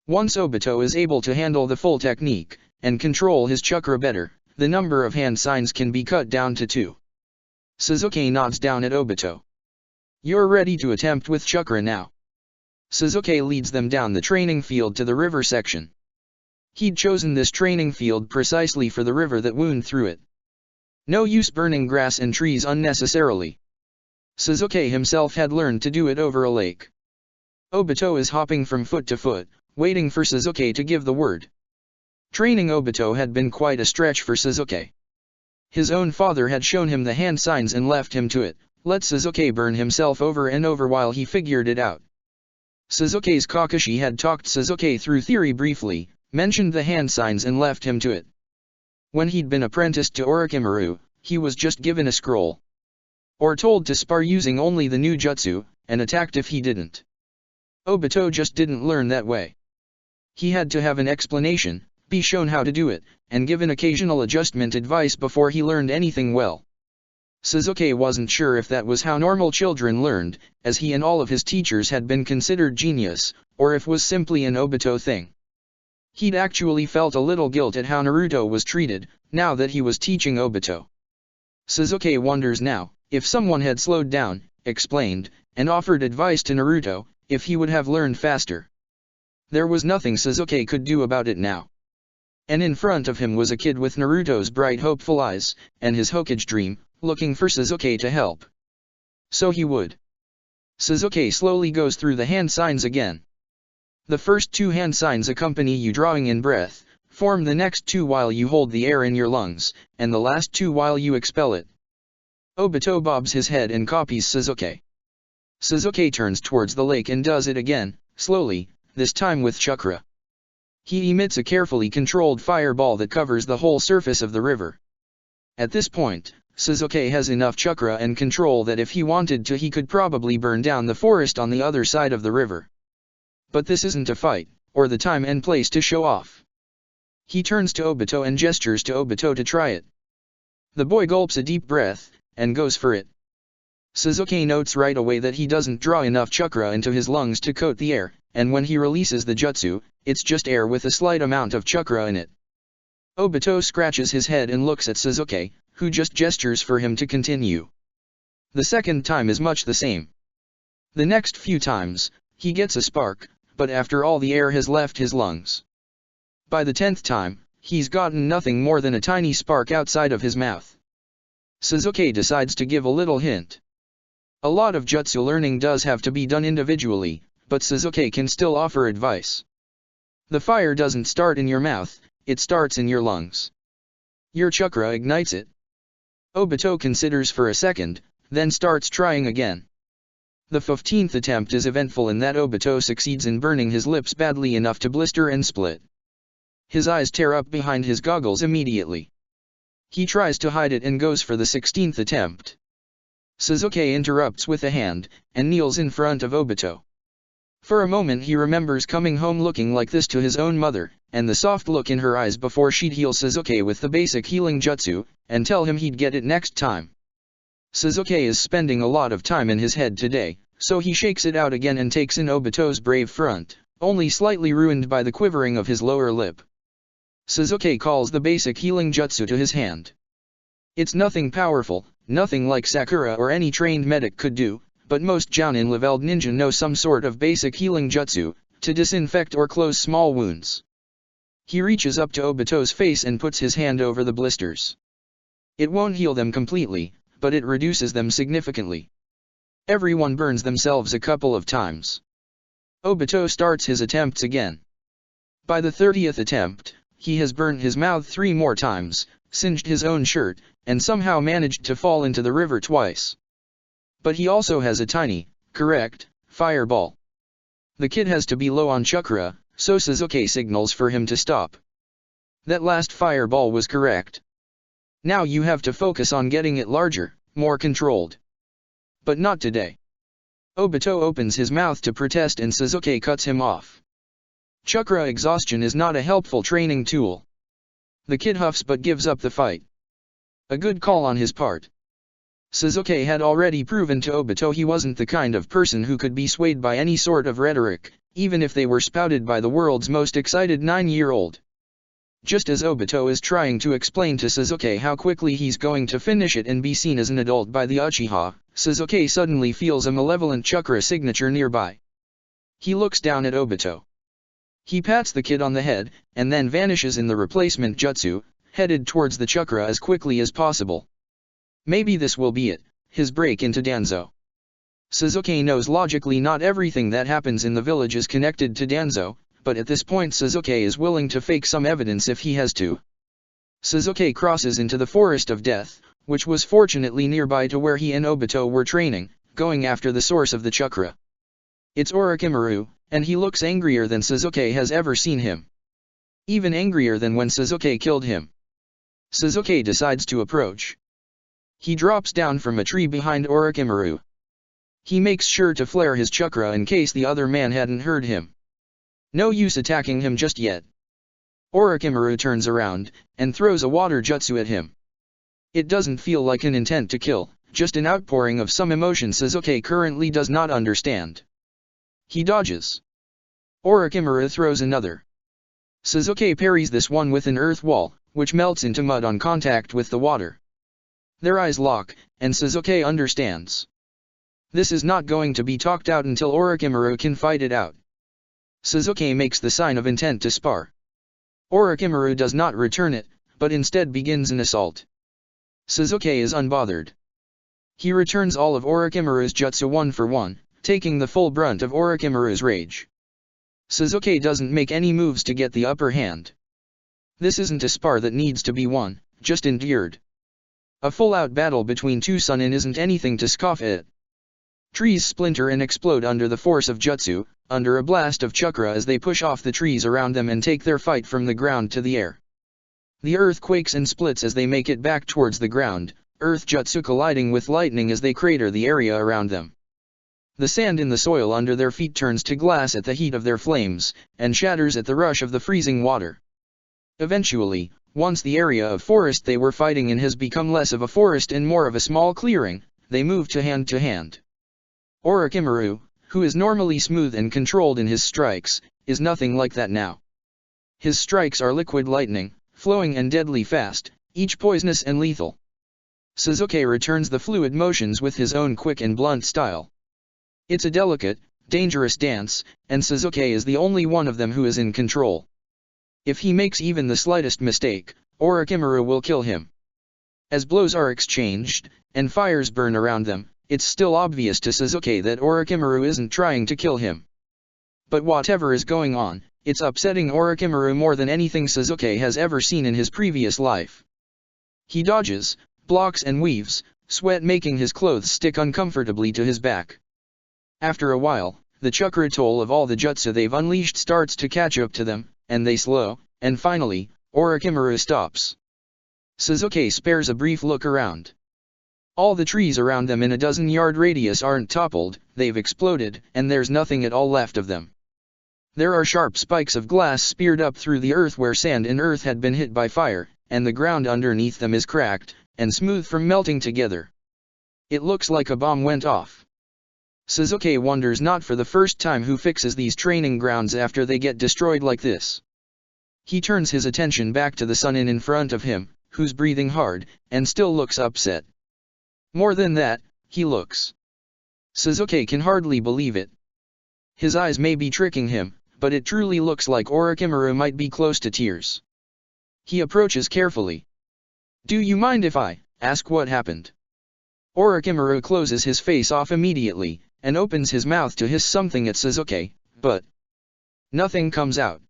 Once Obito is able to handle the full technique, and control his chakra better, the number of hand signs can be cut down to 2. Suzuki nods down at Obito. You're ready to attempt with chakra now. Suzuki leads them down the training field to the river section. He'd chosen this training field precisely for the river that wound through it. No use burning grass and trees unnecessarily. Suzuki himself had learned to do it over a lake. Obito is hopping from foot to foot, waiting for Suzuki to give the word. Training Obito had been quite a stretch for Suzuki. His own father had shown him the hand signs and left him to it, let Suzuki burn himself over and over while he figured it out. Suzuki's Kakashi had talked Suzuki through theory briefly, mentioned the hand signs and left him to it. When he'd been apprenticed to Orochimaru, he was just given a scroll. Or told to spar using only the new jutsu, and attacked if he didn't. Obito just didn't learn that way. He had to have an explanation, be shown how to do it, and given occasional adjustment advice before he learned anything well. Suzuki wasn't sure if that was how normal children learned, as he and all of his teachers had been considered genius, or if was simply an Obito thing. He'd actually felt a little guilt at how Naruto was treated, now that he was teaching Obito. Suzuki wonders now, if someone had slowed down, explained, and offered advice to Naruto, if he would have learned faster. There was nothing Suzuki could do about it now. And in front of him was a kid with Naruto's bright hopeful eyes, and his Hokage dream, looking for Suzuki to help. So he would. Suzuki slowly goes through the hand signs again. The first 2 hand signs accompany you drawing in breath, form the next 2 while you hold the air in your lungs, and the last 2 while you expel it. Obito bobs his head and copies Suzuki. Suzuki turns towards the lake and does it again, slowly, this time with chakra. He emits a carefully controlled fireball that covers the whole surface of the river. At this point, Suzuki has enough chakra and control that if he wanted to he could probably burn down the forest on the other side of the river. But this isn't a fight, or the time and place to show off. He turns to Obito and gestures to Obito to try it. The boy gulps a deep breath, and goes for it. Suzuki notes right away that he doesn't draw enough chakra into his lungs to coat the air, and when he releases the jutsu, it's just air with a slight amount of chakra in it. Obito scratches his head and looks at Suzuki, who just gestures for him to continue. The second time is much the same. The next few times, he gets a spark, but after all the air has left his lungs. By the 10th time, he's gotten nothing more than a tiny spark outside of his mouth. Suzuki decides to give a little hint. A lot of jutsu learning does have to be done individually, but Suzuki can still offer advice. The fire doesn't start in your mouth, it starts in your lungs. Your chakra ignites it. Obito considers for a second, then starts trying again. The 15th attempt is eventful in that Obito succeeds in burning his lips badly enough to blister and split. His eyes tear up behind his goggles immediately. He tries to hide it and goes for the 16th attempt. Suzuki interrupts with a hand, and kneels in front of Obito. For a moment he remembers coming home looking like this to his own mother, and the soft look in her eyes before she'd heal Suzuki with the basic healing jutsu, and tell him he'd get it next time. Suzuki is spending a lot of time in his head today, so he shakes it out again and takes in Obito's brave front, only slightly ruined by the quivering of his lower lip. Suzuki calls the basic healing jutsu to his hand. It's nothing powerful, nothing like Sakura or any trained medic could do, but most Jounin-leveled ninja know some sort of basic healing jutsu, to disinfect or close small wounds. He reaches up to Obito's face and puts his hand over the blisters. It won't heal them completely, but it reduces them significantly. Everyone burns themselves a couple of times. Obito starts his attempts again. By the 30th attempt, he has burnt his mouth 3 more times, singed his own shirt, and somehow managed to fall into the river twice. But he also has a tiny, correct, fireball. The kid has to be low on chakra, so Sasuke signals for him to stop. That last fireball was correct. Now you have to focus on getting it larger, more controlled. But not today. Obito opens his mouth to protest and Sasuke cuts him off. Chakra exhaustion is not a helpful training tool. The kid huffs but gives up the fight. A good call on his part. Sasuke had already proven to Obito he wasn't the kind of person who could be swayed by any sort of rhetoric, even if they were spouted by the world's most excited 9-year-old. Just as Obito is trying to explain to Sasuke how quickly he's going to finish it and be seen as an adult by the Uchiha, Sasuke suddenly feels a malevolent chakra signature nearby. He looks down at Obito. He pats the kid on the head, and then vanishes in the replacement jutsu, headed towards the chakra as quickly as possible. Maybe this will be it, his break into Danzo. Sasuke knows logically not everything that happens in the village is connected to Danzo, but at this point Sasuke is willing to fake some evidence if he has to. Sasuke crosses into the Forest of Death, which was fortunately nearby to where he and Obito were training, going after the source of the chakra. It's Orochimaru, and he looks angrier than Sasuke has ever seen him. Even angrier than when Sasuke killed him. Sasuke decides to approach. He drops down from a tree behind Orochimaru. He makes sure to flare his chakra in case the other man hadn't heard him. No use attacking him just yet. Orochimaru turns around, and throws a water jutsu at him. It doesn't feel like an intent to kill, just an outpouring of some emotion Sasuke currently does not understand. He dodges. Orochimaru throws another. Sasuke parries this one with an earth wall, which melts into mud on contact with the water. Their eyes lock, and Sasuke understands. This is not going to be talked out until Orochimaru can fight it out. Sasuke makes the sign of intent to spar. Orochimaru does not return it, but instead begins an assault. Sasuke is unbothered. He returns all of Orochimaru's jutsu one for one, taking the full brunt of Orochimaru's rage. Sasuke doesn't make any moves to get the upper hand. This isn't a spar that needs to be won, just endured. A full-out battle between two Sunin isn't anything to scoff at. Trees splinter and explode under the force of jutsu, under a blast of chakra as they push off the trees around them and take their fight from the ground to the air. The earth quakes and splits as they make it back towards the ground, earth jutsu colliding with lightning as they crater the area around them. The sand in the soil under their feet turns to glass at the heat of their flames, and shatters at the rush of the freezing water. Eventually, once the area of forest they were fighting in has become less of a forest and more of a small clearing, they move to hand. Orochimaru, who is normally smooth and controlled in his strikes, is nothing like that now. His strikes are liquid lightning, flowing and deadly fast, each poisonous and lethal. Sasuke returns the fluid motions with his own quick and blunt style. It's a delicate, dangerous dance, and Sasuke is the only one of them who is in control. If he makes even the slightest mistake, Orochimaru will kill him. As blows are exchanged, and fires burn around them, it's still obvious to Sasuke that Orochimaru isn't trying to kill him. But whatever is going on, it's upsetting Orochimaru more than anything Sasuke has ever seen in his previous life. He dodges, blocks and weaves, sweat making his clothes stick uncomfortably to his back. After a while, the chakra toll of all the jutsu they've unleashed starts to catch up to them, and they slow, and finally, Orochimaru stops. Sasuke spares a brief look around. All the trees around them in a dozen-yard radius aren't toppled, they've exploded, and there's nothing at all left of them. There are sharp spikes of glass speared up through the earth where sand and earth had been hit by fire, and the ground underneath them is cracked, and smooth from melting together. It looks like a bomb went off. Sasuke wonders not for the first time who fixes these training grounds after they get destroyed like this. He turns his attention back to the Sunin in front of him, who's breathing hard, and still looks upset. More than that, he looks Suzuki can hardly believe it. His eyes may be tricking him, but it truly looks like Orochimaru might be close to tears. He approaches carefully. "Do you mind if I ask what happened?" Orochimaru closes his face off immediately, and opens his mouth to hiss something at Suzuki, but nothing comes out.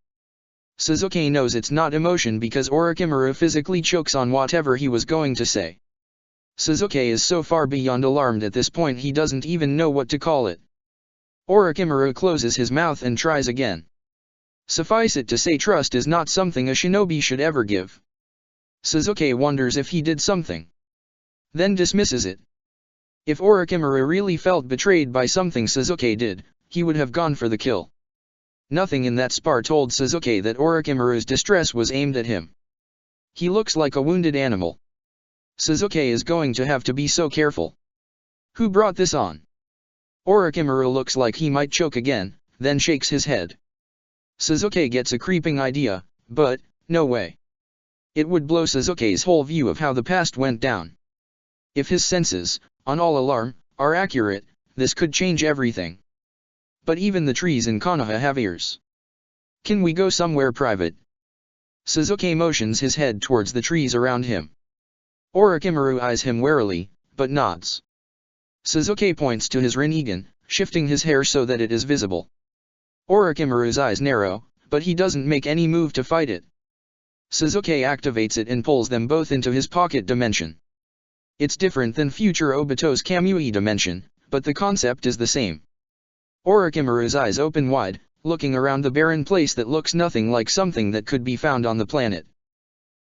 Suzuki knows it's not emotion because Orochimaru physically chokes on whatever he was going to say. Suzuki is so far beyond alarmed at this point he doesn't even know what to call it. Orochimaru closes his mouth and tries again. Suffice it to say, trust is not something a shinobi should ever give. Suzuki wonders if he did something, then dismisses it. If Orochimaru really felt betrayed by something Suzuki did, he would have gone for the kill. Nothing in that spar told Suzuki that Orochimaru's distress was aimed at him. He looks like a wounded animal. Suzuki is going to have to be so careful. Who brought this on? Orochimaru looks like he might choke again, then shakes his head. Suzuki gets a creeping idea, but no way. It would blow Suzuki's whole view of how the past went down. If his senses, on all alarm, are accurate, this could change everything. But even the trees in Konoha have ears. Can we go somewhere private? Suzuki motions his head towards the trees around him. Orochimaru eyes him warily, but nods. Suzuki points to his Rinnegan, shifting his hair so that it is visible. Orochimaru's eyes narrow, but he doesn't make any move to fight it. Suzuki activates it and pulls them both into his pocket dimension. It's different than future Obito's Kamui dimension, but the concept is the same. Orochimaru's eyes open wide, looking around the barren place that looks nothing like something that could be found on the planet.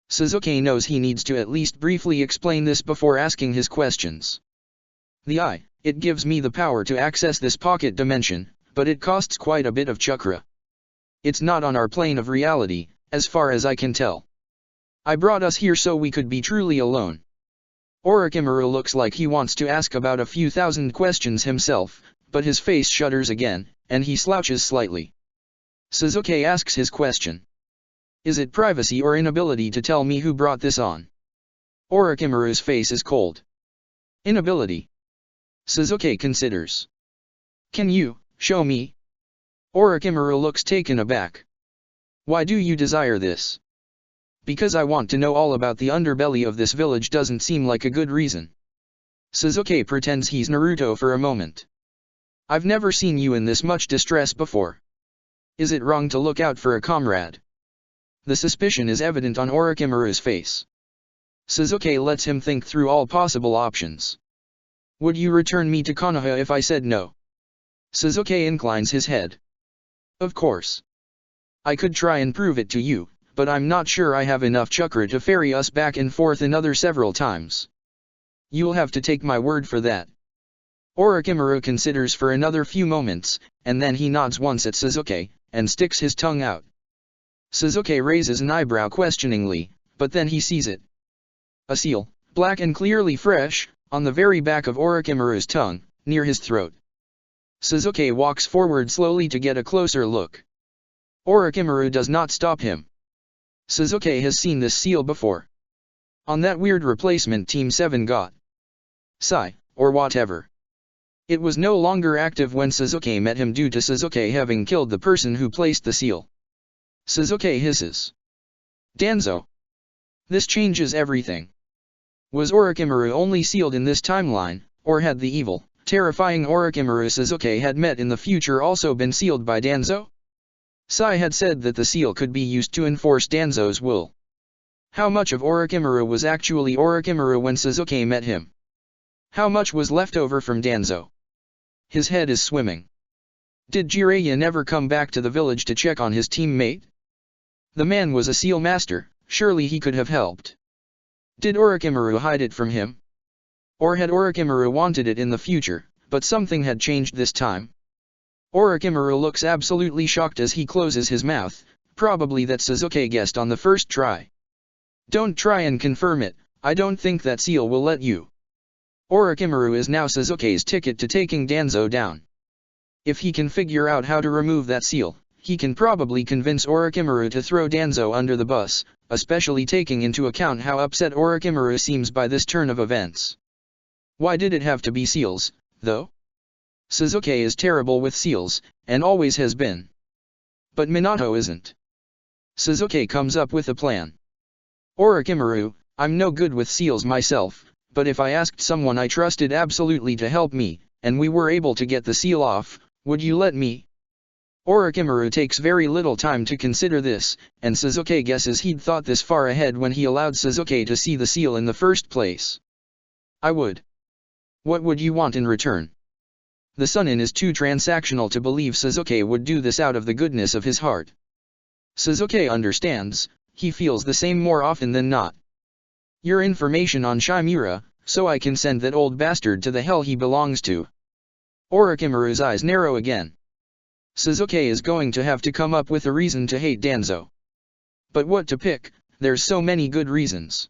Suzuki knows he needs to at least briefly explain this before asking his questions. The eye, it gives me the power to access this pocket dimension, but it costs quite a bit of chakra. It's not on our plane of reality, as far as I can tell. I brought us here so we could be truly alone. Orochimaru looks like he wants to ask about a few thousand questions himself, but his face shudders again, and he slouches slightly. Suzuki asks his question. Is it privacy or inability to tell me who brought this on? Orochimaru's face is cold. Inability. Suzuki considers. Can you show me? Orochimaru looks taken aback. Why do you desire this? Because I want to know all about the underbelly of this village doesn't seem like a good reason. Suzuki pretends he's Naruto for a moment. I've never seen you in this much distress before. Is it wrong to look out for a comrade? The suspicion is evident on Orochimaru's face. Suzuki lets him think through all possible options. Would you return me to Konoha if I said no? Suzuki inclines his head. Of course. I could try and prove it to you, but I'm not sure I have enough chakra to ferry us back and forth another several times. You'll have to take my word for that. Orochimaru considers for another few moments, and then he nods once at Suzuki, and sticks his tongue out. Suzuki raises an eyebrow questioningly, but then he sees it. A seal, black and clearly fresh, on the very back of Orochimaru's tongue, near his throat. Suzuki walks forward slowly to get a closer look. Orochimaru does not stop him. Suzuki has seen this seal before. On that weird replacement Team 7 got. Sai, or whatever. It was no longer active when Suzuki met him due to Suzuki having killed the person who placed the seal. Suzuki hisses. Danzo. This changes everything. Was Orochimaru only sealed in this timeline, or had the evil, terrifying Orochimaru Suzuki had met in the future also been sealed by Danzo? Sai had said that the seal could be used to enforce Danzo's will. How much of Orochimaru was actually Orochimaru when Suzuki met him? How much was left over from Danzo? His head is swimming. Did Jiraiya never come back to the village to check on his teammate? The man was a seal master, surely he could have helped. Did Orochimaru hide it from him? Or had Orochimaru wanted it in the future, but something had changed this time? Orochimaru looks absolutely shocked as he closes his mouth, probably that Suzuki guessed on the first try. Don't try and confirm it, I don't think that seal will let you. Orochimaru is now Suzuki's ticket to taking Danzo down. If he can figure out how to remove that seal, he can probably convince Orochimaru to throw Danzo under the bus, especially taking into account how upset Orochimaru seems by this turn of events. Why did it have to be seals, though? Suzuki is terrible with seals, and always has been. But Minato isn't. Suzuki comes up with a plan. Orochimaru, I'm no good with seals myself, but if I asked someone I trusted absolutely to help me, and we were able to get the seal off, would you let me? Orochimaru takes very little time to consider this, and Suzuki guesses he'd thought this far ahead when he allowed Suzuki to see the seal in the first place. I would. What would you want in return? The Sunin is too transactional to believe Suzuki would do this out of the goodness of his heart. Suzuki understands, he feels the same more often than not. Your information on Chimera, so I can send that old bastard to the hell he belongs to. Orochimaru's eyes narrow again. Suzuki is going to have to come up with a reason to hate Danzo. But what to pick? There's so many good reasons.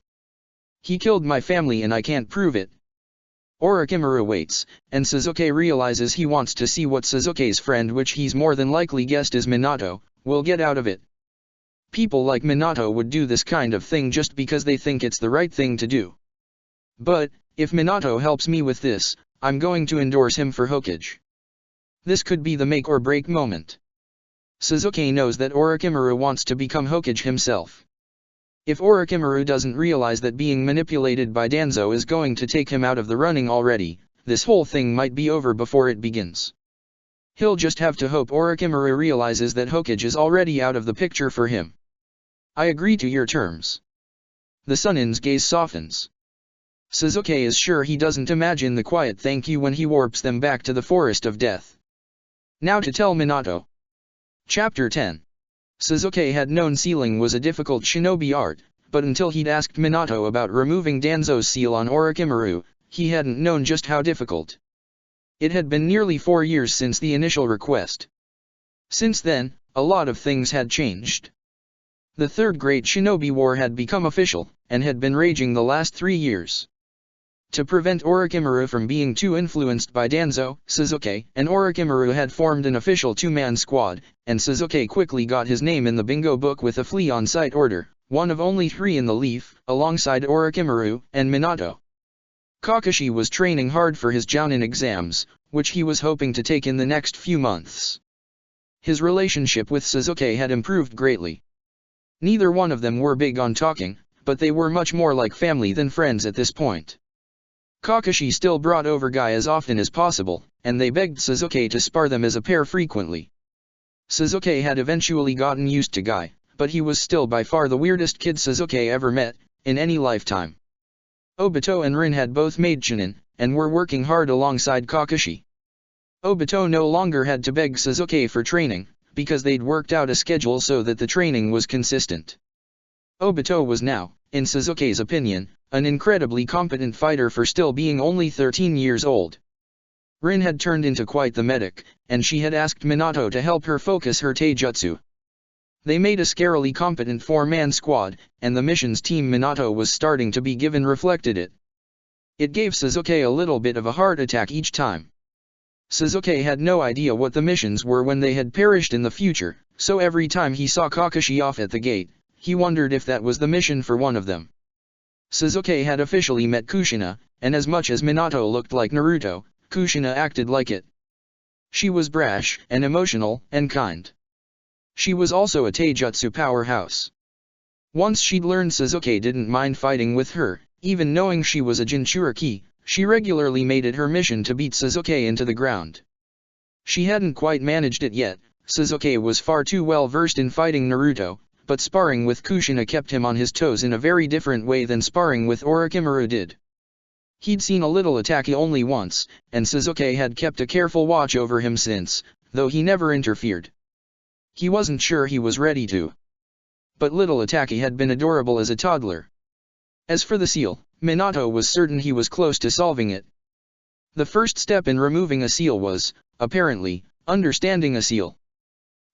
He killed my family and I can't prove it. Orochimaru waits, and Suzuki realizes he wants to see what Suzuki's friend, which he's more than likely guessed is Minato, will get out of it. People like Minato would do this kind of thing just because they think it's the right thing to do. But, if Minato helps me with this, I'm going to endorse him for Hokage. This could be the make or break moment. Suzuki knows that Orochimaru wants to become Hokage himself. If Orochimaru doesn't realize that being manipulated by Danzo is going to take him out of the running already, this whole thing might be over before it begins. He'll just have to hope Orochimaru realizes that Hokage is already out of the picture for him. I agree to your terms. The Sunin's gaze softens. Suzuki is sure he doesn't imagine the quiet thank you when he warps them back to the Forest of Death. Now to tell Minato. Chapter 10. Suzuki had known sealing was a difficult shinobi art, but until he'd asked Minato about removing Danzo's seal on Orochimaru, he hadn't known just how difficult. It had been nearly 4 years since the initial request. Since then, a lot of things had changed. The Third Great Shinobi War had become official, and had been raging the last 3 years. To prevent Orochimaru from being too influenced by Danzo, Suzuki and Orochimaru had formed an official 2-man squad, and Suzuki quickly got his name in the bingo book with a flea on sight order, one of only 3 in the Leaf, alongside Orochimaru and Minato. Kakashi was training hard for his Jounin exams, which he was hoping to take in the next few months. His relationship with Suzuki had improved greatly. Neither one of them were big on talking, but they were much more like family than friends at this point. Kakashi still brought over Guy as often as possible, and they begged Suzuki to spar them as a pair frequently. Suzuki had eventually gotten used to Guy, but he was still by far the weirdest kid Suzuki ever met, in any lifetime. Obito and Rin had both made Chunin, and were working hard alongside Kakashi. Obito no longer had to beg Suzuki for training, because they'd worked out a schedule so that the training was consistent. Obito was now, in Suzuki's opinion, an incredibly competent fighter for still being only 13 years old. Rin had turned into quite the medic, and she had asked Minato to help her focus her taijutsu. They made a scarily competent 4-man squad, and the missions team Minato was starting to be given reflected it. It gave Suzuki a little bit of a heart attack each time. Suzuki had no idea what the missions were when they had perished in the future, so every time he saw Kakashi off at the gate, he wondered if that was the mission for one of them. Suzuki had officially met Kushina, and as much as Minato looked like Naruto, Kushina acted like it. She was brash, and emotional, and kind. She was also a taijutsu powerhouse. Once she'd learned Suzuki didn't mind fighting with her, even knowing she was a Jinchuriki, she regularly made it her mission to beat Suzuki into the ground. She hadn't quite managed it yet. Suzuki was far too well versed in fighting Naruto, but sparring with Kushina kept him on his toes in a very different way than sparring with Orochimaru did. He'd seen a little Itaki only once, and Suzuki had kept a careful watch over him since, though he never interfered. He wasn't sure he was ready to. But little Itaki had been adorable as a toddler. As for the seal, Minato was certain he was close to solving it. The first step in removing a seal was, apparently, understanding a seal.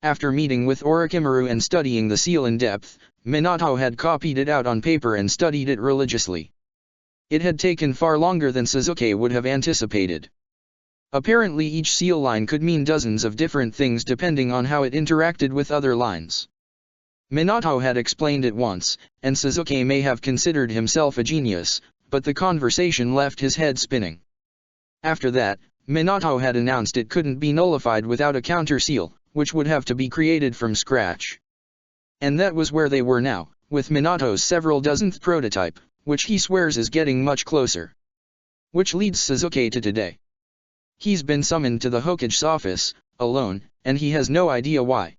After meeting with Orochimaru and studying the seal in depth, Minato had copied it out on paper and studied it religiously. It had taken far longer than Suzuki would have anticipated. Apparently each seal line could mean dozens of different things depending on how it interacted with other lines. Minato had explained it once, and Suzuki may have considered himself a genius, but the conversation left his head spinning. After that, Minato had announced it couldn't be nullified without a counter seal, which would have to be created from scratch. And that was where they were now, with Minato's several dozenth prototype, which he swears is getting much closer. Which leads Sasuke to today. He's been summoned to the Hokage's office, alone, and he has no idea why.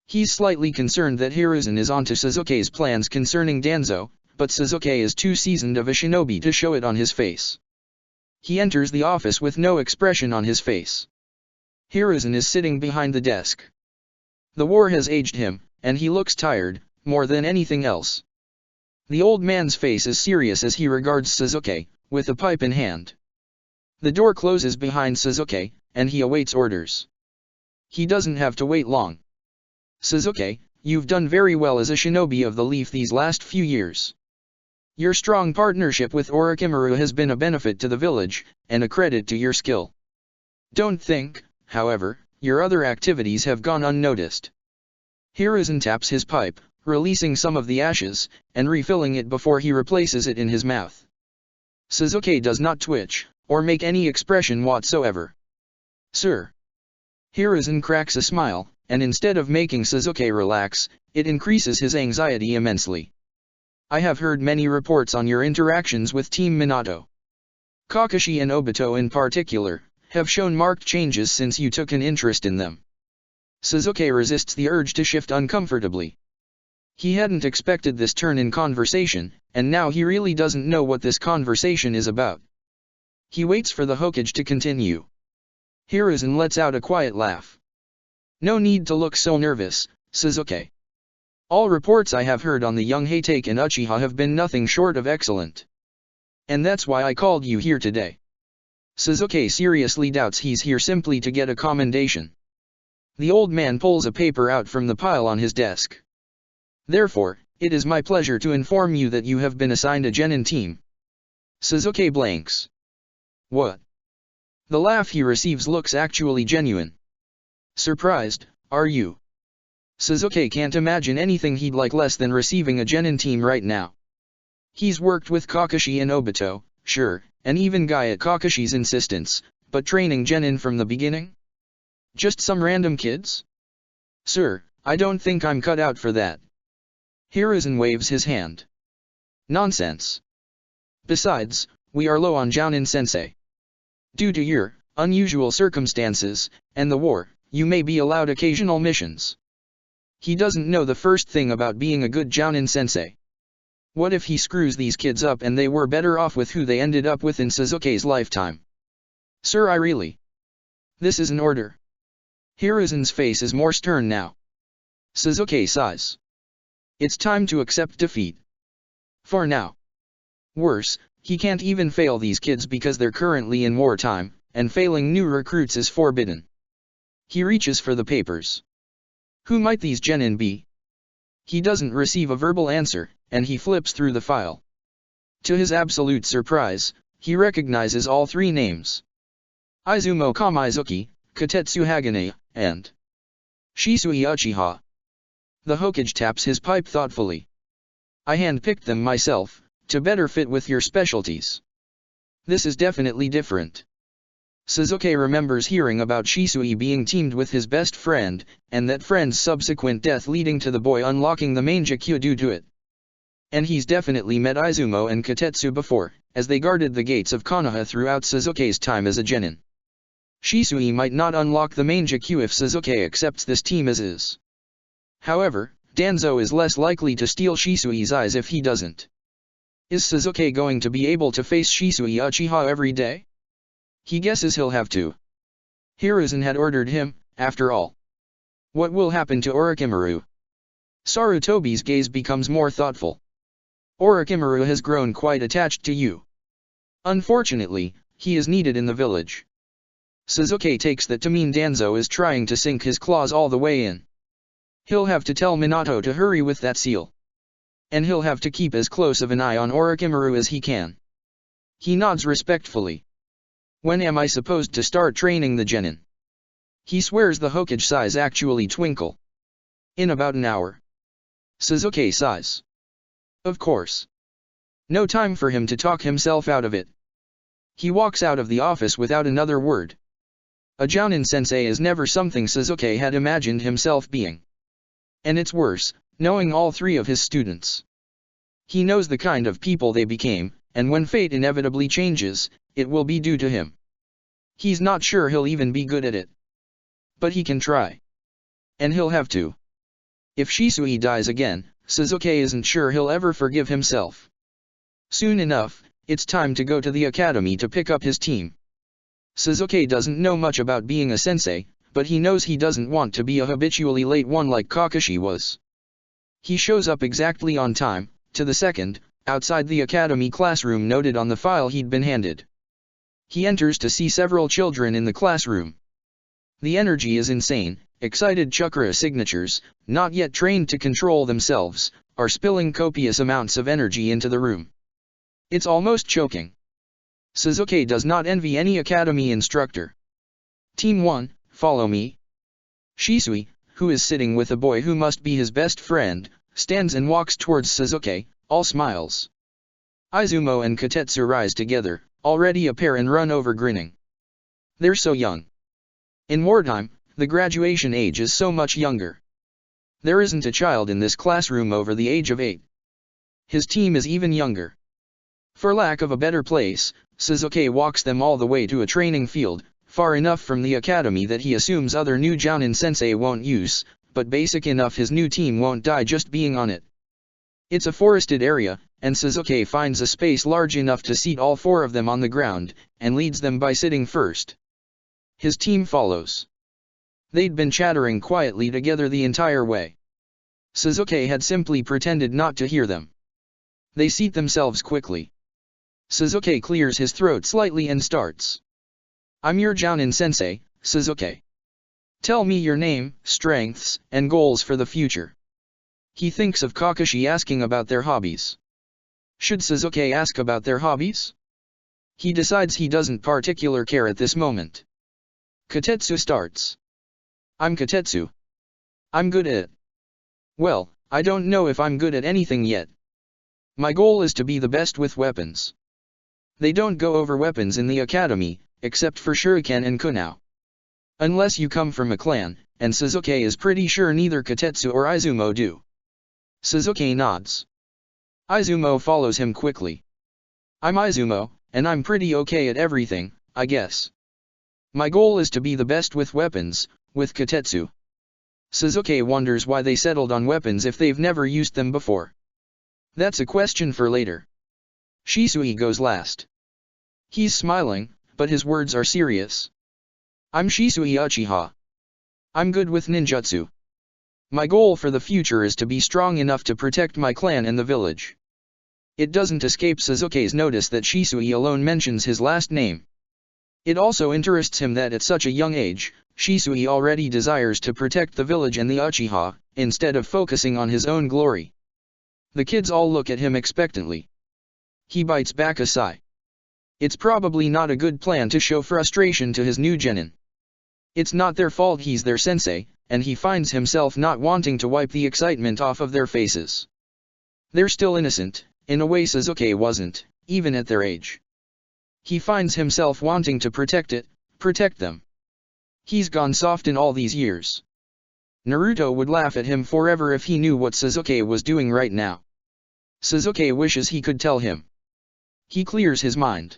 He's slightly concerned that Hiruzen is onto Sasuke's plans concerning Danzo, but Sasuke is too seasoned of a shinobi to show it on his face. He enters the office with no expression on his face. Hiruzen is sitting behind the desk. The war has aged him, and he looks tired, more than anything else. The old man's face is serious as he regards Sasuke, with a pipe in hand. The door closes behind Sasuke, and he awaits orders. He doesn't have to wait long. Sasuke, you've done very well as a shinobi of the leaf these last few years. Your strong partnership with Orochimaru has been a benefit to the village, and a credit to your skill. Don't think, however, your other activities have gone unnoticed. Hiruzen taps his pipe, releasing some of the ashes, and refilling it before he replaces it in his mouth. Sasuke does not twitch, or make any expression whatsoever. Sir. Hiruzen cracks a smile, and instead of making Sasuke relax, it increases his anxiety immensely. I have heard many reports on your interactions with Team Minato. Kakashi and Obito in particular, have shown marked changes since you took an interest in them. Sasuke resists the urge to shift uncomfortably. He hadn't expected this turn in conversation, and now he really doesn't know what this conversation is about. He waits for the Hokage to continue. Hiruzen lets out a quiet laugh. No need to look so nervous, Sasuke. All reports I have heard on the young Hatake and Uchiha have been nothing short of excellent. And that's why I called you here today. Sasuke seriously doubts he's here simply to get a commendation. The old man pulls a paper out from the pile on his desk. Therefore, it is my pleasure to inform you that you have been assigned a genin team. Sasuke blanks. What? The laugh he receives looks actually genuine. Surprised, are you? Sasuke can't imagine anything he'd like less than receiving a genin team right now. He's worked with Kakashi and Obito, sure, and even Guy at Kakashi's insistence, but training genin from the beginning? Just some random kids? Sir, I don't think I'm cut out for that. Hiruzen waves his hand. Nonsense. Besides, we are low on Jounin sensei. Due to your unusual circumstances, and the war, you may be allowed occasional missions. He doesn't know the first thing about being a good Jounin sensei. What if he screws these kids up and they were better off with who they ended up with in Sasuke's lifetime? Sir, I really... This is an order. Hiruzen's face is more stern now. Sasuke sighs. It's time to accept defeat. For now. Worse, he can't even fail these kids because they're currently in wartime, and failing new recruits is forbidden. He reaches for the papers. Who might these genin be? He doesn't receive a verbal answer, and he flips through the file. To his absolute surprise, he recognizes all three names. Izumo Kamizuki, Katetsu Hagane, and Shisui Uchiha. The Hokage taps his pipe thoughtfully. I handpicked them myself, to better fit with your specialties. This is definitely different. Sasuke remembers hearing about Shisui being teamed with his best friend, and that friend's subsequent death leading to the boy unlocking the Mangekyo due to it. And he's definitely met Izumo and Katetsu before, as they guarded the gates of Konoha throughout Sasuke's time as a genin. Shisui might not unlock the Mangekyo if Sasuke accepts this team as is. However, Danzo is less likely to steal Shisui's eyes if he doesn't. Is Sasuke going to be able to face Shisui Uchiha every day? He guesses he'll have to. Hiruzen had ordered him, after all. What will happen to Orochimaru? Sarutobi's gaze becomes more thoughtful. Orochimaru has grown quite attached to you. Unfortunately, he is needed in the village. Sasuke takes that to mean Danzo is trying to sink his claws all the way in. He'll have to tell Minato to hurry with that seal. And he'll have to keep as close of an eye on Orochimaru as he can. He nods respectfully. When am I supposed to start training the genin? He swears the Hokage's eyes actually twinkle. In about an hour. Sasuke sighs. Of course. No time for him to talk himself out of it. He walks out of the office without another word. A Jounin sensei is never something Sasuke had imagined himself being. And it's worse, knowing all three of his students. He knows the kind of people they became, and when fate inevitably changes, it will be due to him. He's not sure he'll even be good at it. But he can try. And he'll have to. If Shisui dies again, Sasuke isn't sure he'll ever forgive himself. Soon enough, it's time to go to the academy to pick up his team. Sasuke doesn't know much about being a sensei, but he knows he doesn't want to be a habitually late one like Kakashi was. He shows up exactly on time, to the second, outside the academy classroom noted on the file he'd been handed. He enters to see several children in the classroom. The energy is insane. Excited chakra signatures, not yet trained to control themselves, are spilling copious amounts of energy into the room. It's almost choking. Sasuke does not envy any academy instructor. Team 1, follow me. Shisui, who is sitting with a boy who must be his best friend, stands and walks towards Sasuke, all smiles. Izumo and Kotetsu rise together, already a pair, and run over grinning. They're so young. In wartime, the graduation age is so much younger. There isn't a child in this classroom over the age of 8. His team is even younger. For lack of a better place, Sasuke walks them all the way to a training field, far enough from the academy that he assumes other new Jounin sensei won't use, but basic enough his new team won't die just being on it. It's a forested area, and Sasuke finds a space large enough to seat all 4 of them on the ground, and leads them by sitting first. His team follows. They'd been chattering quietly together the entire way. Sasuke had simply pretended not to hear them. They seat themselves quickly. Sasuke clears his throat slightly and starts. I'm your Jounin sensei, Sasuke. Tell me your name, strengths, and goals for the future. He thinks of Kakashi asking about their hobbies. Should Sasuke ask about their hobbies? He decides he doesn't particularly care at this moment. Kotetsu starts. I'm Kotetsu. I'm good at it. Well, I don't know if I'm good at anything yet. My goal is to be the best with weapons. They don't go over weapons in the academy, except for shuriken and kunao. Unless you come from a clan, and Sasuke is pretty sure neither Kotetsu or Izumo do. Sasuke nods. Izumo follows him quickly. I'm Izumo, and I'm pretty okay at everything, I guess. My goal is to be the best with weapons, with Kotetsu. Sasuke wonders why they settled on weapons if they've never used them before. That's a question for later. Shisui goes last. He's smiling, but his words are serious. I'm Shisui Uchiha. I'm good with ninjutsu. My goal for the future is to be strong enough to protect my clan and the village. It doesn't escape Sasuke's notice that Shisui alone mentions his last name. It also interests him that at such a young age, Shisui already desires to protect the village and the Uchiha, instead of focusing on his own glory. The kids all look at him expectantly. He bites back a sigh. It's probably not a good plan to show frustration to his new genin. It's not their fault he's their sensei, and he finds himself not wanting to wipe the excitement off of their faces. They're still innocent, in a way Sasuke wasn't, even at their age. He finds himself wanting to protect them. He's gone soft in all these years. Naruto would laugh at him forever if he knew what Sasuke was doing right now. Sasuke wishes he could tell him. He clears his mind.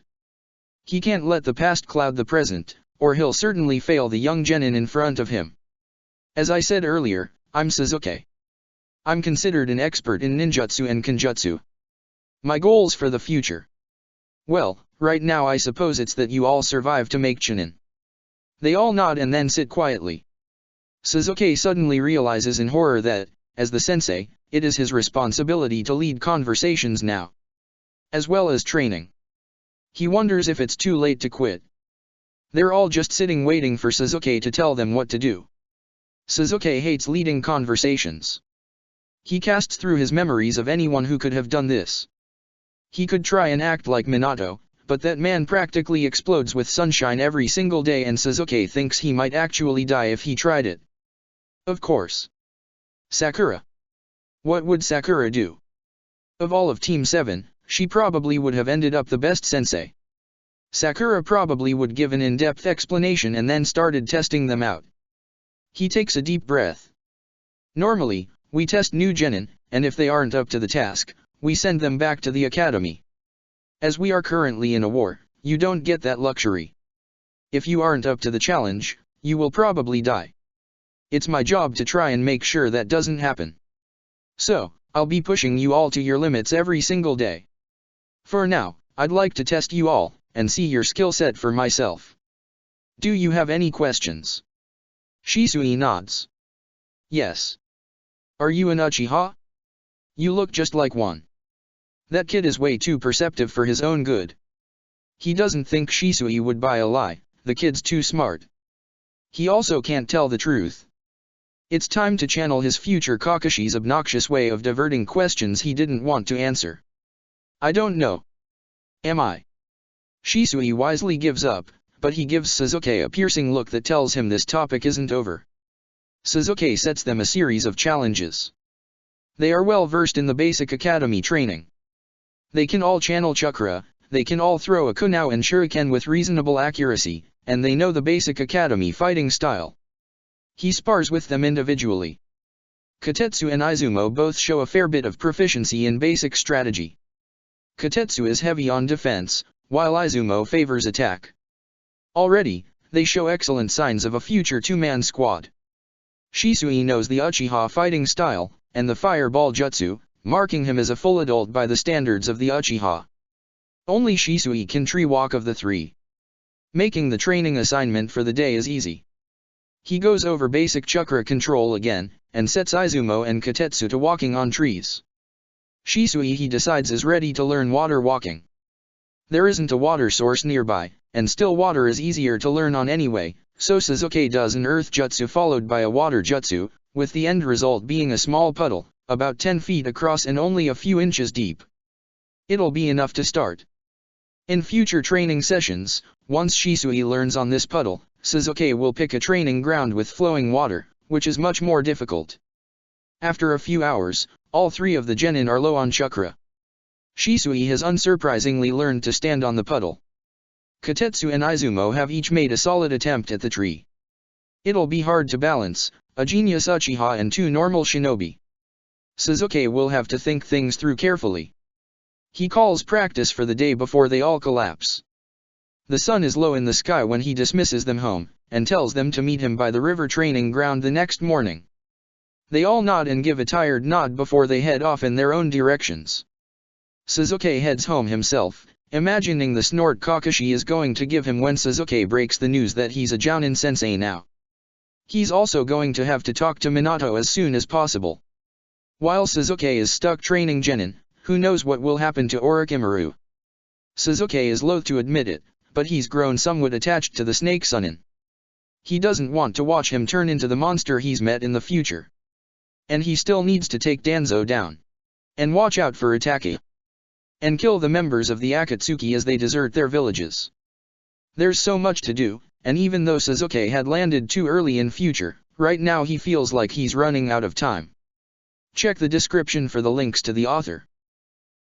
He can't let the past cloud the present, or he'll certainly fail the young genin in front of him. As I said earlier, I'm Sasuke. I'm considered an expert in ninjutsu and kenjutsu. My goals for the future. Well, right now I suppose it's that you all survive to make Chunin. They all nod and then sit quietly. Sasuke suddenly realizes in horror that, as the sensei, it is his responsibility to lead conversations now. As well as training. He wonders if it's too late to quit. They're all just sitting waiting for Sasuke to tell them what to do. Sasuke hates leading conversations. He casts through his memories of anyone who could have done this. He could try and act like Minato, but that man practically explodes with sunshine every single day and Sasuke thinks he might actually die if he tried it. Of course. Sakura. What would Sakura do? Of all of Team 7, she probably would have ended up the best sensei. Sakura probably would give an in-depth explanation and then started testing them out. He takes a deep breath. Normally, we test new genin, and if they aren't up to the task, we send them back to the academy. As we are currently in a war, you don't get that luxury. If you aren't up to the challenge, you will probably die. It's my job to try and make sure that doesn't happen. So, I'll be pushing you all to your limits every single day. For now, I'd like to test you all, and see your skill set for myself. Do you have any questions? Shisui nods. Yes. Are you an Uchiha? You look just like one. That kid is way too perceptive for his own good. He doesn't think Shisui would buy a lie, the kid's too smart. He also can't tell the truth. It's time to channel his future Kakashi's obnoxious way of diverting questions he didn't want to answer. I don't know. Am I? Shisui wisely gives up, but he gives Sasuke a piercing look that tells him this topic isn't over. Sasuke sets them a series of challenges. They are well versed in the basic academy training. They can all channel chakra, they can all throw a kunao and shuriken with reasonable accuracy, and they know the basic academy fighting style. He spars with them individually. Kotetsu and Izumo both show a fair bit of proficiency in basic strategy. Kotetsu is heavy on defense, while Izumo favors attack. Already, they show excellent signs of a future two-man squad. Shisui knows the Uchiha fighting style, and the fireball jutsu, marking him as a full adult by the standards of the Uchiha. Only Shisui can tree walk of the three. Making the training assignment for the day is easy. He goes over basic chakra control again, and sets Izumo and Kotetsu to walking on trees. Shisui he decides is ready to learn water walking. There isn't a water source nearby, and still water is easier to learn on anyway, so Sasuke does an earth jutsu followed by a water jutsu, with the end result being a small puddle, about 10 feet across and only a few inches deep. It'll be enough to start. In future training sessions, once Shisui learns on this puddle, Sasuke will pick a training ground with flowing water, which is much more difficult. After a few hours, all three of the genin are low on chakra. Shisui has unsurprisingly learned to stand on the puddle. Kotetsu and Izumo have each made a solid attempt at the tree. It'll be hard to balance, a genius Uchiha and two normal shinobi. Sasuke will have to think things through carefully. He calls practice for the day before they all collapse. The sun is low in the sky when he dismisses them home, and tells them to meet him by the river training ground the next morning. They all nod and give a tired nod before they head off in their own directions. Sasuke heads home himself, imagining the snort Kakashi is going to give him when Sasuke breaks the news that he's a Jounin sensei now. He's also going to have to talk to Minato as soon as possible. While Sasuke is stuck training genin, who knows what will happen to Orochimaru. Sasuke is loath to admit it, but he's grown somewhat attached to the snake Sunin. He doesn't want to watch him turn into the monster he's met in the future. And he still needs to take Danzo down. And watch out for Itachi. And kill the members of the Akatsuki as they desert their villages. There's so much to do, and even though Sasuke had landed too early in future, right now he feels like he's running out of time. Check the description for the links to the author.